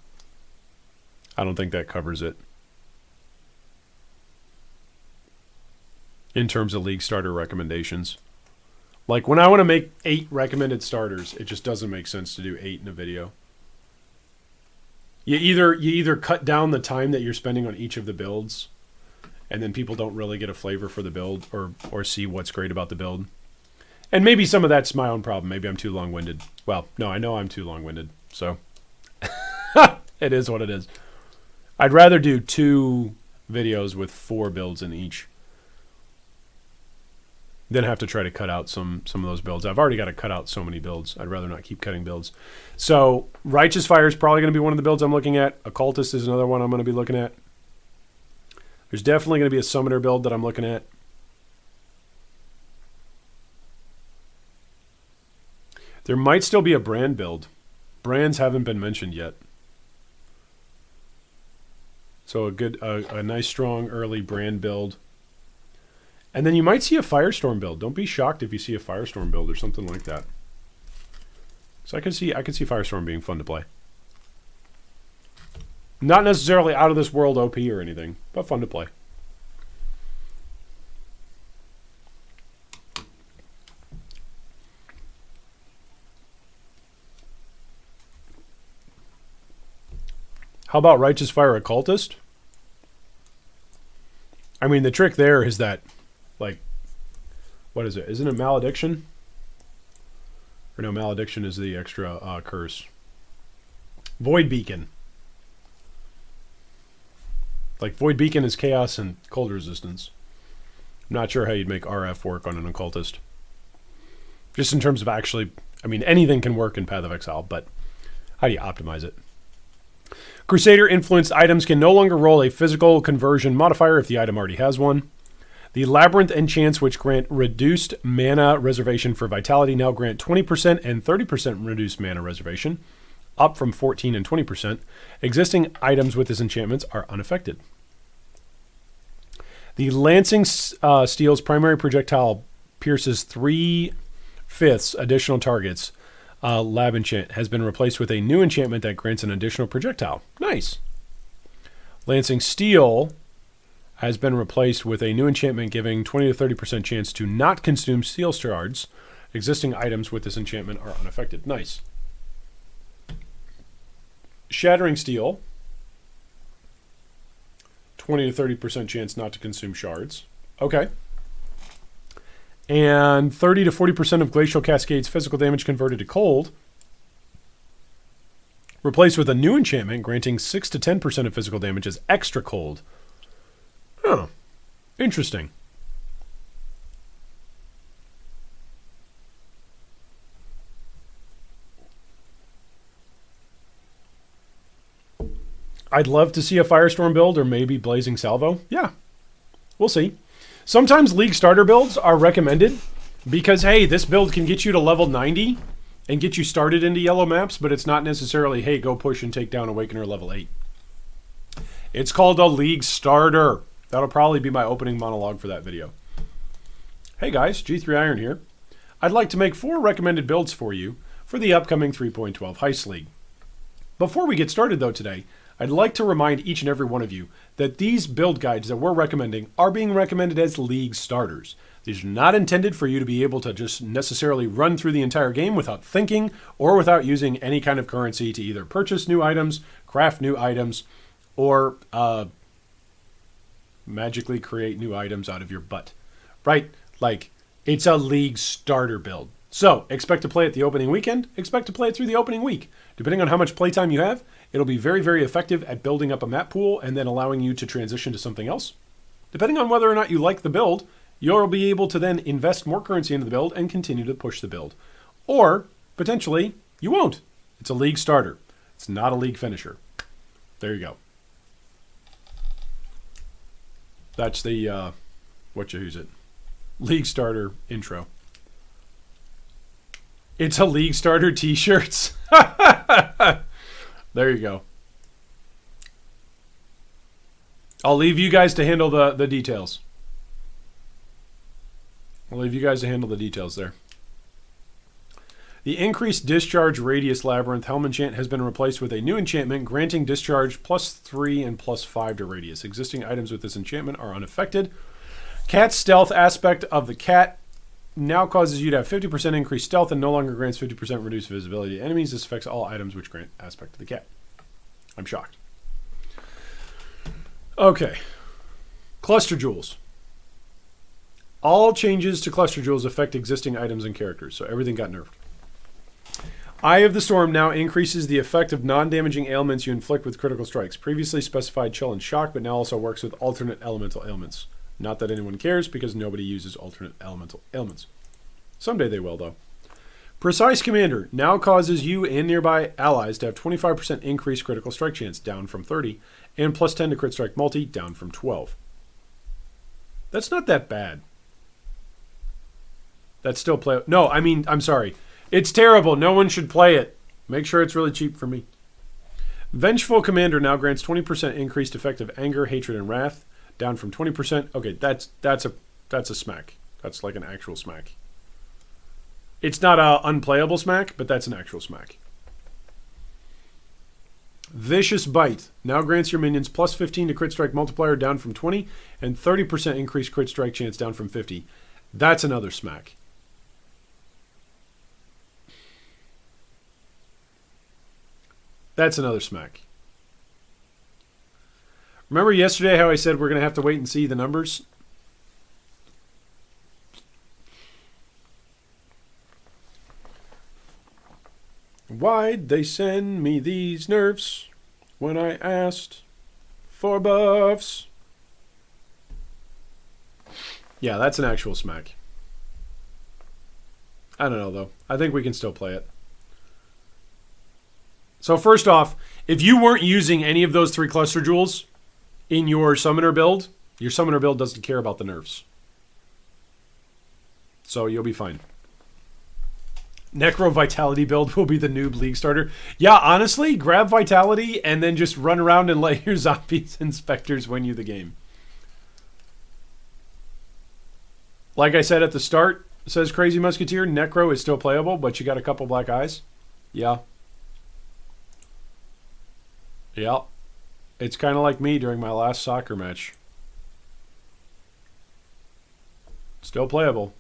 I don't think that covers it. In terms of league starter recommendations. Like when I want to make 8 recommended starters, it just doesn't make sense to do 8 in a video. You either cut down the time that you're spending on each of the builds, and then people don't really get a flavor for the build or see what's great about the build. And maybe some of that's my own problem. Maybe I'm too long-winded. Well, no, I know I'm too long-winded, so it is what it is. I'd rather do 2 videos with 4 builds in each than have to try to cut out some of those builds. I've already got to cut out so many builds. I'd rather not keep cutting builds. So Righteous Fire is probably going to be one of the builds I'm looking at. Occultist is another one I'm going to be looking at. There's definitely going to be a Summoner build that I'm looking at. There might still be a Brand build. Brands haven't been mentioned yet. So a nice strong early Brand build. And then you might see a Firestorm build. Don't be shocked if you see a Firestorm build or something like that. So I could see Firestorm being fun to play. Not necessarily out of this world OP or anything, but fun to play. How about Righteous Fire Occultist? I mean, the trick there is that, like, what is it? Isn't it Malediction? Or no, Malediction is the extra curse. Void Beacon. Like, Void Beacon is chaos and cold resistance. I'm not sure how you'd make RF work on an Occultist. Just in terms of actually, I mean, anything can work in Path of Exile, but how do you optimize it? Crusader-influenced items can no longer roll a physical conversion modifier if the item already has one. The Labyrinth Enchants, which grant reduced mana reservation for Vitality, now grant 20% and 30% reduced mana reservation, up from 14 and 20%. Existing items with this enchantments are unaffected. The Lancing Steel's primary projectile pierces 3/5 additional targets. Lab enchant has been replaced with a new enchantment that grants an additional projectile. Nice. Lancing Steel has been replaced with a new enchantment giving 20 to 30% chance to not consume steel shards. Existing items with this enchantment are unaffected. Nice. Shattering Steel, 20 to 30% chance not to consume shards. Okay. And 30 to 40% of Glacial Cascade's physical damage converted to cold. Replaced with a new enchantment granting 6 to 10% of physical damage as extra cold. Huh. Interesting. I'd love to see a Firestorm build or maybe Blazing Salvo. Yeah, we'll see. Sometimes League starter builds are recommended because, hey, this build can get you to level 90 and get you started into yellow maps, but it's not necessarily, hey, go push and take down Awakener level 8. It's called a League starter. That'll probably be my opening monologue for that video. Hey guys, G3 Iron here. I'd like to make 4 recommended builds for you for the upcoming 3.12 Heist League. Before we get started though today, I'd like to remind each and every one of you that these build guides that we're recommending are being recommended as League starters. These are not intended for you to be able to just necessarily run through the entire game without thinking or without using any kind of currency to either purchase new items, craft new items, or magically create new items out of your butt. Right? Like, it's a League starter build. So, expect to play it the opening weekend, expect to play it through the opening week. Depending on how much playtime you have, it'll be very, very effective at building up a map pool and then allowing you to transition to something else. Depending on whether or not you like the build, You'll be able to then invest more currency into the build and continue to push the build. Or, potentially, you won't. It's a league starter. It's not a league finisher. There you go. That's the, who's it? League starter intro. It's a league starter t-shirts. There you go. I'll leave you guys to handle the details. I'll leave you guys to handle the details there. The increased discharge radius labyrinth helm enchant has been replaced with a new enchantment granting discharge +3 and +5 to radius. Existing items with this enchantment are unaffected. Cat's stealth aspect of the cat now causes you to have 50% increased stealth and no longer grants 50% reduced visibility to enemies. This affects all items which grant aspect of the cat. I'm shocked. Okay. Cluster jewels. All changes to cluster jewels affect existing items and characters, so everything got nerfed. Eye of the Storm now increases the effect of non-damaging ailments you inflict with critical strikes. Previously specified chill and shock, but now also works with alternate elemental ailments. Not that anyone cares, because nobody uses alternate elemental ailments. Someday they will, though. Precise Commander now causes you and nearby allies to have 25% increased critical strike chance, down from 30, and +10 to crit strike multi, down from 12. That's not that bad. That's still play. No, I mean, I'm sorry. It's terrible. No one should play it. Make sure it's really cheap for me. Vengeful Commander now grants 20% increased effective anger, hatred, and wrath, down from 20%. Okay, that's a smack. That's like an actual smack. It's not a unplayable smack, but that's an actual smack. Vicious Bite now grants your minions +15 to crit strike multiplier, down from 20, and 30% increased crit strike chance, down from 50. That's another smack. That's another smack. Remember yesterday how I said we're going to have to wait and see the numbers? Why'd they send me these nerfs when I asked for buffs? Yeah, that's an actual smack. I don't know, though. I think we can still play it. So first off, if you weren't using any of those 3 cluster jewels in your summoner build doesn't care about the nerfs. So you'll be fine. Necro Vitality build will be the noob league starter. Yeah, honestly, grab Vitality and then just run around and let your zombies and specters win you the game. Like I said at the start, says Crazy Musketeer, Necro is still playable, but you got a couple black eyes. Yeah. Yeah. It's kind of like me during my last soccer match. Still playable.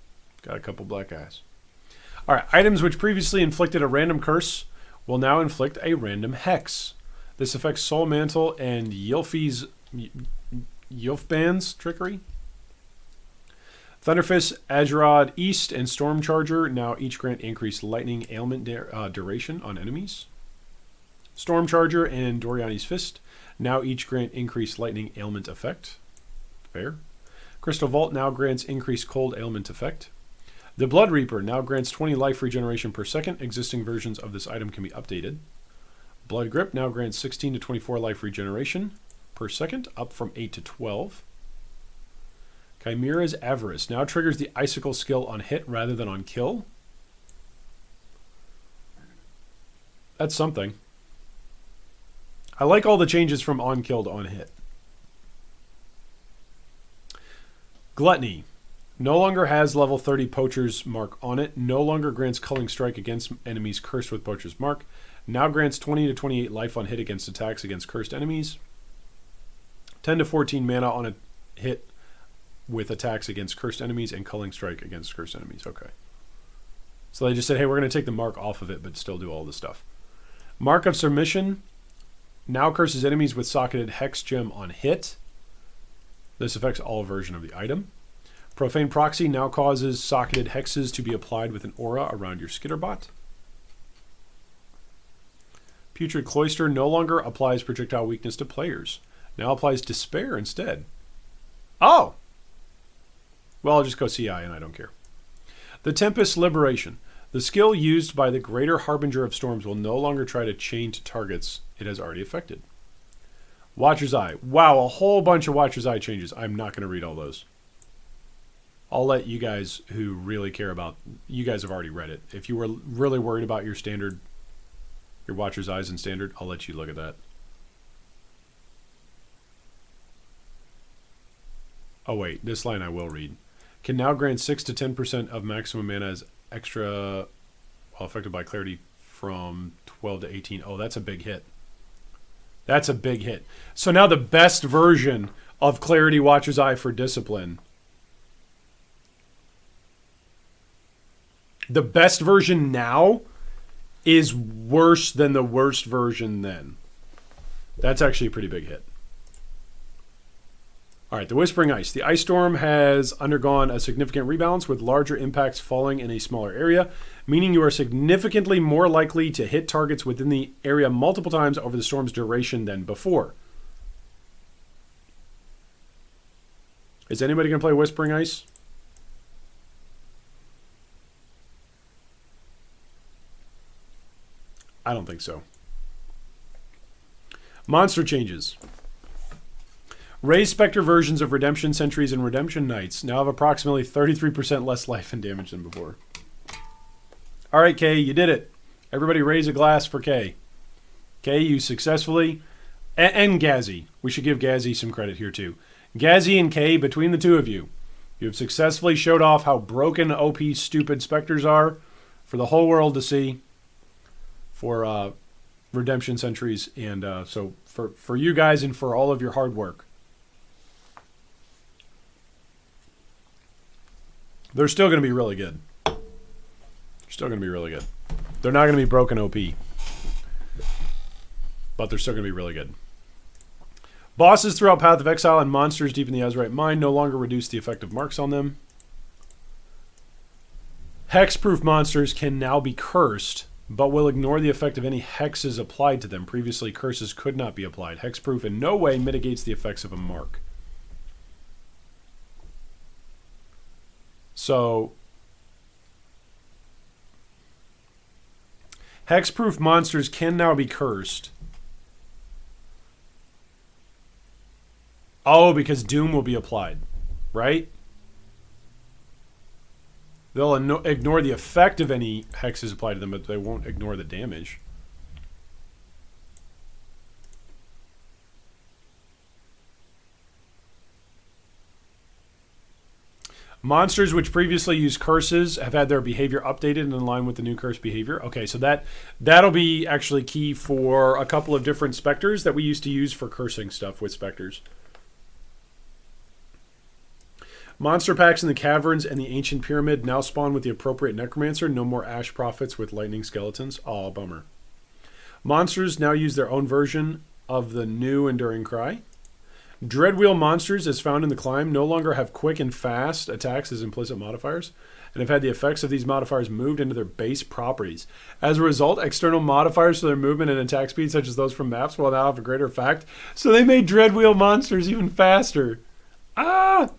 Got a couple black eyes. All right, items which previously inflicted a random curse will now inflict a random hex. This affects Soul Mantle and Ylf's trickery. Thunderfist, Azurod East, and Stormcharger now each grant increased lightning ailment duration on enemies. Stormcharger and Doriani's Fist now each grant increased lightning ailment effect. Fair. Crystal Vault now grants increased cold ailment effect. The Blood Reaper now grants 20 life regeneration per second. Existing versions of this item can be updated. Blood Grip now grants 16 to 24 life regeneration per second, up from 8 to 12. Chimera's Avarice now triggers the Icicle skill on hit rather than on kill. That's something. I like all the changes from on kill to on hit. Gluttony no longer has level 30 Poacher's Mark on it. No longer grants Culling Strike against enemies cursed with Poacher's Mark. Now grants 20 to 28 life on hit against attacks against cursed enemies. 10 to 14 mana on a hit with attacks against cursed enemies, and Culling Strike against cursed enemies. Okay. So they just said, hey, we're going to take the mark off of it, but still do all this stuff. Mark of Submission now curses enemies with socketed Hex Gem on hit. This affects all version of the item. Profane Proxy now causes socketed hexes to be applied with an aura around your Skitterbot. Putrid Cloister no longer applies projectile weakness to players. Now applies Despair instead. Oh! Well, I'll just go CI and I don't care. The Tempest Liberation. The skill used by the Greater Harbinger of Storms will no longer try to chain to targets it has already affected. Watcher's Eye. Wow, a whole bunch of Watcher's Eye changes. I'm not going to read all those. I'll let you guys who really care about... You guys have already read it. If you were really worried about your standard... Your Watcher's Eyes in standard, I'll let you look at that. Oh wait, this line I will read. Can now grant 6 to 10% of maximum mana as extra, well, affected by clarity from 12 to 18. Oh, that's a big hit. That's a big hit. So now the best version of Clarity Watcher's Eye for Discipline. The best version now is worse than the worst version then. That's actually a pretty big hit. All right, the Whispering Ice. The ice storm has undergone a significant rebalance with larger impacts falling in a smaller area, meaning you are significantly more likely to hit targets within the area multiple times over the storm's duration than before. Is anybody going to play Whispering Ice? I don't think so. Monster changes. Raised Spectre versions of Redemption Sentries and Redemption Knights now have approximately 33% less life and damage than before. All right, Kay, you did it. Everybody raise a glass for Kay. Kay, you successfully... And Gazzy. We should give Gazzy some credit here, too. Gazzy and Kay, between the two of you, you have successfully showed off how broken, OP, stupid Spectres are for the whole world to see for Redemption Sentries. And so for you guys and for all of your hard work. They're still going to be really good. They're still going to be really good. They're not going to be broken OP. But they're still going to be really good. Bosses throughout Path of Exile and monsters deep in the Azurite Mine no longer reduce the effective marks on them. Hexproof monsters can now be cursed, but will ignore the effect of any hexes applied to them. Previously, curses could not be applied. Hexproof in no way mitigates the effects of a mark. So, hexproof monsters can now be cursed. Oh, because Doom will be applied, right? They'll ignore the effect of any hexes applied to them, but they won't ignore the damage. Monsters which previously used curses have had their behavior updated and in line with the new curse behavior. Okay, so that'll be actually key for a couple of different specters that we used to use for cursing stuff with specters. Monster packs in the caverns and the ancient pyramid now spawn with the appropriate necromancer. No more ash prophets with lightning skeletons. Aw, bummer. Monsters now use their own version of the new enduring cry. Dreadwheel monsters, as found in the climb, no longer have quick and fast attacks as implicit modifiers, and have had the effects of these modifiers moved into their base properties. As a result, external modifiers to their movement and attack speed, such as those from maps, will now have a greater effect. So they made Dreadwheel monsters even faster. Ah!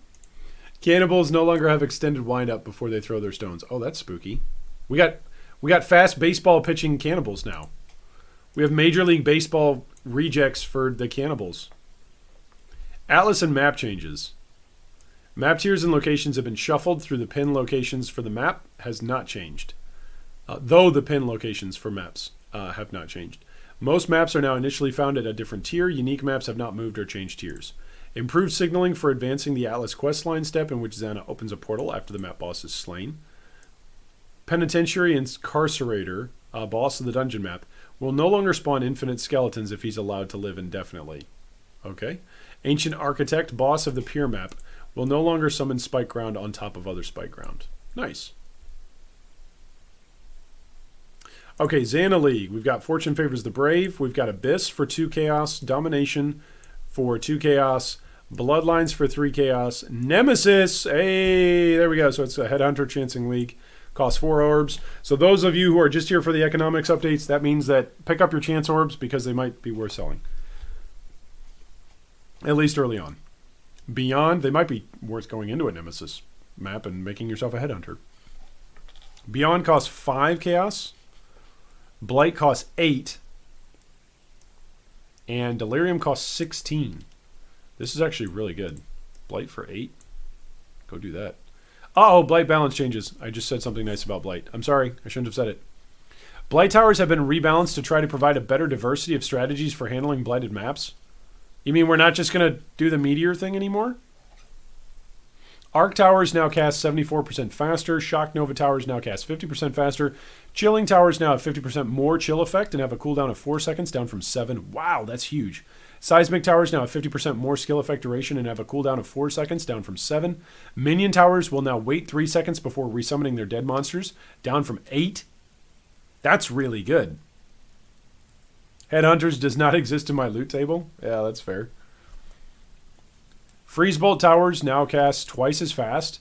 Cannibals no longer have extended wind-up before they throw their stones. Oh, that's spooky. We got fast baseball pitching cannibals now. We have Major League Baseball rejects for the cannibals. Atlas and map changes. Map tiers and locations have been shuffled through the pin locations for the map has not changed. Though the pin locations for maps have not changed. Most maps are now initially found at a different tier. Unique maps have not moved or changed tiers. Improved signaling for advancing the Atlas questline step in which Xana opens a portal after the map boss is slain. Penitentiary Incarcerator, boss of the dungeon map, will no longer spawn infinite skeletons if he's allowed to live indefinitely. Okay. Ancient Architect, boss of the Pier map, will no longer summon Spike Ground on top of other Spike Ground. Nice. Okay, Xana League. We've got Fortune Favors the Brave. We've got Abyss for 2 Chaos. Domination for 2 Chaos. Bloodlines for 3 Chaos. Nemesis. Hey, there we go. So it's a Headhunter Chancing League. Costs 4 orbs. So those of you who are just here for the economics updates, that means that pick up your chance orbs because they might be worth selling. At least early on. Beyond, they might be worth going into a Nemesis. map and making yourself a headhunter. Beyond costs 5 chaos. Blight costs 8. And Delirium costs 16. This is actually really good. Blight for 8. Go do that. Uh-oh, Blight balance changes. I just said something nice about Blight. I'm sorry, I shouldn't have said it. Blight towers have been rebalanced to try to provide a better diversity of strategies for handling blighted maps. You mean we're not just going to do the meteor thing anymore? Arc towers now cast 74% faster. Shock Nova towers now cast 50% faster. Chilling towers now have 50% more chill effect and have a cooldown of 4 seconds, down from 7. Wow, that's huge. Seismic towers now have 50% more skill effect duration and have a cooldown of 4 seconds, down from 7. Minion towers will now wait 3 seconds before resummoning their dead monsters, down from 8. That's really good. Headhunters does not exist in my loot table. Yeah, that's fair. Freeze Bolt towers now cast twice as fast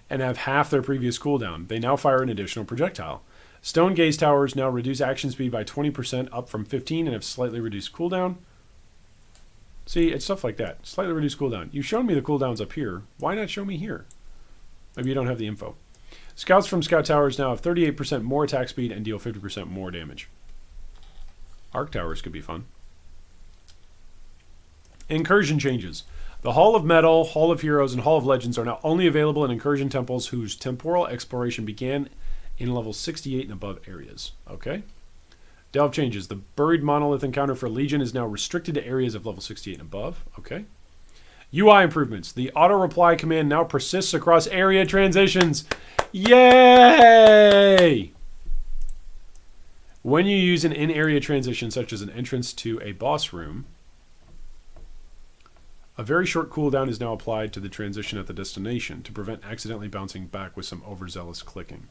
and have half their previous cooldown. They now fire an additional projectile. Stone Gaze towers now reduce action speed by 20%, up from 15, and have slightly reduced cooldown. See, it's stuff like that. Slightly reduced cooldown. You've shown me the cooldowns up here. Why not show me here? Maybe you don't have the info. Scouts from Scout towers now have 38% more attack speed and deal 50% more damage. Arc towers could be fun. Incursion changes. The Hall of Metal, Hall of Heroes, and Hall of Legends are now only available in Incursion temples whose temporal exploration began in level 68 and above areas. Okay. Delve changes. The Buried Monolith encounter for Legion is now restricted to areas of level 68 and above. Okay. UI improvements. The auto-reply command now persists across area transitions. Yay! When you use an in-area transition, such as an entrance to a boss room, a very short cooldown is now applied to the transition at the destination to prevent accidentally bouncing back with some overzealous clicking.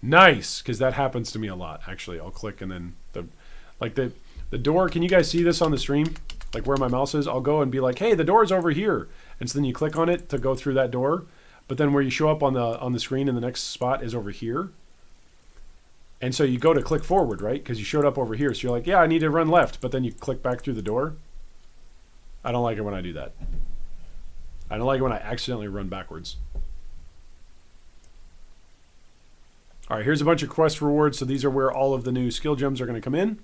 Nice, because that happens to me a lot, actually. I'll click and then the door, can you guys see this on the stream? Like where my mouse is, I'll go and be like, hey, the door's over here. And so then you click on it to go through that door. But then where you show up on the screen in the next spot is over here. And so you go to click forward, right? Because you showed up over here. So you're like, yeah, I need to run left. But then you click back through the door. I don't like it when I do that. I don't like it when I accidentally run backwards. All right, here's a bunch of quest rewards. So these are where all of the new skill gems are going to come in.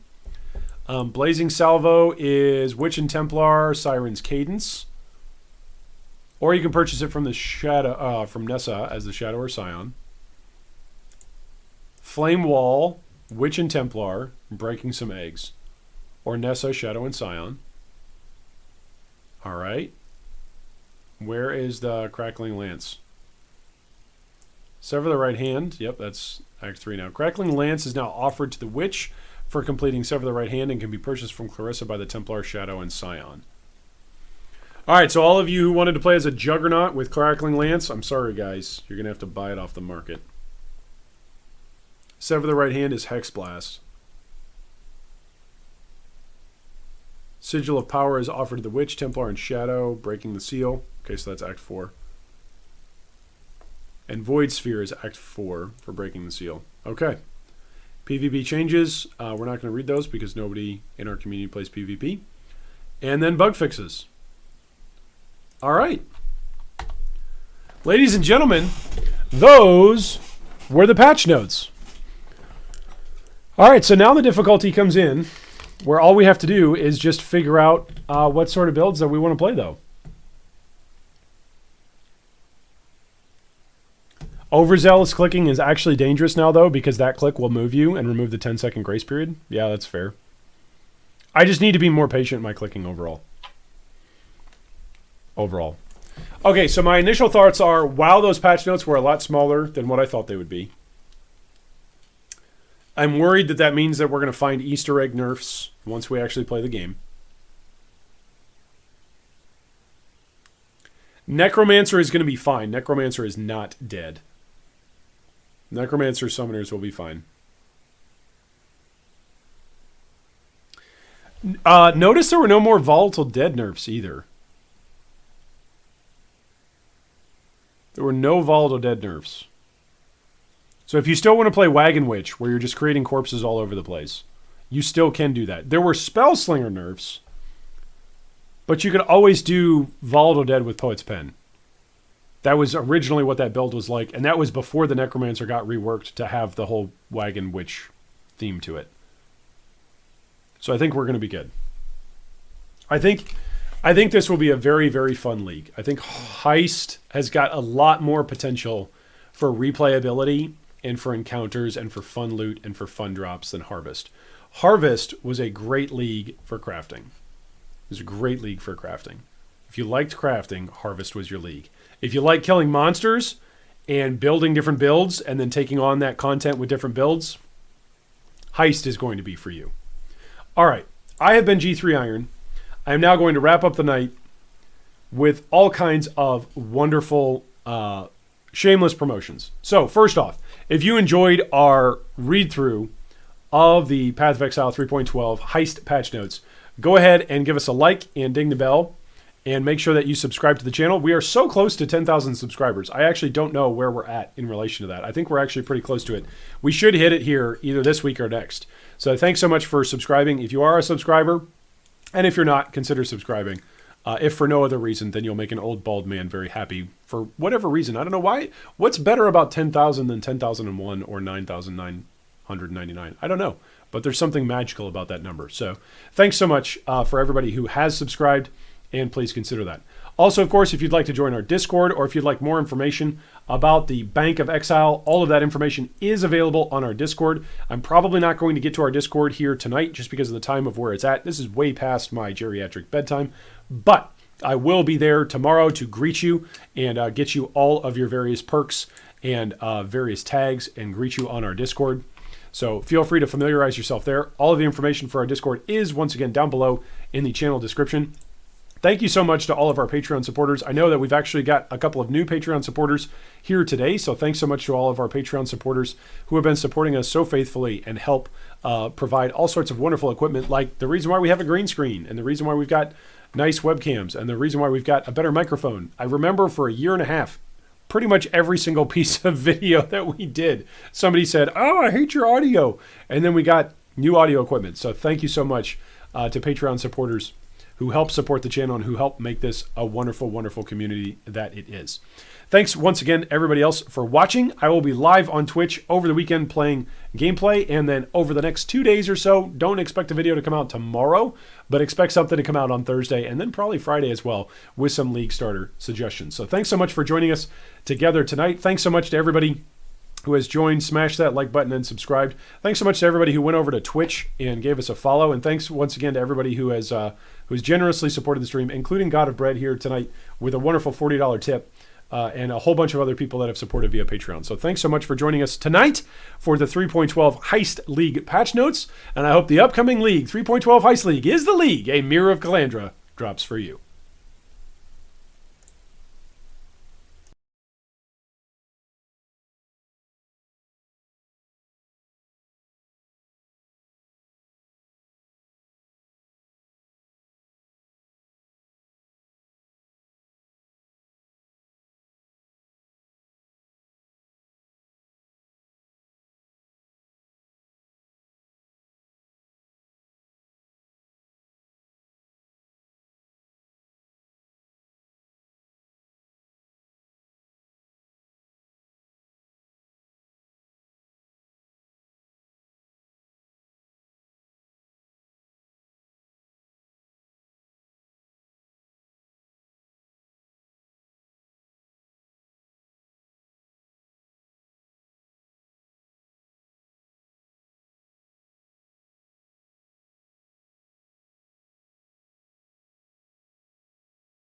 Blazing Salvo is Witch and Templar, Siren's Cadence. Or you can purchase it from the Shadow, from Nessa as the Shadow or Scion. Flame Wall, Witch and Templar, Breaking Some Eggs. Or Nessa, Shadow, and Scion. All right. Where is the Crackling Lance? Sever the Right Hand. Yep, that's Act 3 now. Crackling Lance is now offered to the Witch for completing Sever the Right Hand and can be purchased from Clarissa by the Templar, Shadow, and Scion. All right, so all of you who wanted to play as a Juggernaut with Crackling Lance, I'm sorry, guys. You're going to have to buy it off the market. Sever the Right Hand is Hex Blast. Sigil of Power is offered to the Witch, Templar, and Shadow, breaking the seal. Okay, so that's Act 4. And Void Sphere is Act 4 for breaking the seal. Okay. PvP changes. We're not going to read those because nobody in our community plays PvP. And then bug fixes. All right. Ladies and gentlemen, those were the patch notes. All right, so now the difficulty comes in where all we have to do is just figure out what sort of builds that we want to play, though. Overzealous clicking is actually dangerous now, though, because that click will move you and remove the 10-second grace period. Yeah, that's fair. I just need to be more patient in my clicking overall. Okay, so my initial thoughts are, wow, those patch notes were a lot smaller than what I thought they would be. I'm worried that means that we're going to find Easter egg nerfs once we actually play the game. Necromancer is going to be fine. Necromancer is not dead. Necromancer summoners will be fine. Notice there were no more volatile dead nerfs either. There were no volatile dead nerfs. So if you still want to play Wagon Witch, where you're just creating corpses all over the place, you still can do that. There were Spell Slinger nerfs, but you could always do Volatile Dead with Poet's Pen. That was originally what that build was like, and that was before the Necromancer got reworked to have the whole Wagon Witch theme to it. So I think we're going to be good. I think this will be a very, very fun league. I think Heist has got a lot more potential for replayability and for encounters and for fun loot and for fun drops than Harvest. Harvest was a great league for crafting. It was a great league for crafting. If you liked crafting, Harvest was your league. If you like killing monsters and building different builds and then taking on that content with different builds, Heist is going to be for you. All right, I have been G3 Iron. I am now going to wrap up the night with all kinds of wonderful, shameless promotions. So first off, if you enjoyed our read-through of the Path of Exile 3.12 Heist patch notes, go ahead and give us a like and ding the bell and make sure that you subscribe to the channel. We are so close to 10,000 subscribers. I actually don't know where we're at in relation to that. I think we're actually pretty close to it. We should hit it here either this week or next. So thanks so much for subscribing. If you are a subscriber, and if you're not, consider subscribing. If for no other reason, then you'll make an old bald man very happy for whatever reason. I don't know why. What's better about 10,000 than 10,001 or 9,999? I don't know. But there's something magical about that number. So thanks so much for everybody who has subscribed, and please consider that. Also, of course, if you'd like to join our Discord or if you'd like more information about the Bank of Exile, all of that information is available on our Discord. I'm probably not going to get to our Discord here tonight just because of the time of where it's at. This is way past my geriatric bedtime, but I will be there tomorrow to greet you and get you all of your various perks and various tags and greet you on our Discord. So feel free to familiarize yourself there. All of the information for our Discord is once again down below in the channel description. Thank you so much to all of our Patreon supporters. I know that we've actually got a couple of new Patreon supporters here today, so thanks so much to all of our Patreon supporters who have been supporting us so faithfully and help provide all sorts of wonderful equipment, like the reason why we have a green screen and the reason why we've got nice webcams and the reason why we've got a better microphone. I remember for a year and a half, pretty much every single piece of video that we did, somebody said, "Oh, I hate your audio." And then we got new audio equipment. So thank you so much to Patreon supporters who help support the channel and who help make this a wonderful, wonderful community that it is. Thanks once again, everybody else, for watching. I will be live on Twitch over the weekend playing gameplay, and then over the next 2 days or so, don't expect a video to come out tomorrow, but expect something to come out on Thursday, and then probably Friday as well, with some League Starter suggestions. So thanks so much for joining us together tonight. Thanks so much to everybody who has joined. Smash that like button and subscribed. Thanks so much to everybody who went over to Twitch and gave us a follow, and thanks once again to everybody who has who's generously supported the stream, including God of Bread here tonight with a wonderful $40 tip, and a whole bunch of other people that have supported via Patreon. So thanks so much for joining us tonight for the 3.12 Heist League patch notes, and I hope the upcoming League 3.12 Heist League is the league a Mirror of Calandra drops for you.